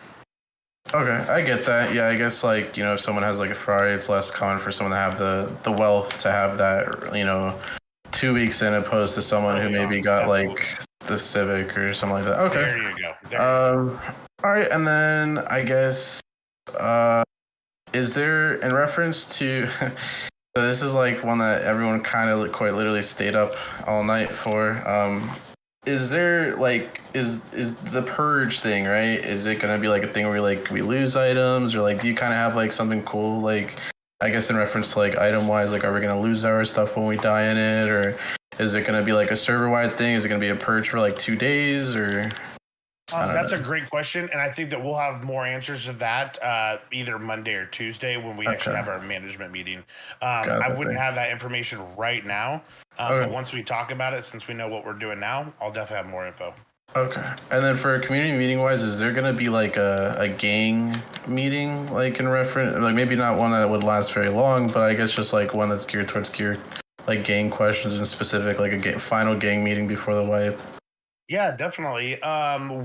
Okay, I get that. Yeah, I guess like, if someone has like a Ferrari, it's less common for someone to have the wealth to have that, 2 weeks in, opposed to someone who maybe got like the Civic or something like that. Okay. There you go. All right, and then I guess is there, in reference to so this is like one that everyone kind of quite literally stayed up all night for. Is there like is the purge thing, right? Is it gonna be like a thing where we lose items, or like do you kind of have like something cool, like I guess in reference to like item wise, like are we gonna lose our stuff when we die in it, or is it gonna be like a server wide thing? Is it gonna be a purge for like 2 days, or? That's a great question, and I think that we'll have more answers to that either Monday or Tuesday when we actually have our management meeting. I wouldn't have that information right now, but once we talk about it, since we know what we're doing now, I'll definitely have more info. Okay. And then for community meeting wise, is there going to be like a gang meeting, like in reference, like maybe not one that would last very long, but I guess just like one that's geared towards like gang questions in specific, like a final gang meeting before the wipe? Yeah, definitely.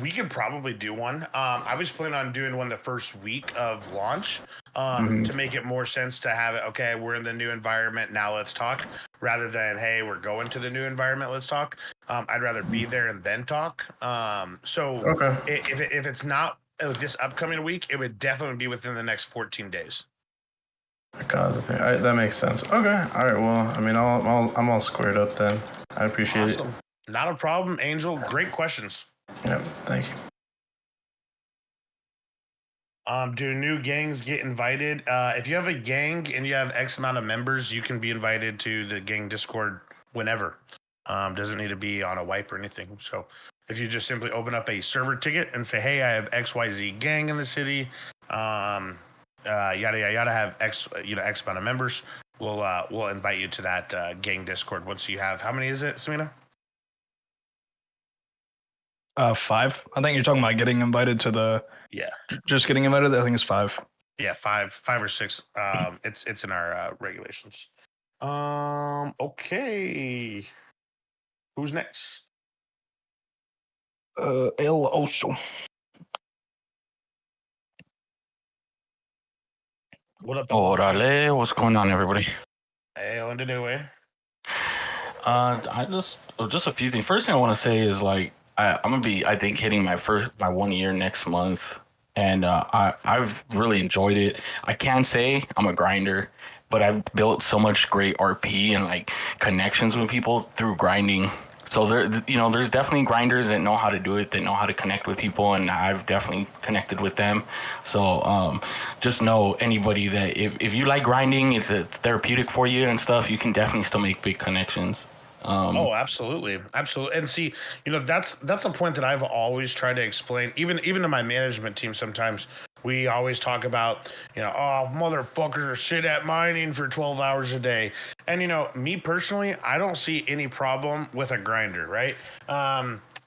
We could probably do one. I was planning on doing one the first week of launch to make it more sense to have it. Okay, we're in the new environment now. Let's talk, rather than hey, we're going to the new environment. Let's talk. I'd rather be there and then talk. If it's not this upcoming week, it would definitely be within the next 14 days. God, that makes sense. Okay, all right. Well, I mean, I'm all squared up then. I appreciate it. Not a problem, Angel. Great questions. Yeah, thank you. Do new gangs get invited? If you have a gang and you have X amount of members, you can be invited to the gang Discord whenever. Doesn't need to be on a wipe or anything. So if you just simply open up a server ticket and say, hey, I have XYZ gang in the city, yada, yada, yada, have X amount of members, we'll invite you to that gang Discord once you have, how many is it, Samina? 5. I think you're talking about getting invited to the. Yeah. Just getting invited. I think it's 5. Yeah, 5 or 6. It's in our regulations. Okay. Who's next? El Oso. What up? Orale, what's going on, everybody? Hey, on the new way. I just a few things. First thing I want to say is like I'm gonna be, I think, hitting my 1 year next month, and I've really enjoyed it. I can say I'm a grinder, but I've built so much great RP and like connections with people through grinding. So there's definitely grinders that know how to do it, that know how to connect with people, and I've definitely connected with them. So just know anybody that if you like grinding, it's therapeutic for you and stuff, you can definitely still make big connections. Absolutely. And see, that's a point that I've always tried to explain, even to my management team. Sometimes we always talk about, motherfuckers sit at mining for 12 hours a day. And, me personally, I don't see any problem with a grinder, right?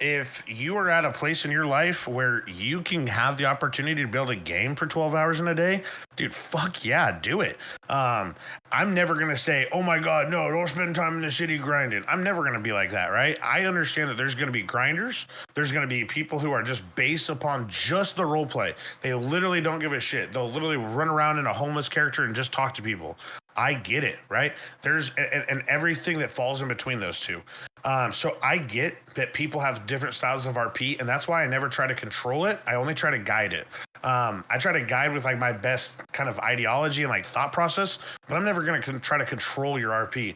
If you are at a place in your life where you can have the opportunity to build a game for 12 hours in a day, dude, fuck yeah, do it. I'm never going to say, oh my God, no, don't spend time in the city grinding. I'm never going to be like that, right? I understand that there's going to be grinders. There's going to be people who are just based upon just the role play. They literally don't give a shit. They'll literally run around in a homeless character and just talk to people. I get it, right? There's and everything that falls in between those two. So I get that people have different styles of RP, and that's why I never try to control it. I only try to guide it. I try to guide with like my best kind of ideology and like thought process, but I'm never going to try to control your RP.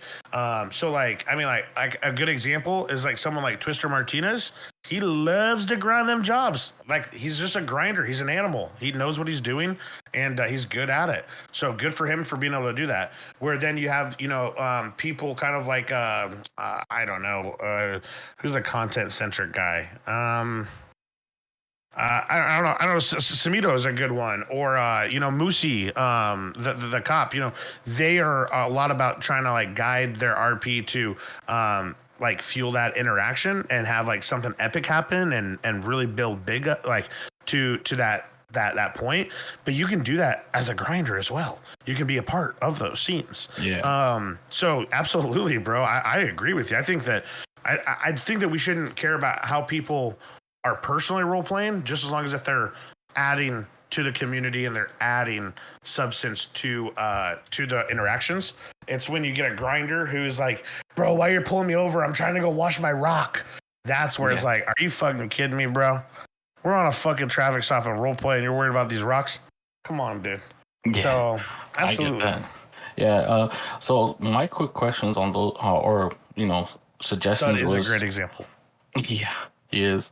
So like a good example is like someone like Twister Martinez. He loves to grind them jobs. Like he's just a grinder. He's an animal. He knows what he's doing, and he's good at it. So good for him for being able to do that. Where then you have people kind of like I don't know who's the content centric guy. I don't know. Samito is a good one, or Musi, the cop. They are a lot about trying to like guide their RP to like fuel that interaction and have like something epic happen and really build big like to that point. But you can do that as a grinder as well. You can be a part of those scenes. Yeah. So absolutely, bro. I agree with you. I think that we shouldn't care about how people are personally role playing, just as long as if they're adding to the community and they're adding substance to the interactions. It's when you get a grinder who's like, bro, why you're pulling me over? I'm trying to go wash my rock. That's where it's like, are you fucking kidding me, bro? We're on a fucking traffic stop and role play and you're worried about these rocks? Come on, dude. Yeah, So absolutely. I get that. Yeah. So my quick questions on the or suggestions Stud is was a great example. Yeah, is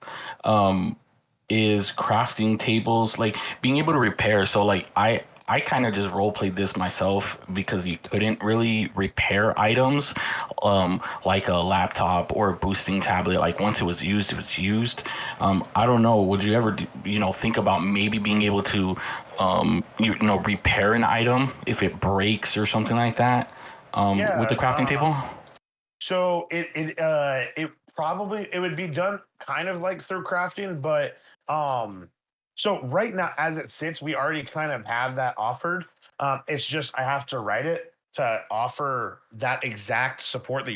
crafting tables, like being able to repair. So like I kind of just role played this myself because you couldn't really repair items, like a laptop or a boosting tablet. Like once it was used, it was used. I don't know. Would you ever, think about maybe being able to, repair an item if it breaks or something like that, with the crafting table? So it probably it would be done kind of like through crafting, but so right now as it sits, we already kind of have that offered. It's just I have to write it to offer that exact support that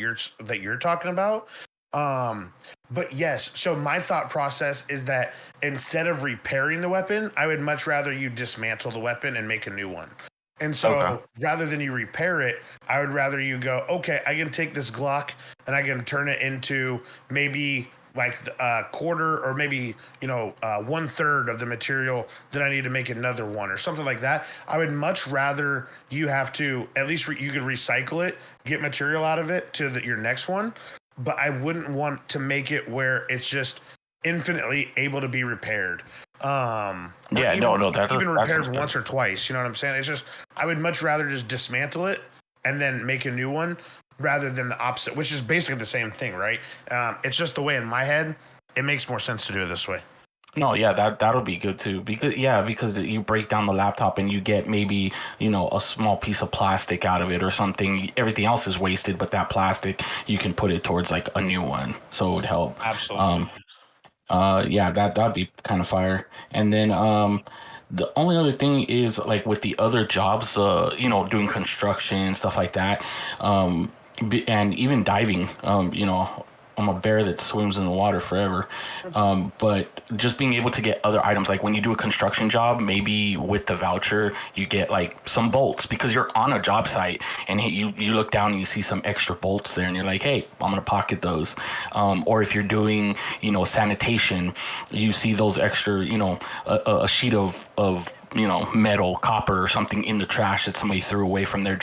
you're talking about. But yes, so my thought process is that instead of repairing the weapon, I would much rather you dismantle the weapon and make a new one. And so rather than you repair it, I would rather you go, okay, I can take this Glock and I can turn it into maybe like a quarter or maybe, 1/3 of the material that I need to make another one or something like that. I would much rather you have to, at least you could recycle it, get material out of it to your next one. But I wouldn't want to make it where it's just infinitely able to be repaired. Yeah, even, no, even repaired once or twice. You know what I'm saying? It's just I would much rather just dismantle it and then make a new one rather than the opposite, which is basically the same thing, right? It's just the way in my head it makes more sense to do it this way. No, yeah, that'll be good too. Because you break down the laptop and you get maybe a small piece of plastic out of it or something. Everything else is wasted, but that plastic you can put it towards like a new one, so it would help. Absolutely. Yeah, that'd be kind of fire. And then the only other thing is like with the other jobs, doing construction and stuff like that, and even diving. I'm a bear that swims in the water forever. But just being able to get other items, like when you do a construction job, maybe with the voucher, you get like some bolts because you're on a job site and you look down and you see some extra bolts there and you're like, hey, I'm going to pocket those. Or if you're doing, sanitation, you see those extra, a sheet of metal, copper or something in the trash that somebody threw away from their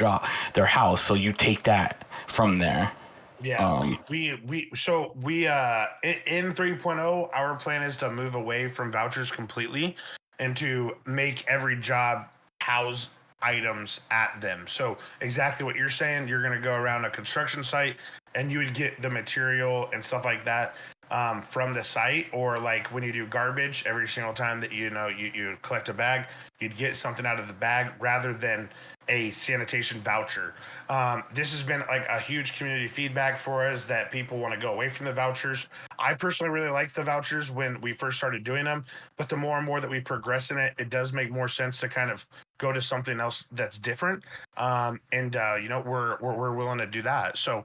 their house. So you take that from there. Yeah, we in 3.0, our plan is to move away from vouchers completely and to make every job house items at them. So exactly what you're saying, you're going to go around a construction site and you would get the material and stuff like that from the site, or like when you do garbage, every single time that you collect a bag, you'd get something out of the bag rather than a sanitation voucher. This has been like a huge community feedback for us that people want to go away from the vouchers. I personally really liked the vouchers when we first started doing them, but the more and more that we progress in it, it does make more sense to kind of go to something else that's different. We're willing to do that. So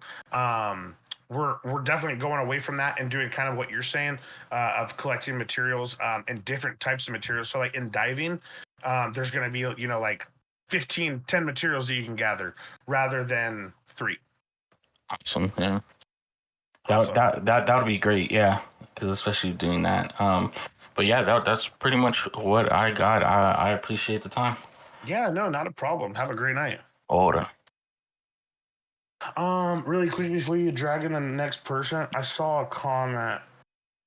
we're definitely going away from that and doing kind of what you're saying of collecting materials and different types of materials. So like in diving, there's going to be like 10 materials that you can gather rather than 3. Awesome. Yeah. That would be great. Yeah. Because especially doing that. But yeah, that's pretty much what I got. I appreciate the time. Yeah, no, not a problem. Have a great night. Order. Really quick before you drag in the next person, I saw a comment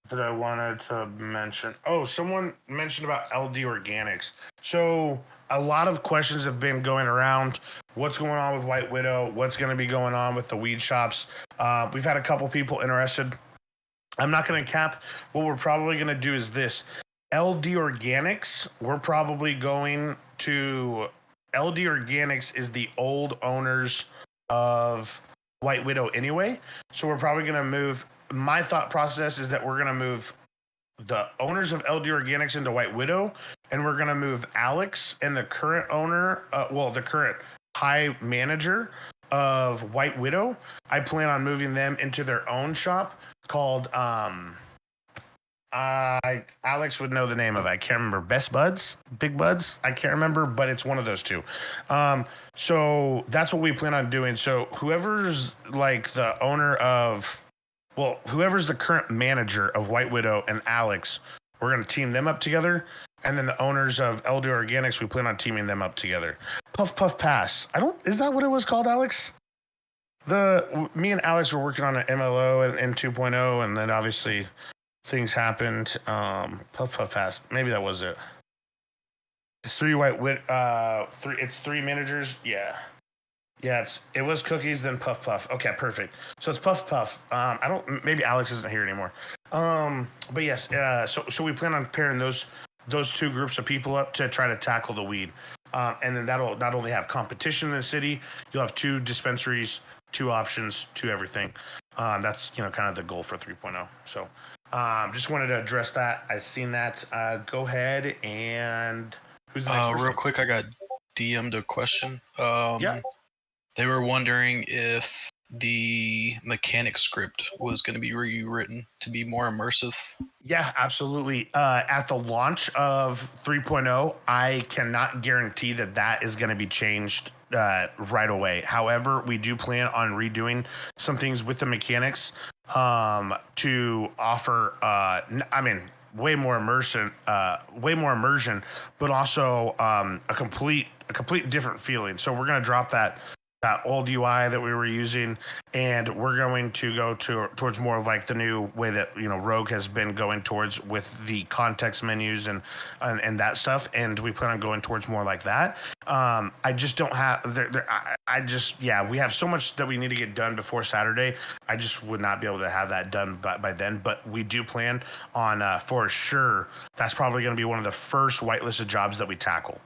that I wanted to mention. Oh, someone mentioned about LD Organics. So a lot of questions have been going around. What's going on with White Widow? What's going to be going on with the weed shops? We've had a couple people interested. I'm not going to cap. What we're probably going to do is this. LD Organics, we're probably going to... LD Organics is the old owners of White Widow anyway. So we're probably going to move... My thought process is that we're going to move the owners of LD Organics into White Widow, and we're going to move Alex and the current owner, the current high manager of White Widow. I plan on moving them into their own shop called, Alex would know the name of it. I can't remember. Best Buds, Big Buds. I can't remember, but it's one of those two. So that's what we plan on doing. So whoever's like the owner of, well, whoever's the current manager of White Widow and Alex, we're gonna team them up together. And then the owners of Elder Organics, we plan on teaming them up together. Puff Puff Pass. Is that what it was called, Alex? Me and Alex were working on an MLO in 2.0, and then obviously things happened. Puff Puff Pass. Maybe that was it. It's it's three managers. Yeah. Yeah, it was cookies, then Puff Puff. Okay, perfect. So it's Puff Puff. Maybe Alex isn't here anymore. But yes, so we plan on pairing those two groups of people up to try to tackle the weed. And then that'll not only have competition in the city, you'll have 2 dispensaries, 2 options, 2 everything. That's kind of the goal for 3.0. So just wanted to address that. I've seen that. Go ahead and who's the next person? Real quick, I got DM'd a question. Yeah. They were wondering if the mechanic script was going to be rewritten to be more immersive. Yeah, absolutely. At the launch of 3.0, I cannot guarantee that is going to be changed right away. However, we do plan on redoing some things with the mechanics to offer, way more immersion, but also a complete different feeling. So we're going to drop that old UI that we were using, and we're going to go towards more of like the new way that Rogue has been going towards with the context menus and that stuff, and we plan on going towards more like that. I just don't have we have so much that we need to get done before Saturday. I just would not be able to have that done by then, but we do plan on for sure. That's probably going to be one of the first whitelisted jobs that we tackle.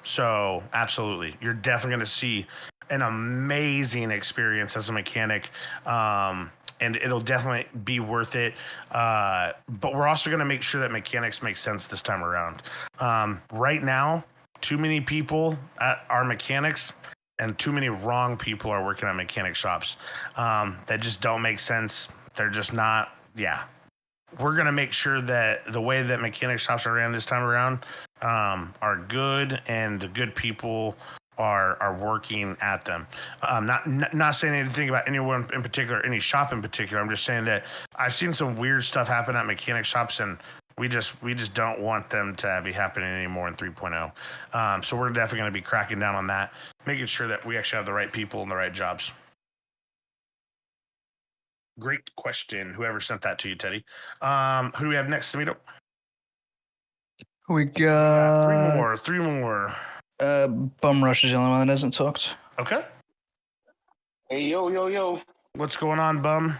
So absolutely, you're definitely going to see an amazing experience as a mechanic. And it'll definitely be worth it. But we're also going to make sure that mechanics make sense this time around. Right now, too many people are mechanics and too many wrong people are working at mechanic shops. That just don't make sense. They're just not, We're going to make sure that the way that mechanic shops are ran this time around are good, and the good people are working at them. Not saying anything about anyone in particular, any shop in particular. I'm just saying that I've seen some weird stuff happen at mechanic shops, and we just don't want them to be happening anymore in 3.0. So we're definitely going to be cracking down on that, making sure that we actually have the right people in the right jobs. Great question. Whoever sent that to you, Teddy. Who do we have next, Samito? We got three more. Bum Rush is the only one that hasn't talked. Okay. Hey, yo. What's going on, Bum?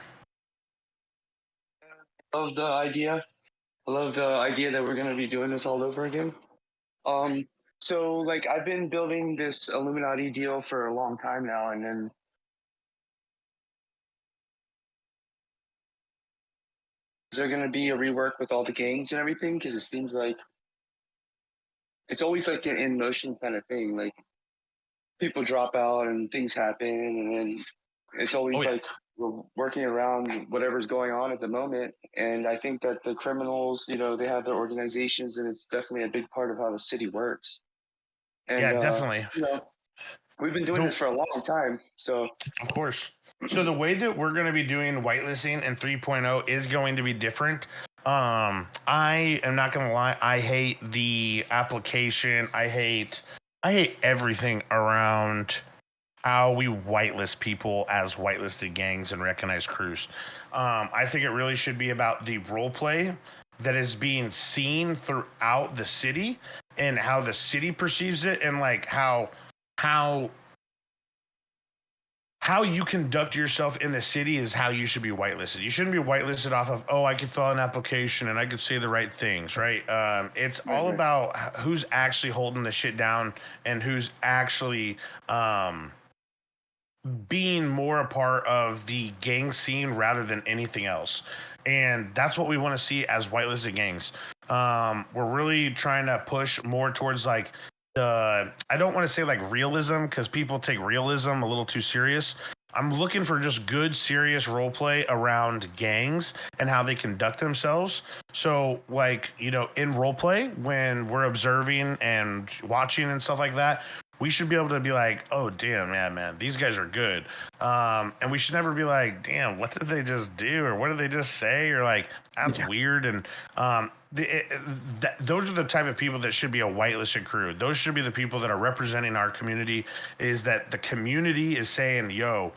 Love the idea. I love the idea that we're going to be doing this all over again. So like I've been building this Illuminati deal for a long time now, and then is there going to be a rework with all the gangs and everything? Because it seems like it's always like an in motion kind of thing. Like people drop out and things happen, and then it's always like we're working around whatever's going on at the moment. And I think that the criminals, they have their organizations, and it's definitely a big part of how the city works. And, yeah, definitely. We've been doing this for a long time, so of course. So the way that we're going to be doing whitelisting in 3.0 is going to be different. I am not going to lie. I hate the application. I hate everything around how we whitelist people as whitelisted gangs and recognized crews. I think it really should be about the role play that is being seen throughout the city and how the city perceives it, and like how you conduct yourself in the city is how you should be whitelisted. You shouldn't be whitelisted off of, I could fill out an application and I could say the right things, right? It's all about who's actually holding the shit down and who's actually being more a part of the gang scene rather than anything else. And that's what we want to see as whitelisted gangs. We're really trying to push more towards like I don't want to say like realism, because people take realism a little too serious. I'm looking for just good, serious role play around gangs and how they conduct themselves. So, like, you know, in role play, when we're observing and watching and stuff like that, we should be able to be like, oh, damn, yeah, man, these guys are good. And we should never be like, damn, what did they just do? Or what did they just say? Or like, that's weird. And those are the type of people that should be a whitelisted crew. Those should be the people that are representing our community, is that the community is saying, yo,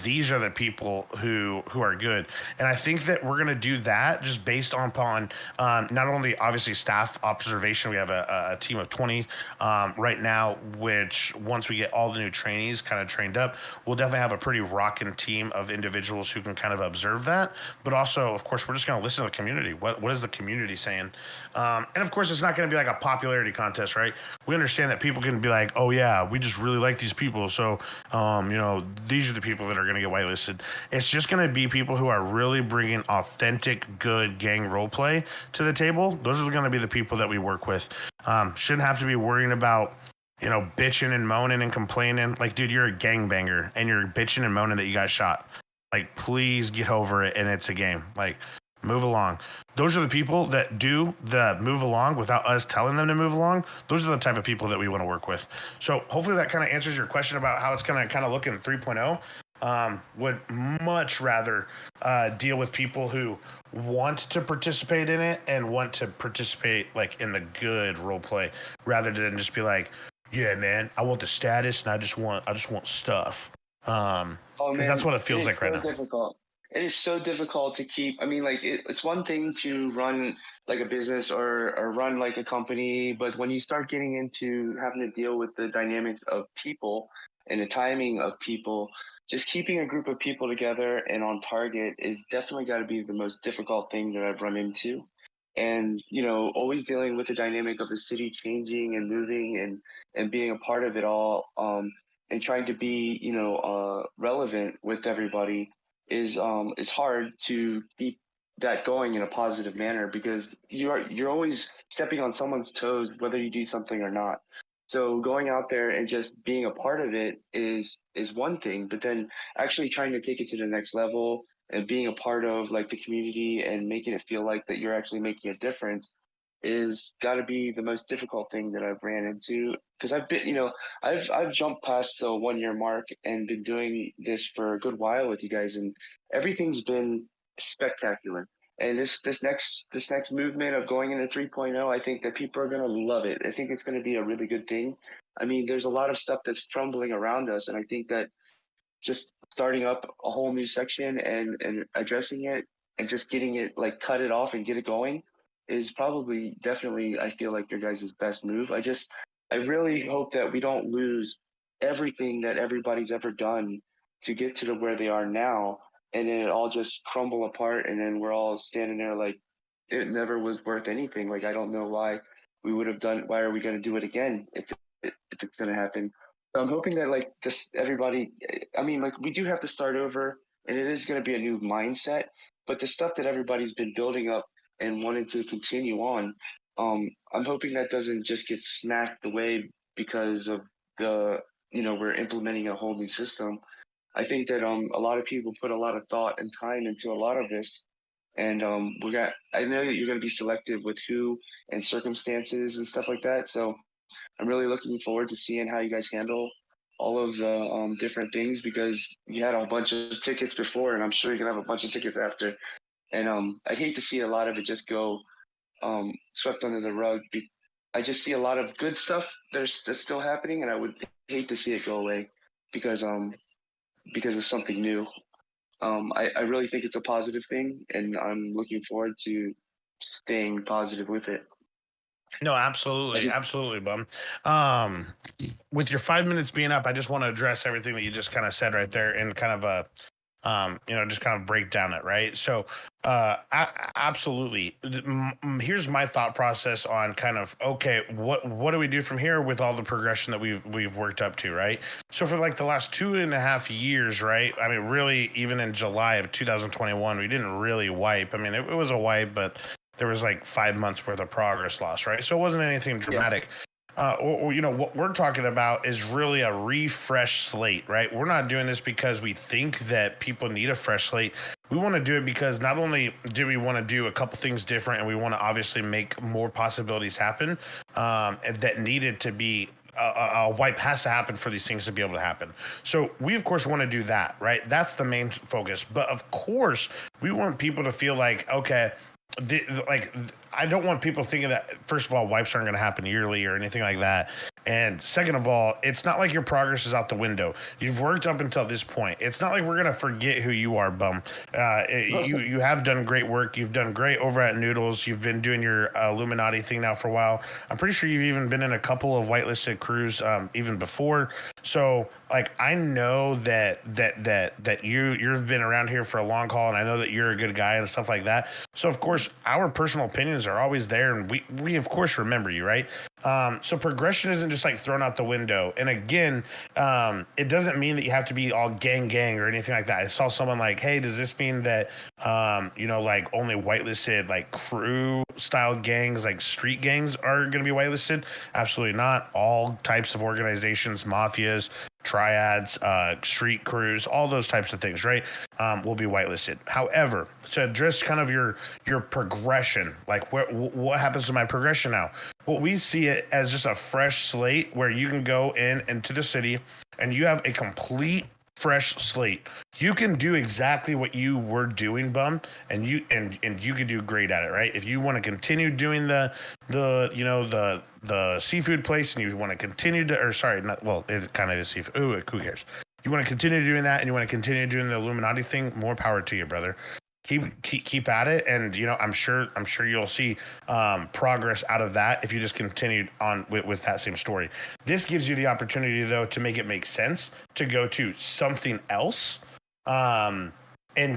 these are the people who are good. And I think that we're going to do that just based upon not only obviously staff observation. We have a team of 20 right now, which once we get all the new trainees kind of trained up, we'll definitely have a pretty rocking team of individuals who can kind of observe that. But also, of course, we're just going to listen to the community. What is the community saying? And of course, it's not going to be like a popularity contest, right? We understand that people can be like, oh yeah, we just really like these people. So, you know, these are the people that are going to get whitelisted. It's just going to be people who are really bringing authentic, good gang role play to the table. Those are going to be the people that we work with. Shouldn't have to be worrying about, you know, bitching and moaning and complaining. Like, dude, you're a gangbanger and you're bitching and moaning that you got shot. Like, please get over it, and it's a game. Like, move along. Those are the people that do the move along without us telling them to move along. Those are the type of people that we want to work with. So hopefully that kind of answers your question about how it's going to kind of look in 3.0. Would much rather deal with people who want to participate in it and want to participate like in the good role play, rather than just be like, yeah, man, I want the status and I just want stuff. Because that's what it feels like right now. Difficult. It is so difficult to keep. I mean, like it's one thing to run like a business or run like a company, but when you start getting into having to deal with the dynamics of people and the timing of people, just keeping a group of people together and on target is definitely got to be the most difficult thing that I've run into. And, you know, always dealing with the dynamic of the city changing and moving and being a part of it all, and trying to be, you know, relevant with everybody is it's hard to keep that going in a positive manner, because you're always stepping on someone's toes, whether you do something or not. So going out there and just being a part of it is one thing, but then actually trying to take it to the next level and being a part of like the community and making it feel like that you're actually making a difference is got to be the most difficult thing that I've ran into, because I've been, you know, I've jumped past the 1 year mark and been doing this for a good while with you guys, and everything's been spectacular. And this next movement of going into 3.0, I think that people are going to love it. I think it's going to be a really good thing. I mean, there's a lot of stuff that's crumbling around us, and I think that just starting up a whole new section and addressing it and just getting it, like, cut it off and get it going is probably definitely, I feel like, your guys' best move. I really hope that we don't lose everything that everybody's ever done to get to where they are now, and then it all just crumble apart, and then we're all standing there like it never was worth anything. Like, I don't know why why are we going to do it again if it's going to happen. So I'm hoping that, like, just everybody, I mean, like, we do have to start over, and it is going to be a new mindset, but the stuff that everybody's been building up and wanting to continue on, I'm hoping that doesn't just get smacked away because of we're implementing a whole new system. I think that a lot of people put a lot of thought and time into a lot of this, and I know that you're going to be selective with who and circumstances and stuff like that. So I'm really looking forward to seeing how you guys handle all of the different things, because you had a bunch of tickets before, and I'm sure you're gonna have a bunch of tickets after. And I'd hate to see a lot of it just go swept under the rug. I just see a lot of good stuff that's still happening, and I would hate to see it go away because of something new. I really think it's a positive thing, and I'm looking forward to staying positive with it. No, absolutely, absolutely, Bum. With your 5 minutes being up, I just want to address everything that you just kind of said right there, and kind of just kind of break down it, right? So, absolutely. Here's my thought process on kind of, okay, what do we do from here with all the progression that we've worked up to, right? So for like the last 2.5 years, right? I mean, really, even in July of 2021, we didn't really wipe. I mean, it was a wipe, but there was like 5 months worth of progress lost, right? So it wasn't anything dramatic. or, you know, what we're talking about is really a refresh slate, right? We're not doing this because we think that people need a fresh slate. We want to do it because not only do we want to do a couple things different, and we want to obviously make more possibilities happen that needed to be a wipe has to happen for these things to be able to happen. So we of course want to do that, right? That's the main focus. But of course, we want people to feel like, okay, I don't want people thinking that, first of all, wipes aren't going to happen yearly or anything like that. And second of all, it's not like your progress is out the window. You've worked up until this point. It's not like we're going to forget who you are, bum. You have done great work. You've done great over at Noodles. You've been doing your Illuminati thing now for a while. I'm pretty sure you've even been in a couple of whitelisted crews even before. So like, I know that you've been around here for a long haul, and I know that you're a good guy and stuff like that. So of course, our personal opinions are always there, and we of course remember you, right? So progression isn't just like thrown out the window. And again, it doesn't mean that you have to be all gang or anything like that. I saw someone like, hey, does this mean that you know, like only whitelisted like crew style gangs, like street gangs, are going to be whitelisted? Absolutely not. All types of organizations, mafias, triads, street crews, all those types of things, right? Will be whitelisted. However, to address kind of your progression, like what happens to my progression now? What we see it as just a fresh slate where you can go into the city and you have a complete fresh slate. You can do exactly what you were doing, bum, and you can do great at it, right? If you want to continue doing the seafood place, and you want to continue to, or sorry, not, well, it kind of is seafood. Ooh, who cares? You want to continue doing that, and you want to continue doing the Illuminati thing. More power to you, brother. Keep at it, and you know, I'm sure you'll see progress out of that if you just continued on with that same story. This gives you the opportunity, though, to make it make sense to go to something else, and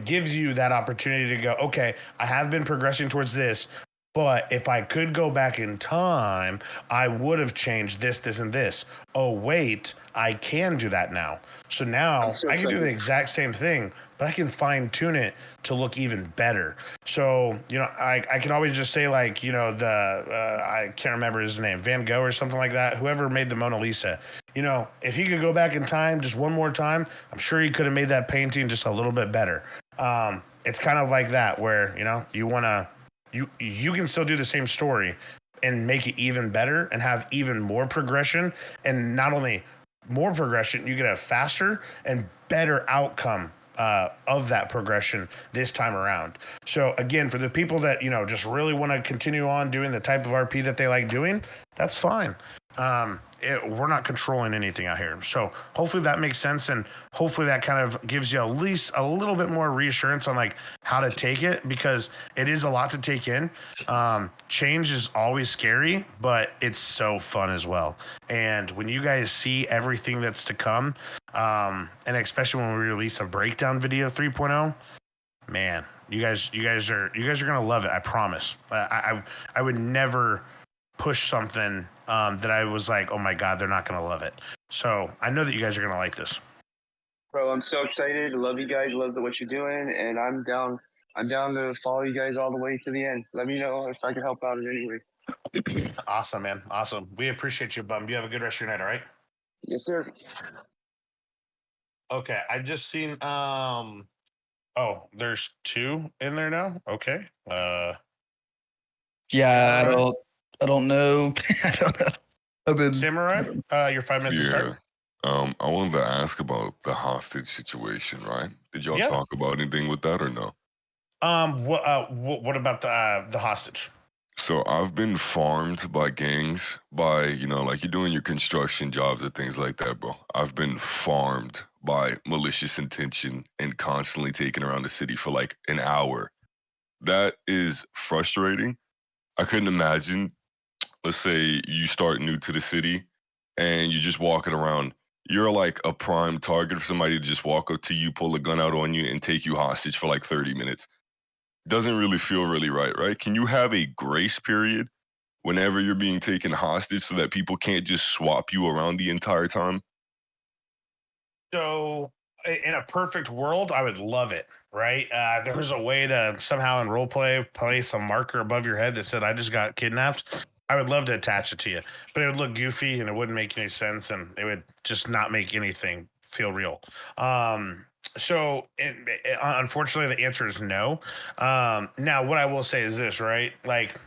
gives you that opportunity to go, okay, I have been progressing towards this, but if I could go back in time, I would have changed this, and this. Oh, wait, I can do that now. So now I can do the exact same thing, but I can fine tune it to look even better. So, you know, I can always just say, like, you know, I can't remember his name, Van Gogh or something like that, whoever made the Mona Lisa. You know, if he could go back in time just one more time, I'm sure he could have made that painting just a little bit better. It's kind of like that, where, you know, you can still do the same story and make it even better and have even more progression. And not only more progression, you get a faster and better outcome of that progression this time around. So again, for the people that, you know, just really want to continue on doing the type of RP that they like doing, that's fine. We're not controlling anything out here. So hopefully that makes sense, and hopefully that kind of gives you at least a little bit more reassurance on like how to take it, because it is a lot to take in. Change is always scary, but it's so fun as well. And when you guys see everything that's to come, and especially when we release a breakdown video 3.0, man, you guys are gonna love it. I promise. I would never push something that I was like, oh my God, they're not going to love it. So I know that you guys are going to like this. Bro, I'm so excited. Love you guys. Love what you're doing. And I'm down to follow you guys all the way to the end. Let me know if I can help out in any way. Awesome, man. Awesome. We appreciate you, bum. You have a good rest of your night, all right? Yes, sir. Okay. I just seen, oh, there's 2 in there now. Okay. Yeah, I don't know. I don't know. I've been Samurai, your 5 minutes to start. I wanted to ask about the hostage situation, right? Did y'all talk about anything with that or no? What about the hostage? So I've been farmed by gangs, by, you know, like you're doing your construction jobs and things like that, bro. I've been farmed by malicious intention and constantly taken around the city for like an hour. That is frustrating. I couldn't imagine, let's say you start new to the city and you're just walking around. You're like a prime target for somebody to just walk up to you, pull a gun out on you, and take you hostage for like 30 minutes. Doesn't really feel really right? Can you have a grace period whenever you're being taken hostage so that people can't just swap you around the entire time? So in a perfect world, I would love it, right? If there was a way to somehow in role play place a marker above your head that said, I just got kidnapped, I would love to attach it to you, but it would look goofy and it wouldn't make any sense, and it would just not make anything feel real. So unfortunately, the answer is no. Now, what I will say is this, right? Like,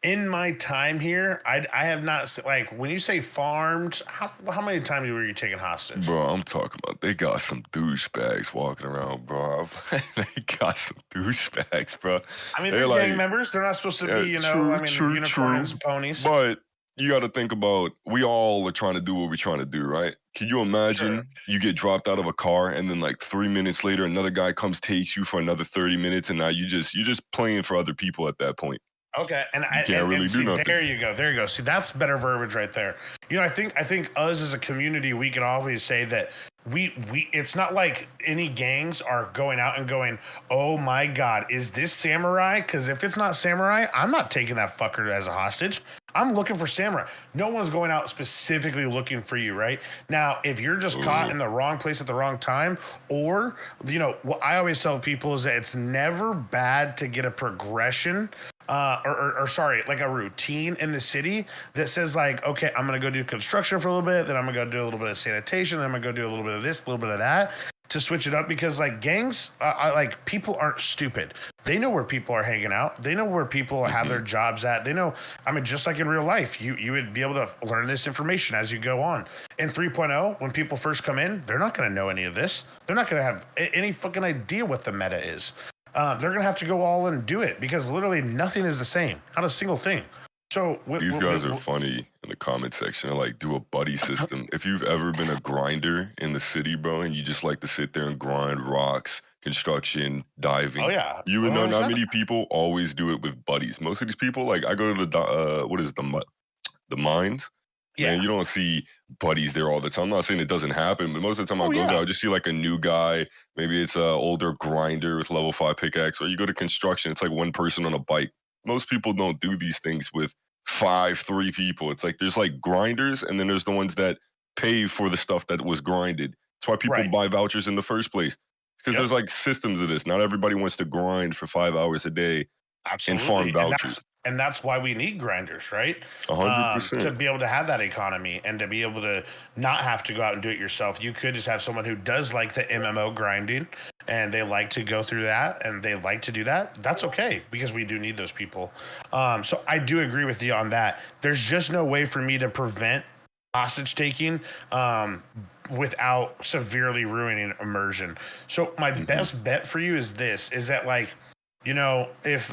in my time here, I have not, like, when you say farmed, how many times were you taking hostage? Bro, I'm talking about they got some douchebags walking around, bro. They got some douchebags, bro. I mean, they're gang members. They're not supposed to be, unicorns and ponies. But you got to think about, we all are trying to do what we're trying to do, right? Can you imagine you get dropped out of a car and then like 3 minutes later, another guy comes, takes you for another 30 minutes, and now you're just playing for other people at that point. Okay, and You can't really do nothing. there you go. See, that's better verbiage right there. I think us as a community, we can always say that we it's not like any gangs are going out and going, oh my God, is this samurai? Because if it's not samurai, I'm not taking that fucker as a hostage. I'm looking for samurai. No one's going out specifically looking for you, right? Now, if you're just caught in the wrong place at the wrong time, or, what I always tell people is that it's never bad to get a progression, like a routine in the city that says like, okay, I'm going to go do construction for a little bit, then I'm going to go do a little bit of sanitation, then I'm going to go do a little bit of this, a little bit of that, to switch it up, because like gangs, like people aren't stupid. They know where people are hanging out. They know where people have their jobs at. They know, just like in real life, you would be able to learn this information as you go on. In 3.0, when people first come in, they're not going to know any of this. They're not going to have any fucking idea what the meta is. They're going to have to go all in and do it, because literally nothing is the same. Not a single thing. So these guys are funny in the comment section. They're like, do a buddy system. If you've ever been a grinder in the city, bro, and you just like to sit there and grind rocks, construction, diving. Oh, yeah. You would know not 100%. many people always do it with buddies. Most of these people, like I go to the mines. Yeah. Man, you don't see buddies there all the time. I'm not saying it doesn't happen, but most of the time I go there, I just see like a new guy. Maybe it's an older grinder with level 5 pickaxe, or you go to construction, it's like one person on a bike. Most people don't do these things with 3 people. It's like there's like grinders, and then there's the ones that pay for the stuff that was grinded. That's why people buy vouchers in the first place. Because there's like systems of this. Not everybody wants to grind for 5 hours a day and farm vouchers. And that's why we need grinders, right? 100%. To be able to have that economy and to be able to not have to go out and do it yourself. You could just have someone who does like the MMO grinding, and they like to go through that, and they like to do that. That's okay, because we do need those people. So I do agree with you on that. There's just no way for me to prevent hostage taking without severely ruining immersion. So my best bet for you is this, is that like, if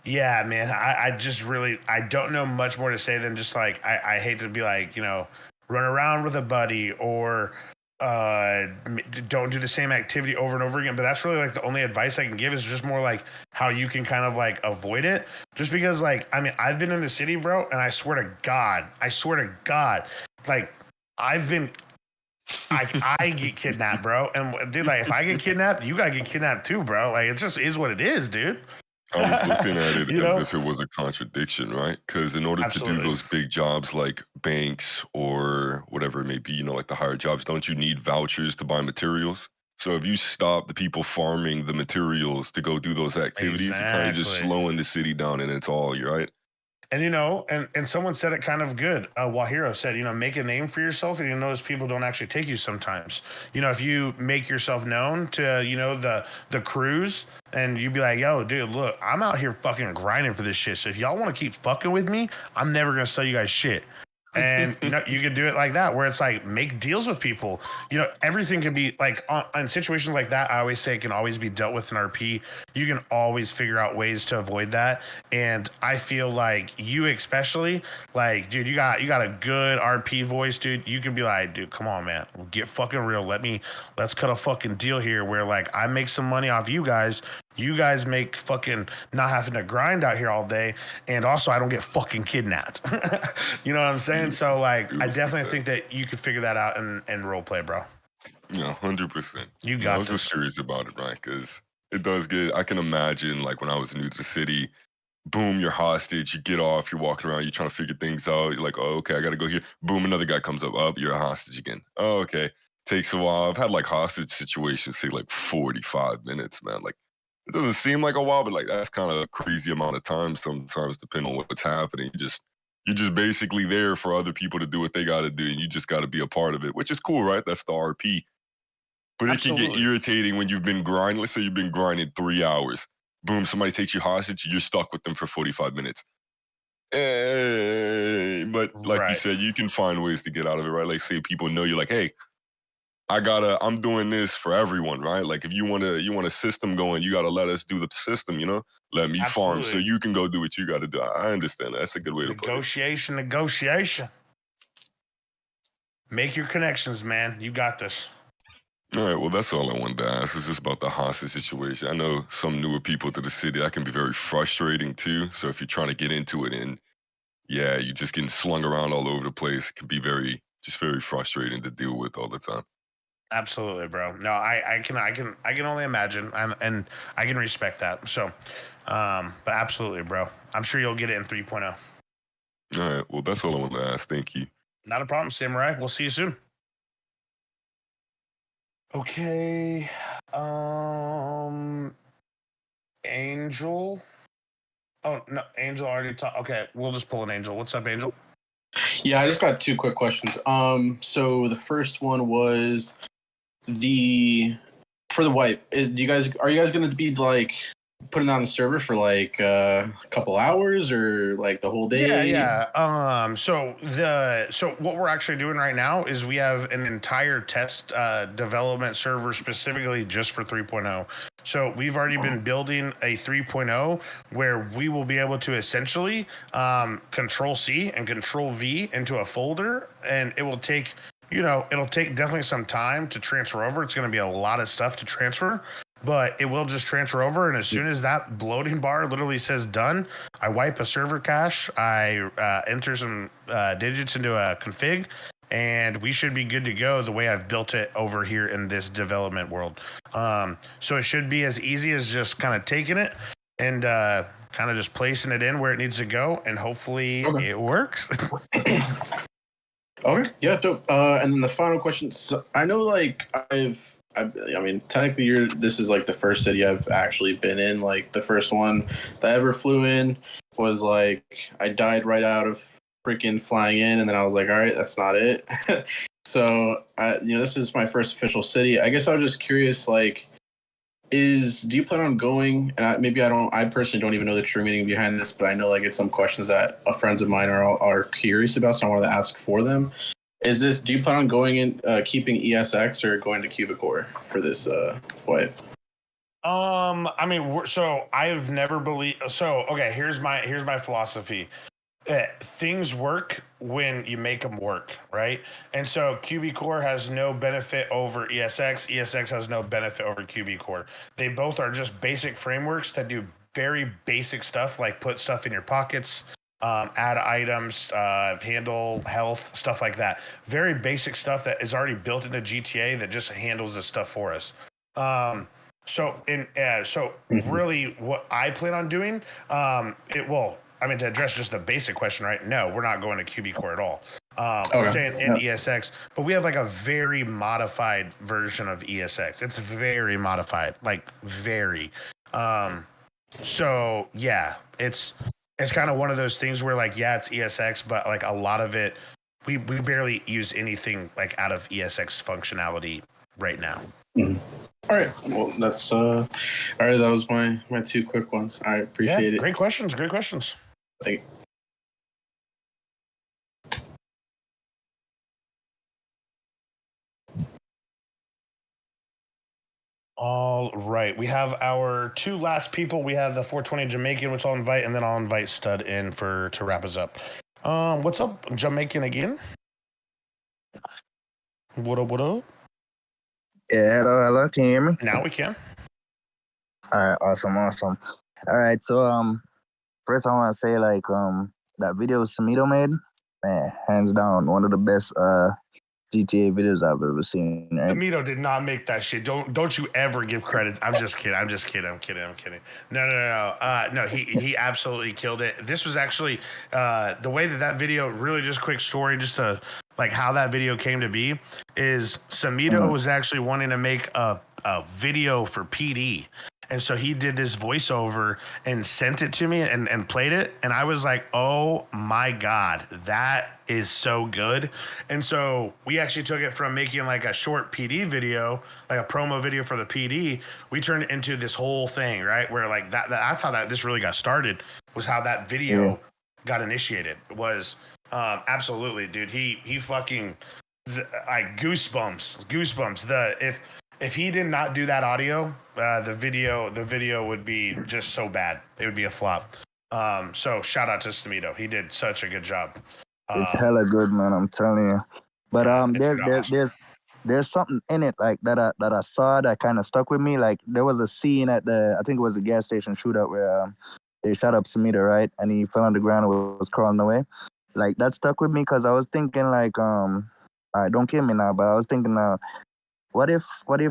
yeah, man, I just really, I don't know much more to say than just like, I hate to be like, run around with a buddy, or don't do the same activity over and over again. But that's really like the only advice I can give, is just more like how you can kind of like avoid it. Just because like, I've been in the city, bro, and I swear to God, like I get kidnapped, bro. And dude, like if I get kidnapped, you gotta get kidnapped too, bro. Like it just is what it is, dude. I was looking at it as if it was a contradiction, right? Because in order to do those big jobs like banks or whatever it may be, like the higher jobs, don't you need vouchers to buy materials? So if you stop the people farming the materials to go do those activities, you're kind of just slowing the city down, and it's all, you're right. And and someone said it kind of good. Wahiro said, make a name for yourself, and you notice people don't actually take you sometimes. If you make yourself known to the crews, and you be like, yo, dude, look, I'm out here fucking grinding for this shit. So if y'all want to keep fucking with me, I'm never gonna sell you guys shit. And you could do it like that, where it's like, make deals with people. Everything can be like, in situations like that, I always say it can always be dealt with in RP. You can always figure out ways to avoid that. And I feel like you especially, like, dude, you got a good RP voice, dude. You can be like, dude, come on, man, get fucking real. Let's cut a fucking deal here where like I make some money off you guys. You guys make fucking not having to grind out here all day, and also I don't get fucking kidnapped. You know what I'm saying? So like, I definitely think that you could figure that out in role play, bro. Yeah, 100%. You got I was just curious about it, right? Because it does get. I can imagine like when I was new to the city. Boom, you're hostage. You get off. You're walking around. You're trying to figure things out. You're like, oh, okay, I got to go here. Boom, another guy comes up. Oh, you're a hostage again. Oh, okay. Takes a while. I've had like hostage situations say like 45 minutes, man. Like, it doesn't seem like a while, but like that's kind of a crazy amount of time sometimes, depending on what's happening. You're just basically there for other people to do what they got to do, and you just got to be a part of it, which is cool, right? That's the RP. But it can get Absolutely. irritating when you've been grinding. Let's say you've been grinding 3 hours. Boom, somebody takes you hostage. You're stuck with them for 45 minutes. But like you Right. said, you can find ways to get out of it, right? Like say people know you're like, hey, I'm doing this for everyone, right? Like if you want a system going, you gotta let us do the system, Let me farm so Absolutely. you can go do what you gotta do. I understand that. That's a good way to put it. Negotiation. Make your connections, man. You got this. All right, well, that's all I wanted to ask. It's just about the hostage situation. I know some newer people to the city, that can be very frustrating too. So if you're trying to get into it and yeah, you're just getting slung around all over the place, it can be very frustrating to deal with all the time. Absolutely, bro. No, I can only imagine, and I can respect that. So, but absolutely, bro. I'm sure you'll get it in 3.0. All right, well, that's all I wanted to ask. Thank you. Not a problem, Samurai. We'll see you soon. Okay. Angel. Oh no, Angel already talked. Okay, we'll just pull an Angel. What's up, Angel? Yeah, I just got 2 quick questions. So the first one was for the wipe. Are you guys going to be like putting on the server for like a couple hours or like the whole day? Yeah. So what we're actually doing right now is we have an entire test development server specifically just for 3.0. So we've already been building a 3.0 where we will be able to essentially Control C and Control V into a folder, and it will take it'll take definitely some time to transfer over. It's going to be a lot of stuff to transfer, but it will just transfer over. And as soon as that bloating bar literally says done, I wipe a server cache, I enter some digits into a config, and we should be good to go the way I've built it over here in this development world. So it should be as easy as just kind of taking it and kind of just placing it in where it needs to go, and hopefully it works. Okay, yeah, dope. And then the final question. So I know, like, I mean, technically, this is like the first city I've actually been in. Like, the first one that I ever flew in was like I died right out of freaking flying in, and then I was like, all right, that's not it. So, this is my first official city. I guess I was just curious, like, do you plan on going? And I personally don't even know the true meaning behind this, but I know like it's some questions that friends of mine are curious about, so I wanted to ask for them. Do you plan on going in, keeping ESX or going to Cubicore for this wipe? I mean, so I've never believed. So okay, here's my philosophy. Things work when you make them work, right? And so QB has no benefit over ESX. ESX has no benefit over QB. They both are just basic frameworks that do very basic stuff, like put stuff in your pockets, add items, handle health, stuff like that. Very basic stuff that is already built into GTA that just handles this stuff for us. Really, what I plan on doing, to address just the basic question, right? No, we're not going to QB at all. We're staying in ESX, but we have like a very modified version of ESX. It's very modified, like very. So yeah, it's kind of one of those things where like, yeah, it's ESX, but like a lot of it, we barely use anything like out of ESX functionality right now. Mm-hmm. All right. Well, that's all right. That was my 2 quick ones. I appreciate it. Great questions. Thank you. All right. We have our 2 last people. We have the 420 Jamaican, which I'll invite, and then I'll invite Stud in to wrap us up. What's up, Jamaican again? What up? Yeah, hello. Can you hear me? Now we can. All right, awesome. All right, so first I want to say like that video Samito made, man, hands down one of the best GTA videos I've ever seen. Right? Samito did not make that shit. Don't you ever give credit. I'm just kidding. I'm kidding. No. He absolutely killed it. This was actually the way that video, really just quick story, just to like how that video came to be, is Samito was actually wanting to make a video for PD. And so he did this voiceover and sent it to me and played it. And I was like, oh my God, that is so good. And so we actually took it from making like a short PD video, like a promo video for the PD. We turned it into this whole thing, right? Where like that's how this really got started, was how that video got initiated. Was absolutely, dude. He fucking like goosebumps. If he did not do that audio, the video would be just so bad. It would be a flop. So shout out to Stamito. He did such a good job. It's hella good, man. I'm telling you. But there's something in it like that I saw that kind of stuck with me. Like there was a scene at I think it was a gas station shootout where they shot up Samita, right? And he fell on the ground and was crawling away. Like that stuck with me because I was thinking like all right, don't kill me now, but I was thinking what if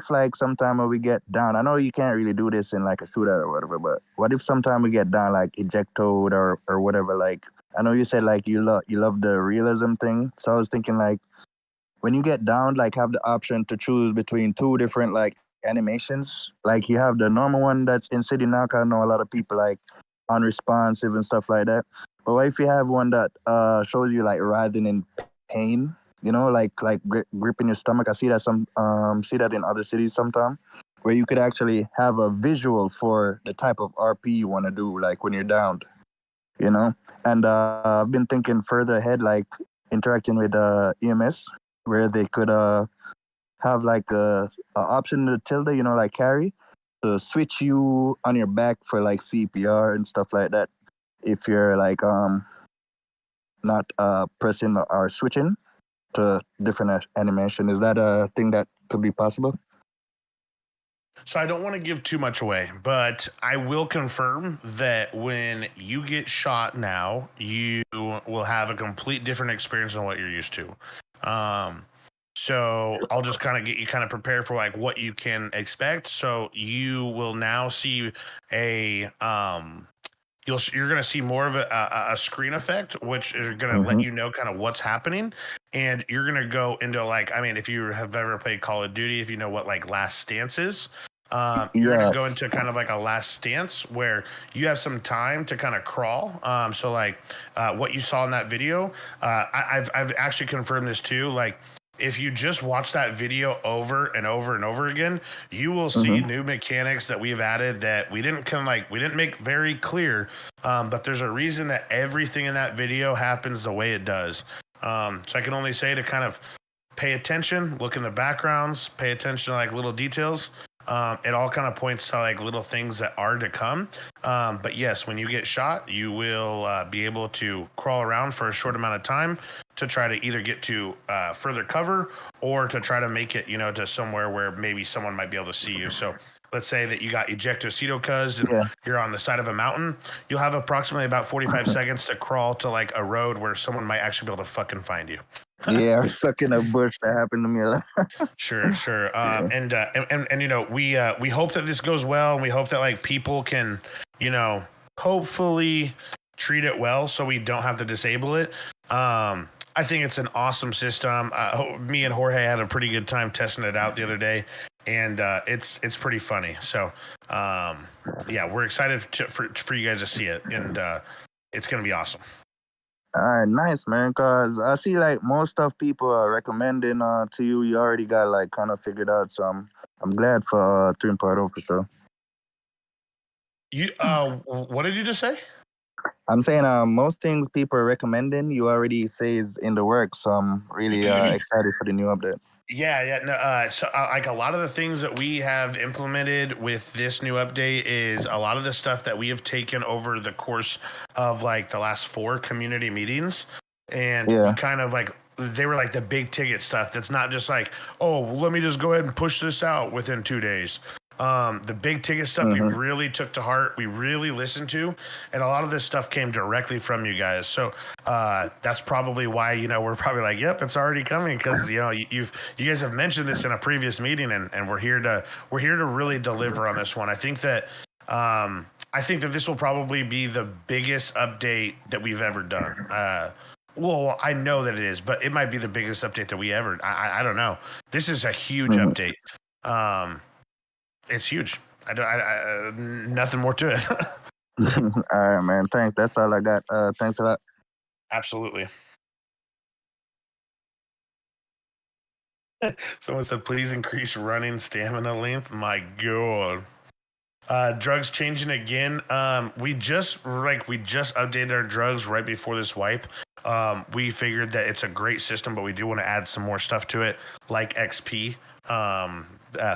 like sometime when we get down, I know you can't really do this in like a shootout or whatever, but what if sometime we get down like ejectoed or whatever? Like I know you said like you love the realism thing, so I was thinking like when you get down, like have the option to choose between two different like animations. Like you have the normal one that's in City now, 'cause I know a lot of people like unresponsive and stuff like that. But what if you have one that shows you like writhing in pain? You know, like gripping your stomach. I see that see that in other cities sometimes, where you could actually have a visual for the type of RP you want to do, like when you're downed. You know, and I've been thinking further ahead, like interacting with EMS, where they could have like a option to tilde, you know, like carry, to switch you on your back for like CPR and stuff like that. If you're like not pressing or switching to different animation, is that a thing that could be possible? So I don't want to give too much away, but I will confirm that when you get shot now, you will have a complete different experience than what you're used to. So I'll just kind of get you kind of prepared for like what you can expect. So you will now see a you're going to see more of a screen effect, which is going to let you know kind of what's happening. And you're going to go into like, I mean, if you have ever played Call of Duty, if you know what like Last Stance is, you're going to go into kind of like a last stance where you have some time to kind of crawl. So like what you saw in that video, I've actually confirmed this too. Like if you just watch that video over and over and over again, you will see new mechanics that we've added that we didn't make very clear. But there's a reason that everything in that video happens the way it does. So I can only say to kind of pay attention, look in the backgrounds, pay attention to like little details. It all kind of points to like little things that are to come. But yes, when you get shot, you will be able to crawl around for a short amount of time to try to either get to further cover or to try to make it, you know, to somewhere where maybe someone might be able to see you. So let's say that you got ejectocito cuz and you're on the side of a mountain, you'll have approximately about 45 seconds to crawl to like a road where someone might actually be able to fucking find you. Yeah, I was stuck in a bush. That happened to me a lot. Sure. And you know, we hope that this goes well, and we hope that like people can, you know, hopefully treat it well, so we don't have to disable it. I think it's an awesome system. Me and Jorge had a pretty good time testing it out the other day, and it's pretty funny. So yeah, we're excited for you guys to see it, and it's gonna be awesome. All right, nice, man. Cause I see like most stuff people are recommending to you. You already got like kind of figured out. So I'm glad for 3.0 for sure. You what did you just say? I'm saying most things people are recommending, you already say is in the works. So I'm really excited for the new update. Yeah. No, so like a lot of the things that we have implemented with this new update is a lot of the stuff that we have taken over the course of like the last 4 community meetings, and we kind of like they were like the big ticket stuff. That's not just like, oh, let me just go ahead and push this out within 2 days. The big ticket stuff we really took to heart, we really listened to, and a lot of this stuff came directly from you guys. So that's probably why, you know, we're probably like, yep, it's already coming, because you know you guys have mentioned this in a previous meeting, and we're here to really deliver on this one. I think that this will probably be the biggest update that we've ever done. Well, I know that it is, but it might be the biggest update that we ever. I don't know. This is a huge update. It's huge. nothing more to it. All right, man. Thanks. That's all I got. Thanks a lot. Absolutely. Someone said, please increase running stamina length. My God. Drugs changing again. We just updated our drugs right before this wipe. We figured that it's a great system, but we do want to add some more stuff to it, like XP,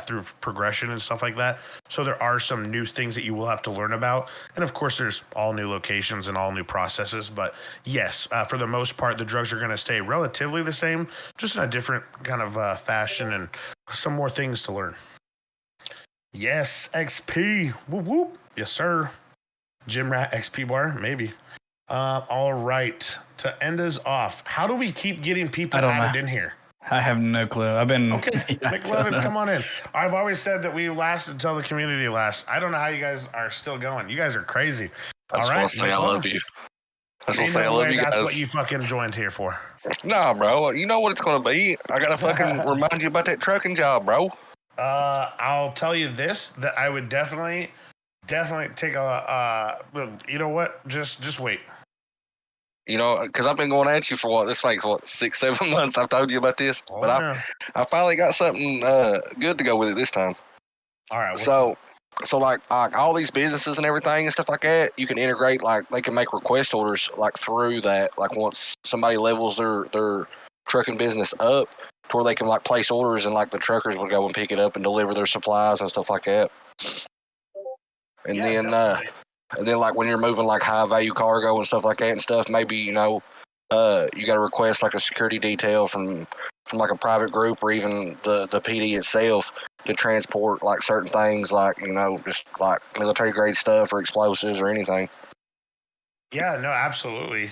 through progression and stuff like that. So there are some new things that you will have to learn about. And of course, there's all new locations and all new processes. But yes, for the most part, the drugs are going to stay relatively the same, just in a different kind of fashion and some more things to learn. Yes, XP. Whoop whoop. Yes, sir. Gym rat XP bar, maybe. All right. To end us off, how do we keep getting people added in here? I have no clue. I've been Okay, McLovin, come on in. I've always said that we last until the community lasts. I don't know how you guys are still going. You guys are crazy. I just want to say I love you. I just want to say I love you guys. That's what you fucking joined here for. Nah, bro. You know what it's going to be. I got to fucking remind you about that trucking job, bro. I'll tell you this, that I would definitely take you know what? Just wait. You know, because I've been going at you for this makes 6-7 months. I've told you about this, but I finally got something good to go with it this time. All right. So like all these businesses and everything and stuff like that, you can integrate, like they can make request orders like through that. Like once somebody levels their trucking business up, to where they can like place orders and like the truckers will go and pick it up and deliver their supplies and stuff like that. And then like when you're moving like high value cargo and stuff like that and stuff, maybe you got to request like a security detail from like a private group or even the PD itself to transport like certain things, like just like military grade stuff or explosives or anything. Yeah, no, absolutely.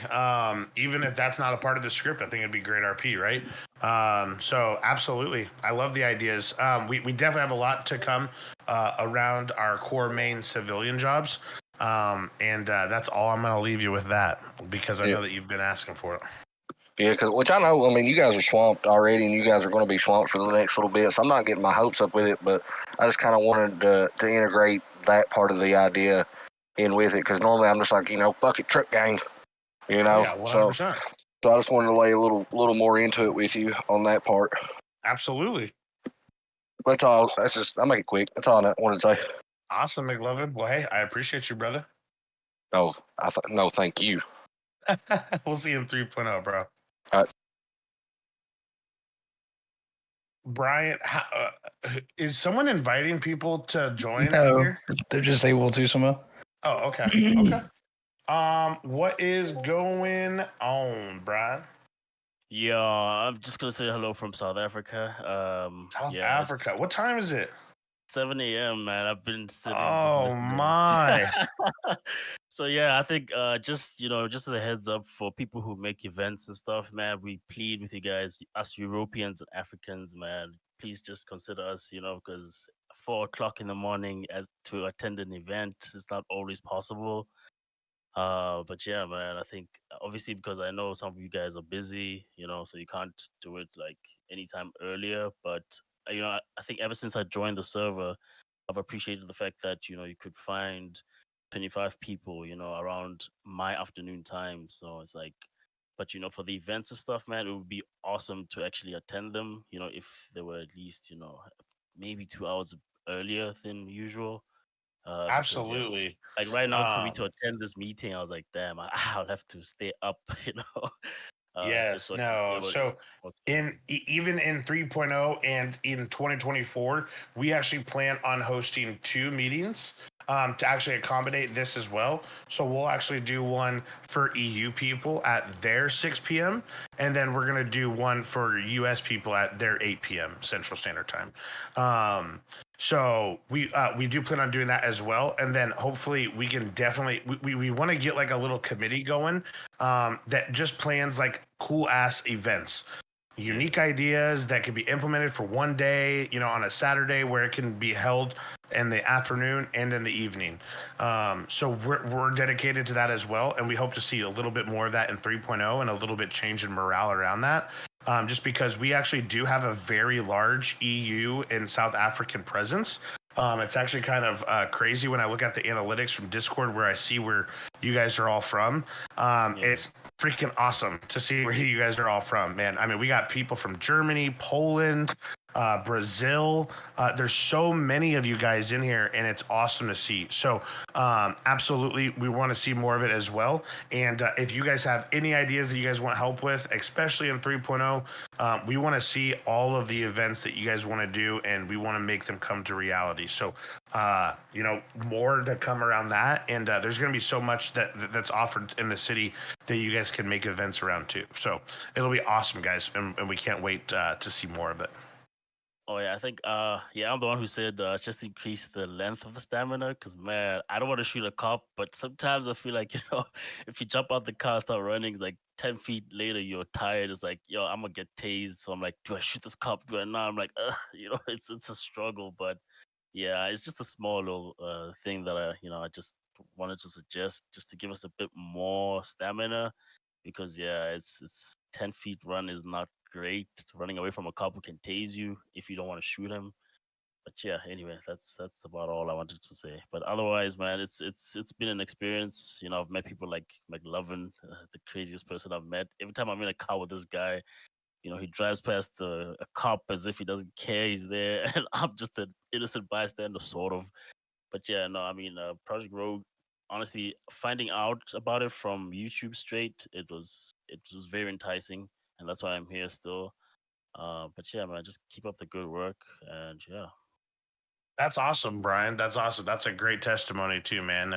Even if that's not a part of the script, I think it'd be great RP, right? So absolutely. I love the ideas. We definitely have a lot to come around our core main civilian jobs. And that's all I'm going to leave you with that, because I know that you've been asking for it. Yeah, which I know, I mean, you guys are swamped already, and you guys are going to be swamped for the next little bit, so I'm not getting my hopes up with it, but I just kind of wanted to integrate that part of the idea in with it, because normally I'm just like, bucket truck gang, Yeah, 100%. So I just wanted to lay a little more into it with you on that part. Absolutely. That's all. I'll make it quick. That's all I wanted to say. Awesome, McLovin. Well, hey, I appreciate you, brother. No, no, thank you. We'll see you in 3.0, bro. All right. Brian, is someone inviting people to join No, here? they're just able to somehow. Oh, okay. Okay. What is going on, Brian? Yeah, I'm just gonna say hello from South Africa. South Africa. What time is it? 7 a.m. Man, I've been sitting. Oh my! So yeah, I think just as a heads up for people who make events and stuff, man, we plead with you guys, us Europeans and Africans, man. Please just consider us, because 4 o'clock in the morning to attend an event is not always possible. But yeah, man, I think obviously because I know some of you guys are busy, so you can't do it like anytime earlier. But I think ever since I joined the server, I've appreciated the fact that you could find 25 people, around my afternoon time. So it's like, but for the events and stuff, man, it would be awesome to actually attend them. If they were at least maybe 2 hours earlier than usual. Absolutely. Like right now, for me to attend this meeting, I was like, damn, I'll have to stay up, Yes, So even in 3.0 and in 2024, we actually plan on hosting 2 meetings to actually accommodate this as well. So we'll actually do one for EU people at their 6 p.m. and then we're going to do one for US people at their 8 p.m. Central Standard Time. So we do plan on doing that as well, and then hopefully we can definitely we want to get like a little committee going that just plans like cool ass events, unique ideas that can be implemented for one day, on a Saturday where it can be held in the afternoon and in the evening. So we're dedicated to that as well, and we hope to see a little bit more of that in 3.0 and a little bit change in morale around that. Just because we actually do have a very large EU and South African presence. It's actually kind of crazy when I look at the analytics from Discord where I see where you guys are all from. It's freaking awesome to see where you guys are all from, man. I mean, we got people from Germany, Poland, Brazil. There's so many of you guys in here, and it's awesome to see. So, absolutely, we want to see more of it as well. And if you guys have any ideas that you guys want help with, especially in 3.0, we want to see all of the events that you guys want to do, and we want to make them come to reality. So, more to come around that. And there's going to be so much that's offered in the city that you guys can make events around too. So it'll be awesome, guys, and we can't wait to see more of it. Oh yeah, I think I'm the one who said just increase the length of the stamina because man, I don't want to shoot a cop, but sometimes I feel like if you jump out the car, start running, like 10 feet later you're tired. It's like I'm gonna get tased, so I'm like, do I shoot this cop? Do I not? I'm like, it's a struggle, but yeah, it's just a small little thing that I just wanted to suggest just to give us a bit more stamina because it's 10 feet run is not great. Running away from a cop who can tase you if you don't want to shoot him. But yeah, anyway, that's about all I wanted to say. But otherwise, man, it's been an experience. I've met people like McLovin, the craziest person I've met. Every time I'm in a car with this guy, he drives past a cop as if he doesn't care he's there, and I'm just an innocent bystander, sort of. But yeah, no, I mean, Project Rogue. Honestly, finding out about it from YouTube straight, it was very enticing, and that's why I'm here still. But yeah, man, just keep up the good work, and yeah. That's awesome, Brian. That's awesome. That's a great testimony too, man.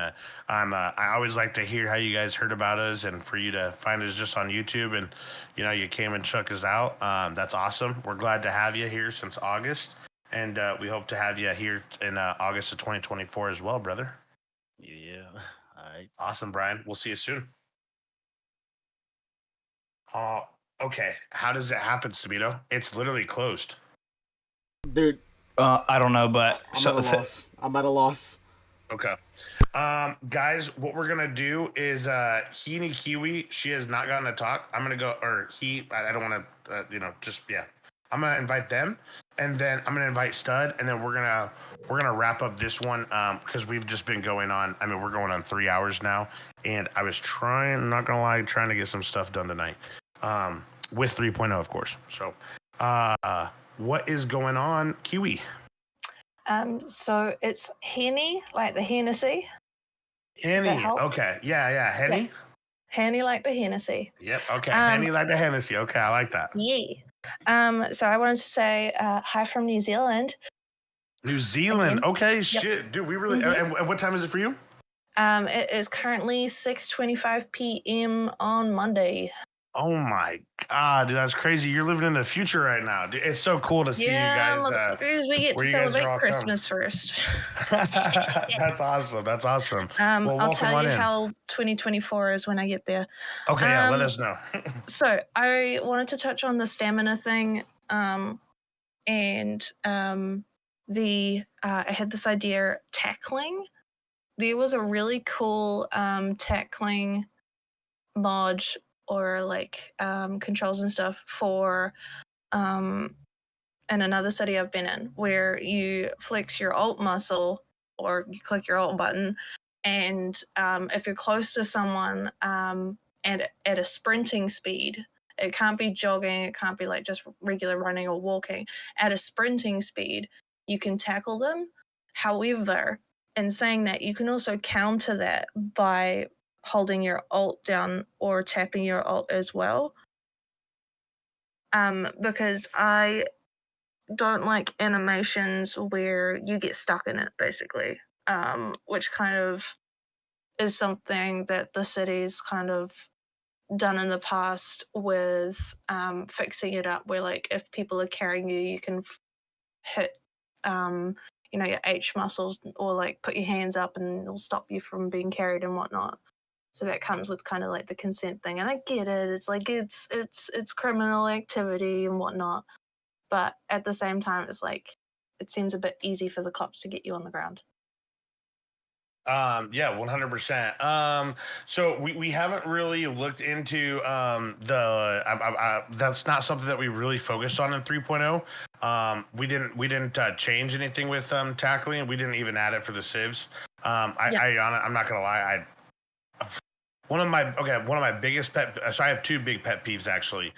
I always like to hear how you guys heard about us, and for you to find us just on YouTube, and you came and check us out. That's awesome. We're glad to have you here since August, and we hope to have you here in August of 2024 as well, brother. Yeah. All right. Awesome, Brian. We'll see you soon. Okay. How does it happen, Sabino? It's literally closed. Dude, I don't know, but I'm at a loss. Okay. Guys, what we're gonna do is Heaney Kiwi, she has not gotten to talk. I'm gonna go, or he, I don't want to, I'm gonna invite them, and then I'm gonna invite Stud, and then we're gonna wrap up this one because we've just been going on. I mean, we're going on 3 hours now, and I was not gonna lie, trying to get some stuff done tonight. With 3.0, of course. So, what is going on, Kiwi? So it's Henny, like the Hennessy. Henny. Okay. Yeah. Henny. Yeah. Henny like the Hennessy. Yep. Okay. Henny like the Hennessy. Okay, I like that. Yeah. So I wanted to say hi from New Zealand. New Zealand. Okay. Shit, dude. We really. And what time is it for you? It is currently 6:25 p.m. on Monday. Oh my god, dude, that's crazy. You're living in the future right now. Dude, it's so cool to see you guys. Motherfuckers, we get to celebrate Christmas first. That's awesome. That's awesome. Well, I'll tell you how 2024 is when I get there. Okay, yeah, let us know. So I wanted to touch on the stamina thing, and I had this idea tackling. There was a really cool tackling mod or like controls and stuff for in another city I've been in where you flex your alt muscle or you click your alt button, and if you're close to someone and at a sprinting speed, it can't be jogging, it can't be like just regular running or walking. At a sprinting speed, you can tackle them. However, in saying that, you can also counter that by holding your alt down or tapping your alt as well. Because I don't like animations where you get stuck in it, basically, which kind of is something that the city's kind of done in the past with fixing it up, where like if people are carrying you, you can hit your H muscles or like put your hands up and it'll stop you from being carried and whatnot. So that comes with kind of like the consent thing, and I get it. It's like it's criminal activity and whatnot, but at the same time, it's like it seems a bit easy for the cops to get you on the ground. Yeah, 100%. So we haven't really looked into that's not something that we really focused on in 3.0. We didn't change anything with tackling. We didn't even add it for the civs. I'm not gonna lie. One of my biggest pet. So I have two big pet peeves actually,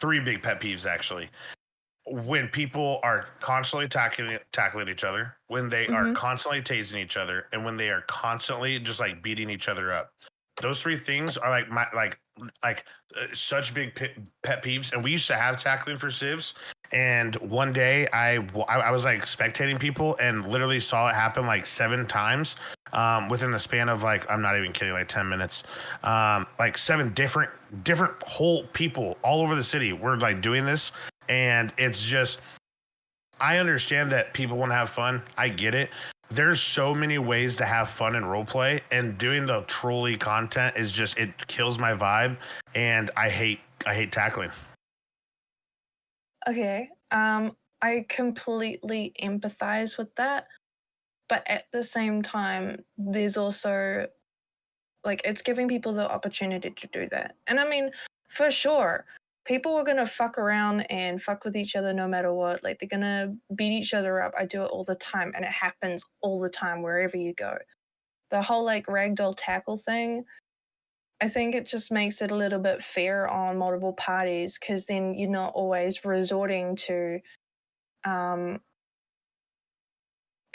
three big pet peeves actually. When people are constantly tackling each other, when they are constantly tasing each other, and when they are constantly just like beating each other up. Those three things are like such big pet peeves. And we used to have tackling for civs. And one day I was like spectating people and literally saw it happen like 7 times within the span of like, I'm not even kidding, like 10 minutes. Like 7 different whole people all over the city were like doing this. And it's just, I understand that people want to have fun. I get it. There's so many ways to have fun in roleplay, and doing the trolley content is just, it kills my vibe, and I hate tackling. Okay. I completely empathize with that. But at the same time, there's also like, it's giving people the opportunity to do that. And I mean, for sure, people are gonna fuck around and fuck with each other no matter what. Like, they're gonna beat each other up. I do it all the time, and it happens all the time wherever you go. The whole like ragdoll tackle thing, I think it just makes it a little bit fair on multiple parties, because then you're not always resorting to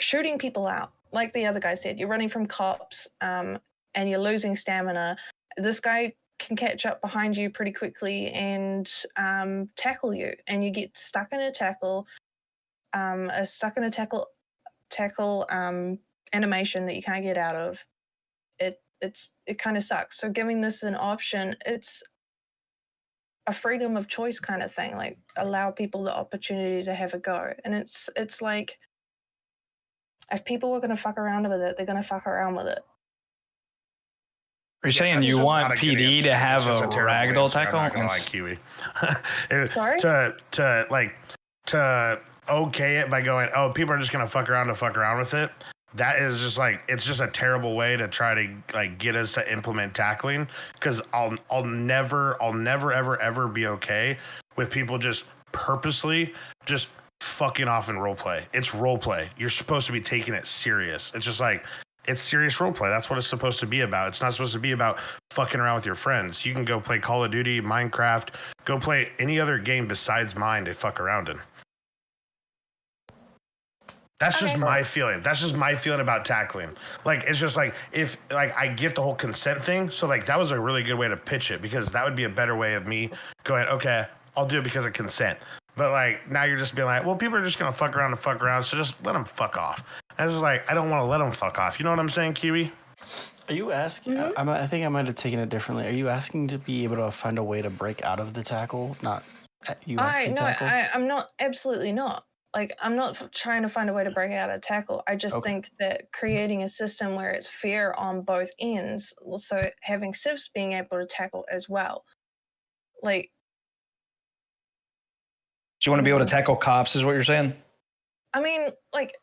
shooting people out. Like the other guy said, you're running from cops and you're losing stamina. This guy can catch up behind you pretty quickly and tackle you, and you get stuck in a tackle animation that you can't get out of. It kind of sucks. So giving this an option, it's a freedom of choice kind of thing. Like, allow people the opportunity to have a go. And it's like, if people were going to fuck around with it, they're going to fuck around with it. Are you saying you want PD to have a ragdoll tackle? I'm not gonna like Kiwi. Sorry? To okay it by going, oh, people are just gonna fuck around with it. That is just like, it's just a terrible way to try to like get us to implement tackling. Because I'll never ever be okay with people just purposely just fucking off in roleplay. It's roleplay. You're supposed to be taking it serious. It's just like, it's serious roleplay. That's what it's supposed to be about. It's not supposed to be about fucking around with your friends. You can go play Call of Duty, Minecraft, go play any other game besides mine to fuck around in. That's just my feeling. That's just my feeling about tackling. Like, it's just like, if like I get the whole consent thing, so like that was a really good way to pitch it, because that would be a better way of me going, okay, I'll do it because of consent. But like, now you're just being like, well, people are just gonna fuck around, so just let them fuck off. And it's just like, I don't want to let them fuck off. You know what I'm saying, Kiwi? Are you asking? I think I might have taken it differently. Are you asking to be able to find a way to break out of the tackle, not you actually tackle? I'm not. Absolutely not. Like, I'm not trying to find a way to break out of tackle. I just think that creating a system where it's fair on both ends, also having civs being able to tackle as well. Like, do you want to be able to tackle cops, is what you're saying? I mean, like,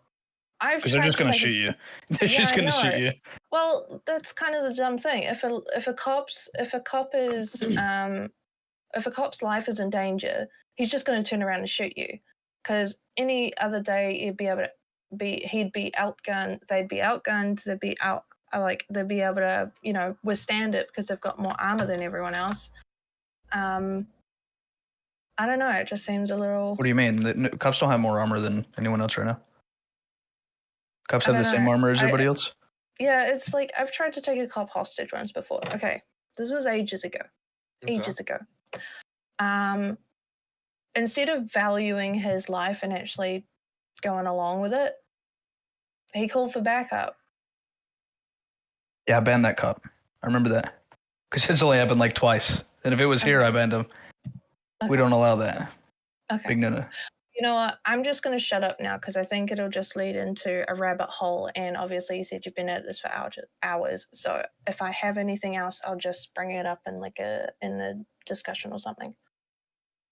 because they're just going to shoot you. They're just going to shoot you. Well, that's kind of the dumb thing. If a cop's life is in danger, he's just going to turn around and shoot you. Because any other day he'd be outgunned. They'd be outgunned. They'd be able to, withstand it because they've got more armor than everyone else. I don't know. It just seems a little. What do you mean? The cops don't have more armor than anyone else right now. Cops have the same armor as everybody else? Yeah, it's like, I've tried to take a cop hostage once before. Okay, this was ages ago. Instead of valuing his life and actually going along with it, he called for backup. Yeah, I banned that cop. I remember that. Because it's only happened like twice. And if it was here, I banned him. We don't allow that. Okay. Big no-no. You know what? I'm just going to shut up now, because I think it'll just lead into a rabbit hole. And obviously, you said you've been at this for hours. So if I have anything else, I'll just bring it up in a discussion or something.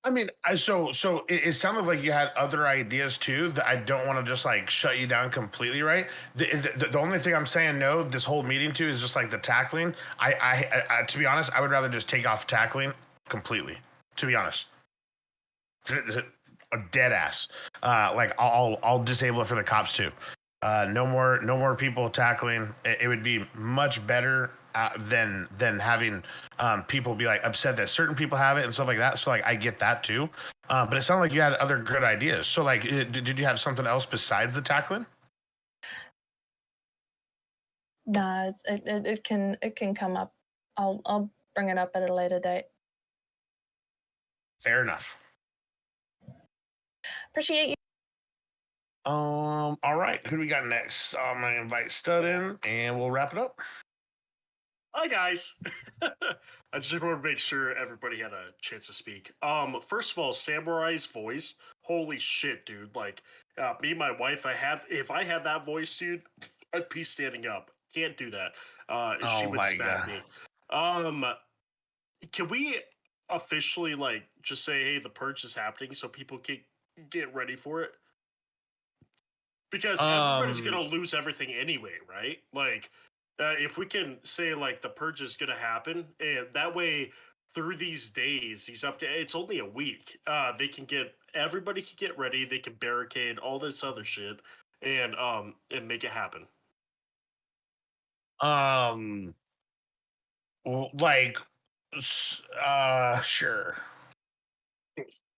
I mean, so it sounded like you had other ideas too, that I don't want to just like shut you down completely, right? The only thing I'm saying no this whole meeting to is just like the tackling. I to be honest, I would rather just take off tackling completely, to be honest. a dead ass. Like I'll disable it for the cops too. No more people tackling. It would be much better than having people be like upset that certain people have it and stuff like that. So like I get that too. But it sounded like you had other good ideas. So like, did you have something else besides the tackling? No, it can come up. I'll bring it up at a later date. Fair enough. Appreciate you. All right. Who do we got next? I'm gonna invite Stud in, and we'll wrap it up. Hi guys. I just want to make sure everybody had a chance to speak. First of all, Samurai's voice. Holy shit, dude! Like, me and my wife, if I had that voice, dude, I'd be standing up. Can't do that. She Oh would my smack God. me. Can we officially like just say, hey, the purge is happening, so people can get ready for it? Because everybody's gonna lose everything anyway, right? Like, if we can say like the purge is gonna happen, and that way through these days, it's only a week. Everybody can get ready. They can barricade all this other shit, and make it happen. Like, sure.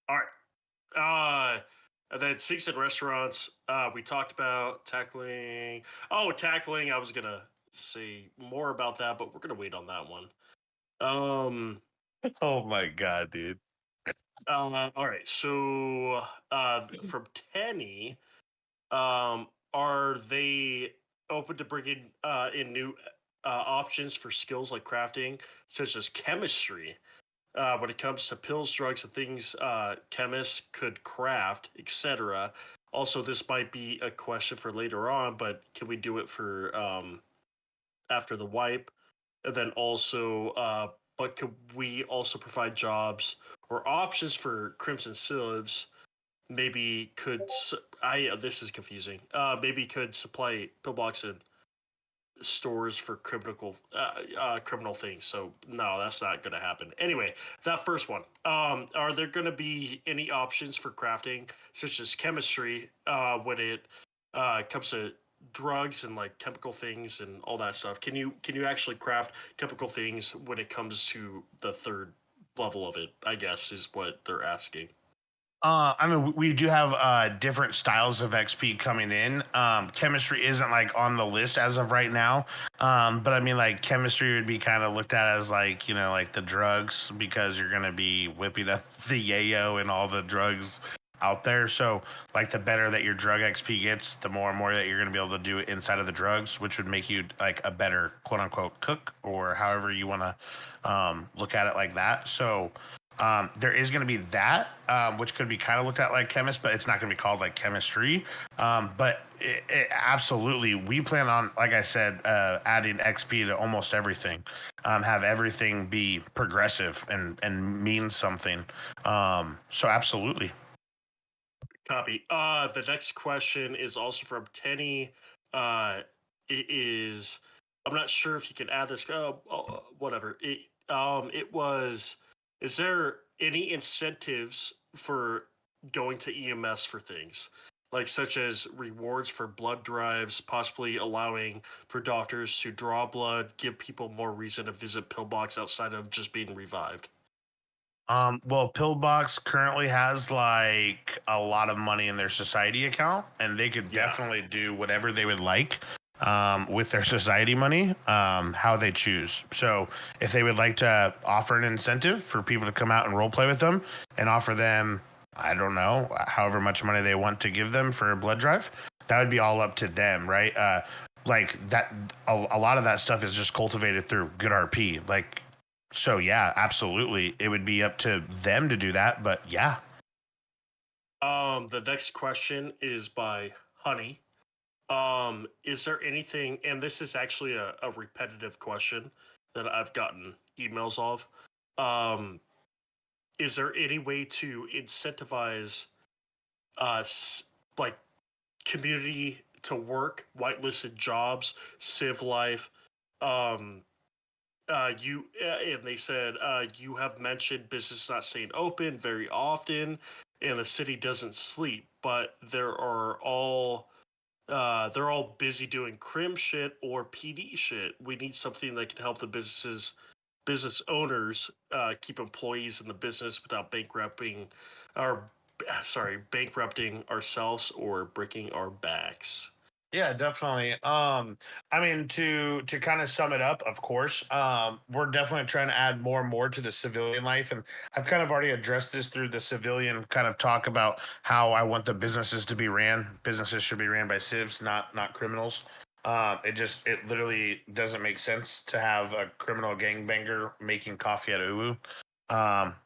All right. And then sinks and restaurants. We talked about tackling. Oh, tackling. I was gonna say more about that, but we're gonna wait on that one. Oh my God, dude. All right. So, from Tenny, are they open to bringing in new options for skills like crafting, such as chemistry? When it comes to pills, drugs, and things chemists could craft, etc. Also, this might be a question for later on, but can we do it for after the wipe? And then also, but could we also provide jobs or options for Crimson Sieves? Maybe this is confusing. Maybe could supply pillbox and stores for criminal things. So no, that's not going to happen. Anyway, that first one. Are there going to be any options for crafting, such as chemistry, when it comes to drugs and like chemical things and all that stuff? Can you actually craft chemical things when it comes to the third level of it? I guess is what they're asking. I mean, we do have different styles of XP coming in. Chemistry isn't like on the list as of right now. But I mean, like chemistry would be kind of looked at as like, you know, like the drugs because you're gonna be whipping up the yayo and all the drugs out there. So like the better that your drug XP gets, the more and more that you're gonna be able to do it inside of the drugs, which would make you like a better quote unquote cook or however you want to look at it like that. So. There is going to be that, which could be kind of looked at like chemist, but it's not going to be called like chemistry. But absolutely, we plan on, like I said, adding XP to almost everything. Have everything be progressive and mean something. So absolutely. Copy. The next question is also from Tenny. It is. I'm not sure if you can add this. Whatever. It was. Is there any incentives for going to EMS for things, like such as rewards for blood drives, possibly allowing for doctors to draw blood, give people more reason to visit Pillbox outside of just being revived? Well, Pillbox currently has like a lot of money in their society account, and they could definitely do whatever they would like with their society money, how they choose. So if they would like to offer an incentive for people to come out and role play with them and offer them, I don't know, however much money they want to give them for a blood drive, that would be all up to them, right? Like that, a lot of that stuff is just cultivated through good RP. Like, so yeah, absolutely. It would be up to them to do that, but yeah. The next question is by Honey. Is there anything, and this is actually a repetitive question that I've gotten emails of. Is there any way to incentivize like community to work, whitelisted jobs, civ life, and they said you have mentioned business not staying open very often, and the city doesn't sleep, but they're all busy doing crim shit or PD shit. We need something that can help the business owners keep employees in the business without bankrupting ourselves or breaking our backs. Yeah, definitely. I mean, to kind of sum it up, of course, we're definitely trying to add more and more to the civilian life, and I've kind of already addressed this through the civilian kind of talk about how I want the businesses to be ran. Businesses should be ran by civs, not criminals. It literally doesn't make sense to have a criminal gangbanger making coffee at Uwu.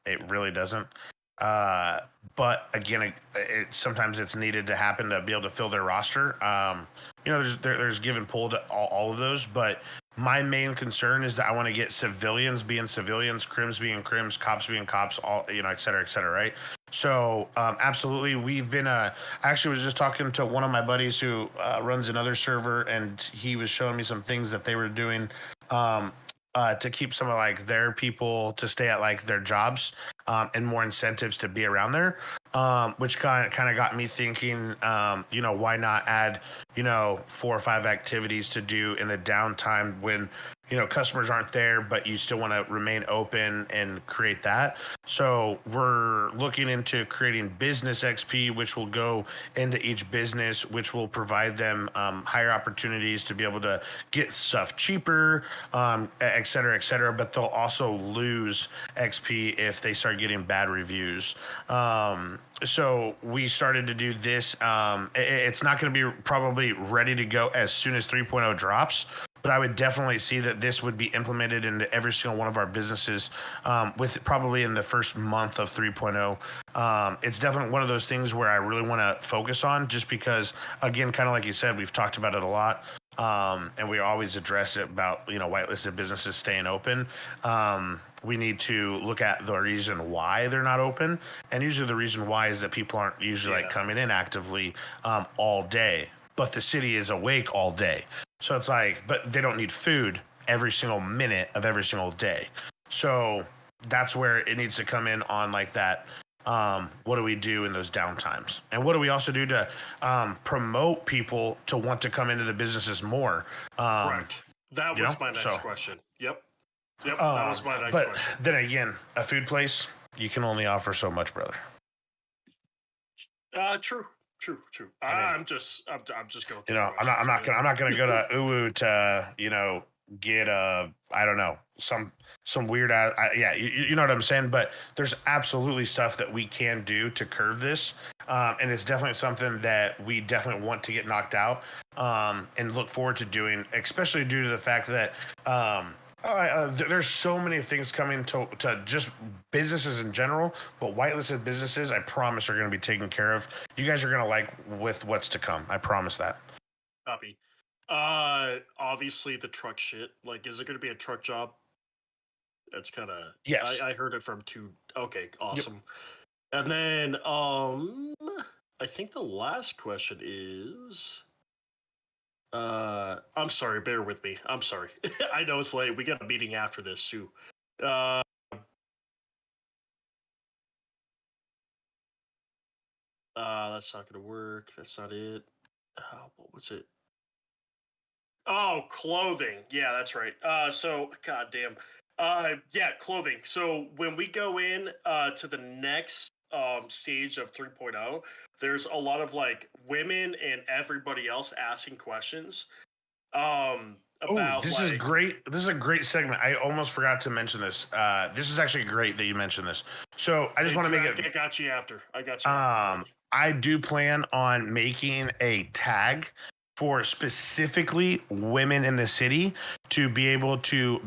It really doesn't. But again, sometimes it's needed to happen to be able to fill their roster. There's give and pull to all of those, but my main concern is that I want to get civilians being civilians, crims being crims, cops being cops, all et cetera, right? So absolutely, we've been. I actually was just talking to one of my buddies who runs another server, and he was showing me some things that they were doing. To keep some of like their people to stay at like their jobs, and more incentives to be around there, which kind of got me thinking, why not add 4 or 5 activities to do in the downtime when customers aren't there, but you still want to remain open and create that. So we're looking into creating business XP, which will go into each business, which will provide them higher opportunities to be able to get stuff cheaper, et cetera, but they'll also lose XP if they start getting bad reviews. So we started to do this. It's not going to be probably ready to go as soon as 3.0 drops, but I would definitely see that this would be implemented into every single one of our businesses with probably in the first month of 3.0. It's definitely one of those things where I really want to focus on, just because, again, kind of like you said, we've talked about it a lot. And we always address it about, whitelisted businesses staying open. We need to look at the reason why they're not open. And usually the reason why is that people aren't usually like coming in actively all day, but the city is awake all day. So it's like, but they don't need food every single minute of every single day. So that's where it needs to come in on like that. What do we do in those downtimes? And what do we also do to promote people to want to come into the businesses more? Correct. That was my next question. Yep, that was my next question. But then again, a food place, you can only offer so much, brother. True. I'm just going. I'm not gonna go to Uwu to get I don't know, some weird you know what I'm saying. But there's absolutely stuff that we can do to curve this, and it's definitely something that we definitely want to get knocked out, and look forward to doing, especially due to the fact that there's so many things coming to just businesses in general, but whitelisted businesses, I promise, are going to be taken care of. You guys are going to like with what's to come. I promise that. Copy. Obviously the truck shit. Like, is it going to be a truck job? That's kind of yes. I heard it from 2. Okay, awesome. Yep. And then I think the last question is. I'm sorry, bear with me. I'm sorry. I know it's late. We got a meeting after this too. That's not gonna work. That's not it. What was it? Oh, clothing. Yeah, that's right. So goddamn. Yeah, clothing. So when we go in to the next stage of 3.0, there's a lot of like women and everybody else asking questions about this is great. This is a great segment. I almost forgot to mention this. This is actually great that you mentioned this. So I just want to make it. I got you after. I do plan on making a tag for specifically women in the city to be able to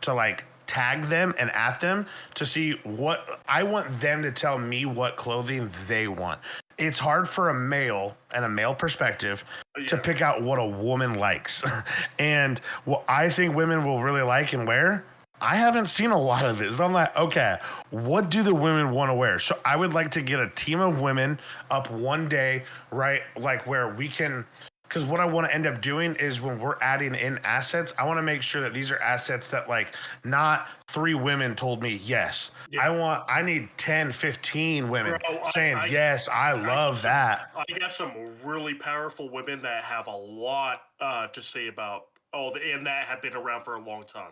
like tag them and at them to see what I want them to tell me what clothing they want. It's hard for a male and a male perspective to pick out what a woman likes. And what I think women will really like and wear, I haven't seen a lot of it. So I'm like, okay, what do the women want to wear? So I would like to get a team of women up one day, right? Like where we can because what I want to end up doing is when we're adding in assets, I want to make sure that these are assets that like not 3 women told me yes. I need 10, 15 women saying yes, I love that. I got some really powerful women that have a lot to say about and that have been around for a long time.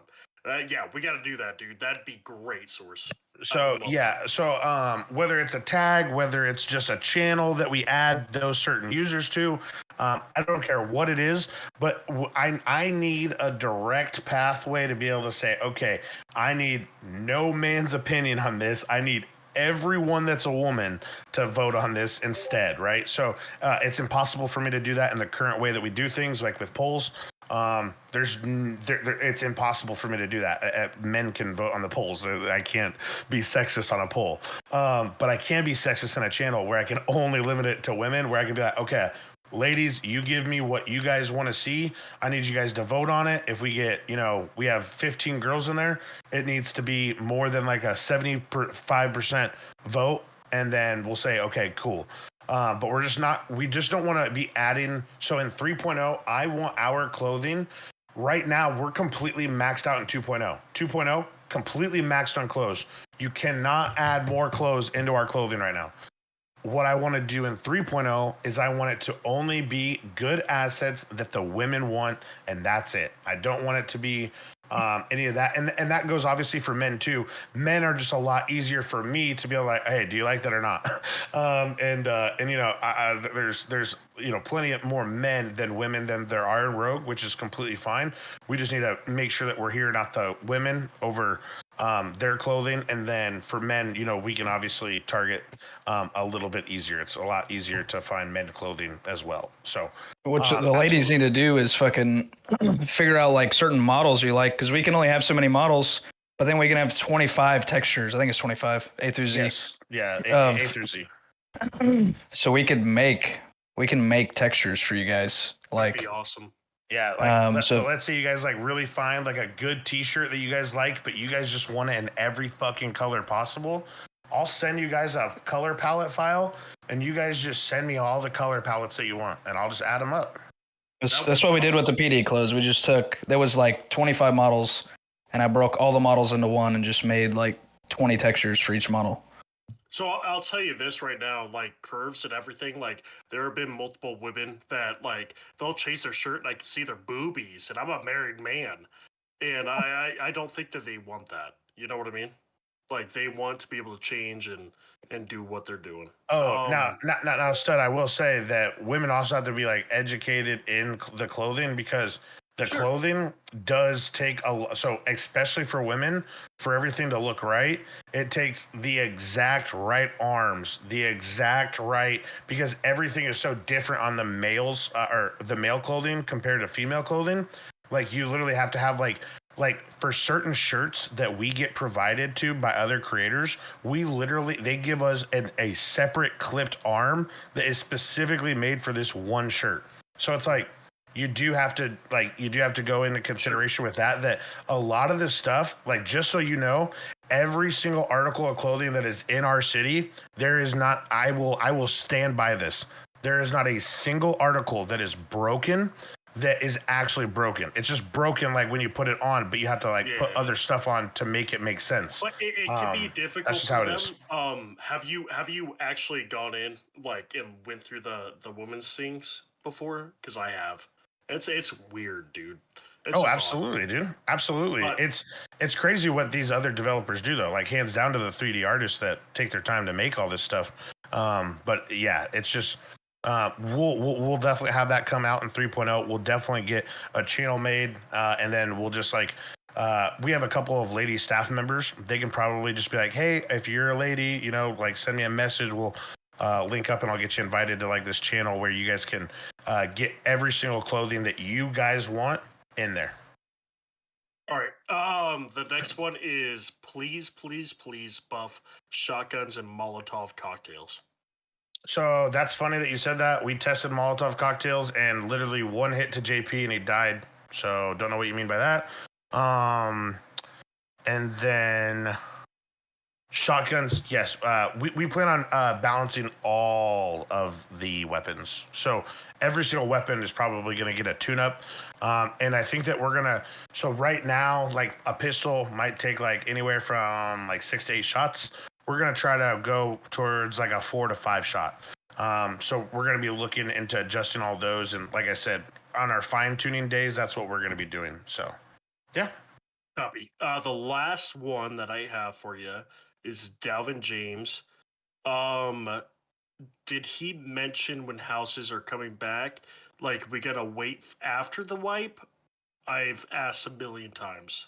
Yeah, we got to do that, dude. That'd be great, Source. So whether it's a tag, whether it's just a channel that we add those certain users to, I don't care what it is, but I need a direct pathway to be able to say, okay, I need no man's opinion on this. I need everyone that's a woman to vote on this instead, right? So it's impossible for me to do that in the current way that we do things, like with polls. It's impossible for me to do that. Men can vote on the polls. I can't be sexist on a poll, but I can be sexist in a channel where I can only limit it to women, where I can be like, okay, ladies, you give me what you guys want to see. I need you guys to vote on it. If we get, we have 15 girls in there, it needs to be more than like a 75% vote. And then we'll say, okay, cool. But we just don't want to be adding. So in 3.0, I want our clothing. Right now, we're completely maxed out in 2.0. 2.0, completely maxed on clothes. You cannot add more clothes into our clothing right now. What I want to do in 3.0 is I want it to only be good assets that the women want, and that's it. I don't want it to be any of that. And that goes obviously for men too. Men are just a lot easier for me to be able to like, hey, do you like that or not? There's plenty more men than women than there are in Rogue, which is completely fine. We just need to make sure that we're hearing out the women over their clothing. And then for men, we can obviously target a little bit easier. It's a lot easier to find men clothing as well. So what the ladies need to do is fucking figure out like certain models you like, because we can only have so many models, but then we can have 25 textures. I think it's 25, A through Z. Yes. Yeah, A through Z. So we can make textures for you guys. Like, that'd be awesome. Yeah, let's say you guys like really find like a good t-shirt that you guys like, but you guys just want it in every fucking color possible. I'll send you guys a color palette file, and you guys just send me all the color palettes that you want, and I'll just add them up. That's what we did with the PD clothes. We just there was like 25 models, and I broke all the models into one and just made like 20 textures for each model. So I'll tell you this right now, like curves and everything, like there have been multiple women that like they'll chase their shirt and I can see their boobies, and I'm a married man, and I don't think that they want that. You know what I mean? Like they want to be able to change and do what they're doing. Oh, now, Stud, I will say that women also have to be like educated in the clothing, because the clothing does take so especially for women, for everything to look right, it takes the exact right arms, the exact right, because everything is so different on the males or the male clothing compared to female clothing. Like you literally have to have like for certain shirts that we get provided to by other creators, they give us a separate clipped arm that is specifically made for this one shirt. So it's like you do have to go into consideration with that a lot of this stuff, like, just so you know, every single article of clothing that is in our city, there is not, I will stand by this. There is not a single article that is broken that is actually broken. It's just broken like when you put it on, but you have to put other stuff on to make it make sense. But it can be difficult. That's just how it is. Have you actually gone in and went through the women's things before? Because I have. It's weird, dude. Absolutely, dude. Absolutely. But it's crazy what these other developers do, though. Like, hands down to the 3D artists that take their time to make all this stuff. But yeah, it's just we'll definitely have that come out in 3.0. We'll definitely get a channel made, and then we'll just we have a couple of lady staff members. They can probably just be like, hey, if you're a lady, send me a message. We'll link up and I'll get you invited to this channel where you guys can get every single clothing that you guys want in there. All right. The next one is please buff shotguns and Molotov cocktails. So that's funny that you said that. We tested Molotov cocktails and literally one hit to JP and he died. So don't know what you mean by that. And then Shotguns, yes. We plan on balancing all of the weapons. So every single weapon is probably going to get a tune-up. And I think that we're going to... So right now, like, a pistol might take, like, anywhere from, like, 6 to 8 shots. We're going to try to go towards, like, a 4 to 5 shot. So we're going to be looking into adjusting all those. And like I said, on our fine-tuning days, that's what we're going to be doing. So, yeah. Copy. The last one that I have for you is Dalvin James. Did he mention when houses are coming back? Like, we gotta wait after the wipe? I've asked a million times.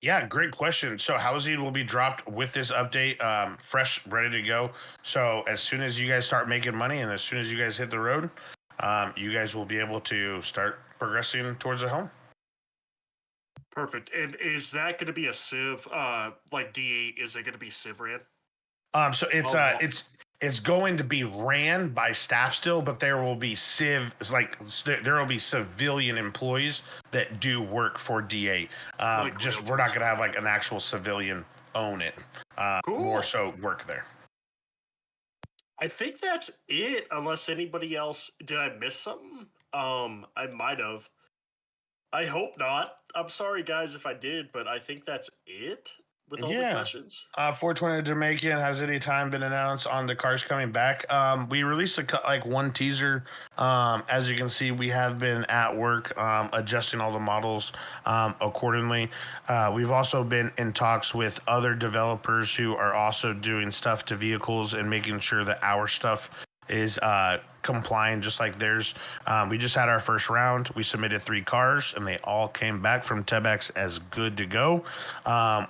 Yeah, great question. So housing will be dropped with this update, fresh, ready to go. So as soon as you guys start making money and as soon as you guys hit the road, you guys will be able to start progressing towards a home. Perfect. And is that going to be a Civ, like D8? Is it going to be Civ ran? So it's going to be ran by staff still, but there will be there will be civilian employees that do work for D8. Just we're not going to have like an actual civilian own it. Cool. More so work there. I think that's it. Unless anybody else, did I miss something? I might have. I hope not. I'm sorry, guys, if I did, but I think that's it with all the questions. 420 Jamaican, has any time been announced on the cars coming back? We released one teaser. As you can see, we have been at work adjusting all the models accordingly. We've also been in talks with other developers who are also doing stuff to vehicles and making sure that our stuff is compliant just like theirs. We just had our first round. We submitted 3 cars and they all came back from Tebex as good to go.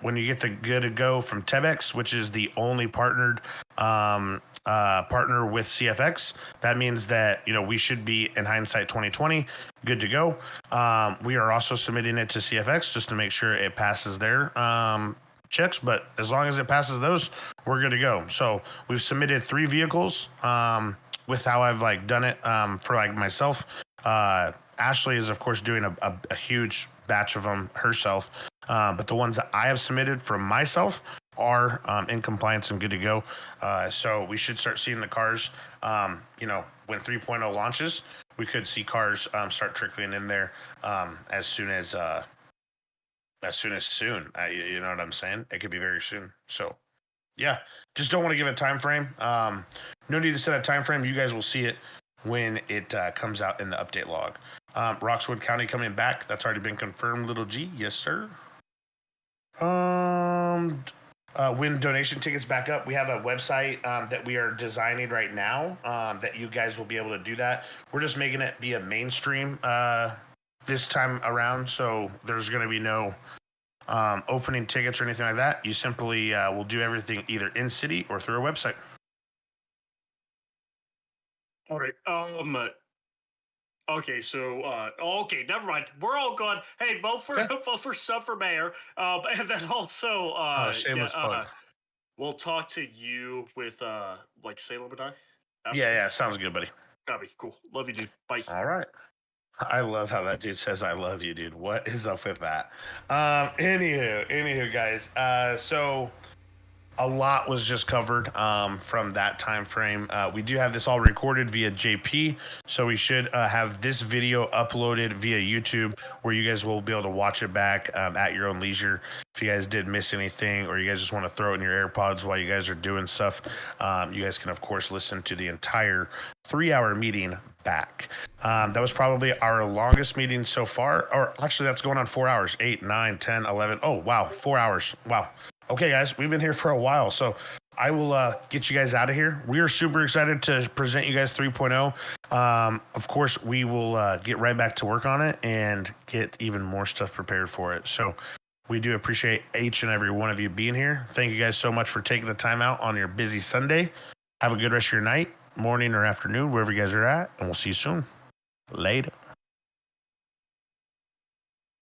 When you get the good to go from Tebex, which is the only partner with CFX, that means that we should be, in hindsight 2020, good to go. We are also submitting it to CFX just to make sure it passes their checks, but as long as it passes those, we're good to go. So we've submitted 3 vehicles with how I've done it for myself. Ashley is of course doing a huge batch of them herself, but the ones that I have submitted for myself are in compliance and good to go. So we should start seeing the cars when 3.0 launches. We could see cars start trickling in there as soon as soon. You know what I'm saying? It could be very soon. So, yeah, just don't want to give a time frame. No need to set a time frame. You guys will see it when it comes out in the update log. Roxwood County coming back. That's already been confirmed. Little G, yes sir. When donation tickets back up, we have a website that we are designing right now that you guys will be able to do that. We're just making it be a mainstream this time around, so there's going to be no opening tickets or anything like that. You simply will do everything either in city or through our website. All right. Okay. So. Okay. Never mind. We're all gone. Hey, vote for Sub for mayor. And then also. Shameless plug. We'll talk to you with Salem and I. Yeah. Sounds good, buddy. Copy. Cool. Love you, dude. Bye. All right. I love how that dude says "I love you, dude." What is up with that? Anywho, guys. So a lot was just covered from that time frame. We do have this all recorded via JP, so we should have this video uploaded via YouTube, where you guys will be able to watch it back at your own leisure. If you guys did miss anything, or you guys just want to throw it in your AirPods while you guys are doing stuff, you guys can of course listen to the entire 3-hour meeting back. That was probably our longest meeting so far, or actually that's going on 4 hours, 8, 9, 10, 11. Oh, wow. 4 hours. Wow. Okay, guys, we've been here for a while, so I will get you guys out of here. We are super excited to present you guys 3.0. Of course, we will get right back to work on it and get even more stuff prepared for it. So we do appreciate each and every one of you being here. Thank you guys so much for taking the time out on your busy Sunday. Have a good rest of your night, morning, or afternoon, wherever you guys are at, and we'll see you soon. Later.